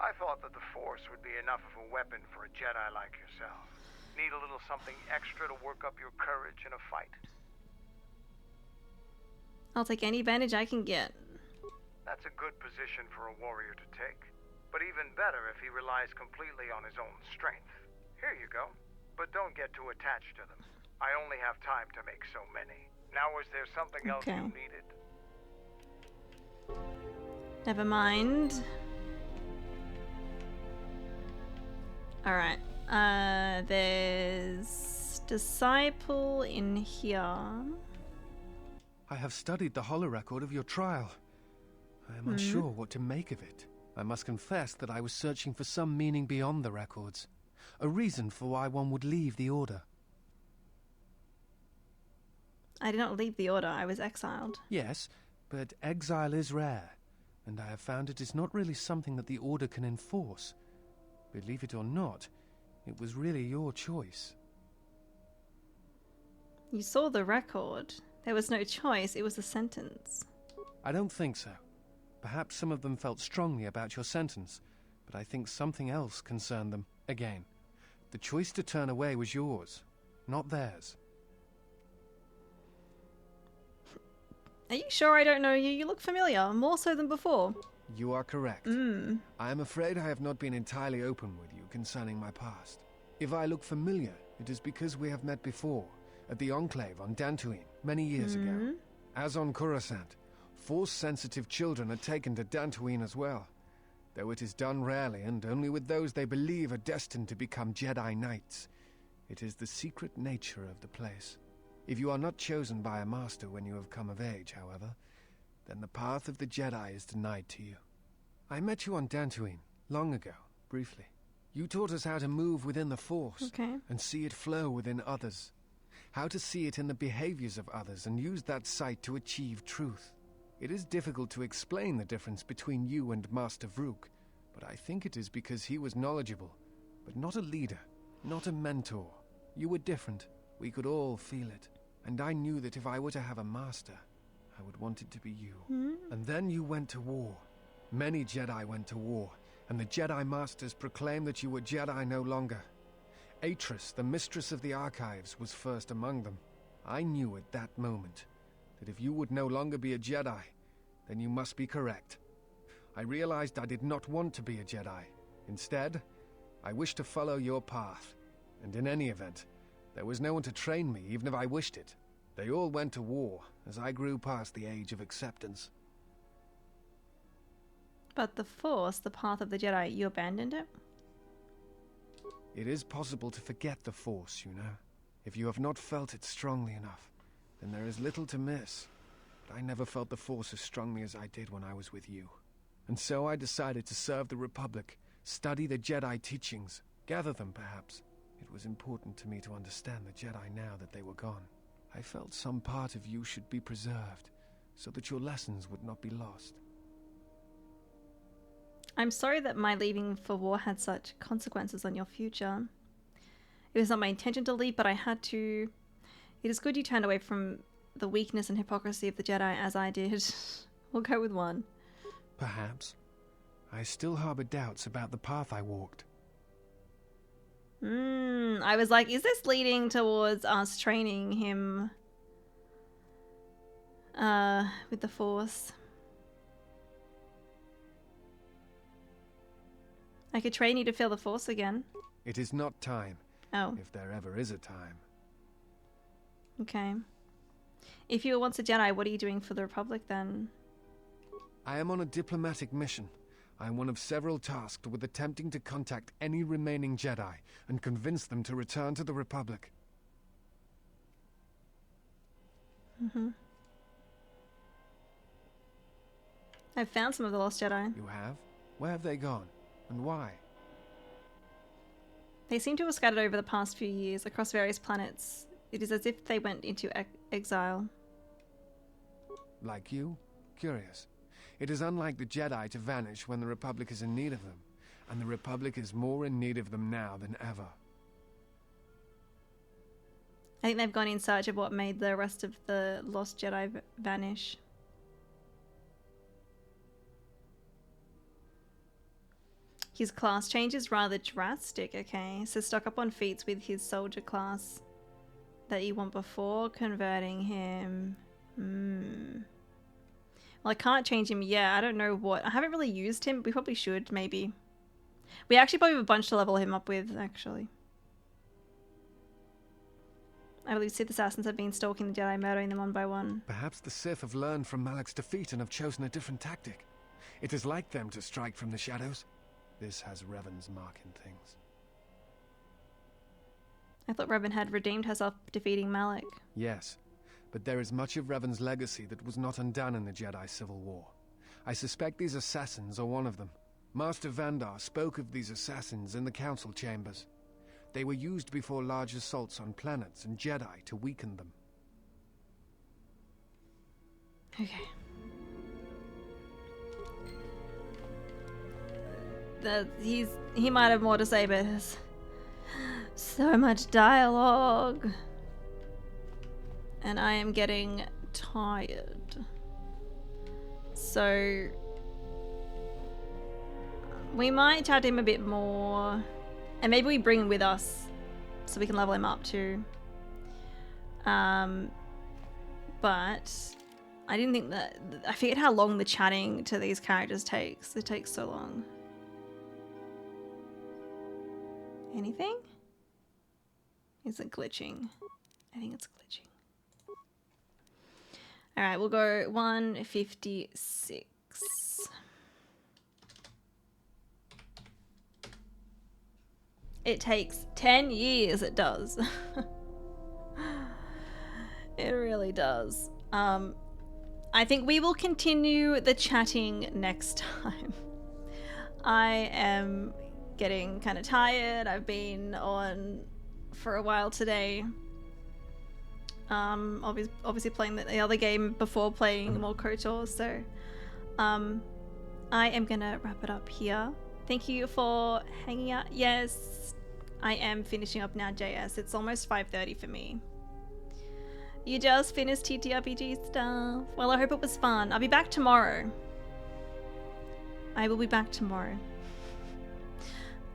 I thought that the Force would be enough of a weapon for a Jedi like yourself. Need a little something extra to work up your courage in a fight. I'll take any advantage I can get. That's a good position for a warrior to take. But even better if he relies completely on his own strength. Here you go. But don't get too attached to them. I only have time to make so many. Now, is there something else you needed? Never mind. Alright. There's Disciple in here. I have studied the holorecord of your trial. I am unsure what to make of it. I must confess that I was searching for some meaning beyond the records. A reason for why one would leave the Order. I did not leave the Order, I was exiled. Yes, but exile is rare, and I have found it is not really something that the Order can enforce. Believe it or not, it was really your choice. You saw the record. There was no choice, it was a sentence. I don't think so. Perhaps some of them felt strongly about your sentence, but I think something else concerned them. Again, the choice to turn away was yours, not theirs. Are you sure I don't know you? You look familiar, more so than before. You are correct. I am afraid I have not been entirely open with you concerning my past. If I look familiar, it is because we have met before, at the Enclave on Dantooine, many years ago. As on Coruscant, Force-sensitive children are taken to Dantooine as well, though it is done rarely and only with those they believe are destined to become Jedi Knights. It is the secret nature of the place. If you are not chosen by a master when you have come of age, however, then the path of the Jedi is denied to you. I met you on Dantooine, long ago, briefly. You taught us how to move within the Force and see it flow within others. How to see it in the behaviors of others and use that sight to achieve truth. It is difficult to explain the difference between you and Master Vrook, but I think it is because he was knowledgeable, but not a leader, not a mentor. You were different. We could all feel it. And I knew that if I were to have a master, I would want it to be you. And then you went to war. Many Jedi went to war, and the Jedi Masters proclaimed that you were Jedi no longer. Atris, the mistress of the Archives, was first among them. I knew at that moment that if you would no longer be a Jedi, then you must be correct. I realized I did not want to be a Jedi. Instead, I wished to follow your path. And in any event, there was no one to train me, even if I wished it. They all went to war, as I grew past the age of acceptance. But the Force, the path of the Jedi, you abandoned it? It is possible to forget the Force, you know. If you have not felt it strongly enough, then there is little to miss. But I never felt the Force as strongly as I did when I was with you. And so I decided to serve the Republic, study the Jedi teachings, gather them perhaps. It was important to me to understand the Jedi now that they were gone. I felt some part of you should be preserved, so that your lessons would not be lost. I'm sorry that my leaving for war had such consequences on your future. It was not my intention to leave, but I had to. It is good you turned away from the weakness and hypocrisy of the Jedi as I did. We'll go with one. Perhaps. I still harbor doubts about the path I walked. I was like, is this leading towards us training him with the Force? I could train you to feel the Force again. It is not time. Oh. If there ever is a time. Okay. If you were once a Jedi, what are you doing for the Republic then? I am on a diplomatic mission. I am one of several tasked with attempting to contact any remaining Jedi and convince them to return to the Republic. I've found some of the lost Jedi. You have? Where have they gone? And why? They seem to have scattered over the past few years across various planets. It is as if they went into exile. Like you? Curious. It is unlike the Jedi to vanish when the Republic is in need of them, and the Republic is more in need of them now than ever. I think they've gone in search of what made the rest of the lost Jedi vanish. His class change is rather drastic, okay? So stock up on feats with his soldier class that you want before converting him. Well, I can't change him yet. I don't know what. I haven't really used him. We probably should, maybe. We actually probably have a bunch to level him up with, actually. I believe Sith assassins have been stalking the Jedi, murdering them one by one. Perhaps the Sith have learned from Malak's defeat and have chosen a different tactic. It is like them to strike from the shadows. This has Revan's mark in things. I thought Revan had redeemed herself defeating Malak. Yes, but there is much of Revan's legacy that was not undone in the Jedi Civil War. I suspect these assassins are one of them. Master Vandar spoke of these assassins in the council chambers. They were used before large assaults on planets and Jedi to weaken them. Okay. He might have more to say, but there's so much dialogue. And I am getting tired. So we might chat him a bit more. And maybe we bring him with us so we can level him up too. But I didn't think that... I forget how long the chatting to these characters takes. It takes so long. Anything? Is it glitching? I think it's glitching. Alright, we'll go 156. It takes 10 years, it does. It really does. I think we will continue the chatting next time. I am getting kind of tired. I've been on for a while today. Obviously playing the other game before playing more KOTOR, so I am gonna wrap it up here. Thank you for hanging out. Yes, I am finishing up now, JS. It's almost 5:30 for me. You just finished TTRPG stuff. Well, I hope it was fun. I'll be back tomorrow. I will be back tomorrow.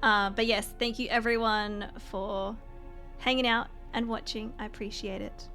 But yes, thank you everyone for hanging out and watching. I appreciate it.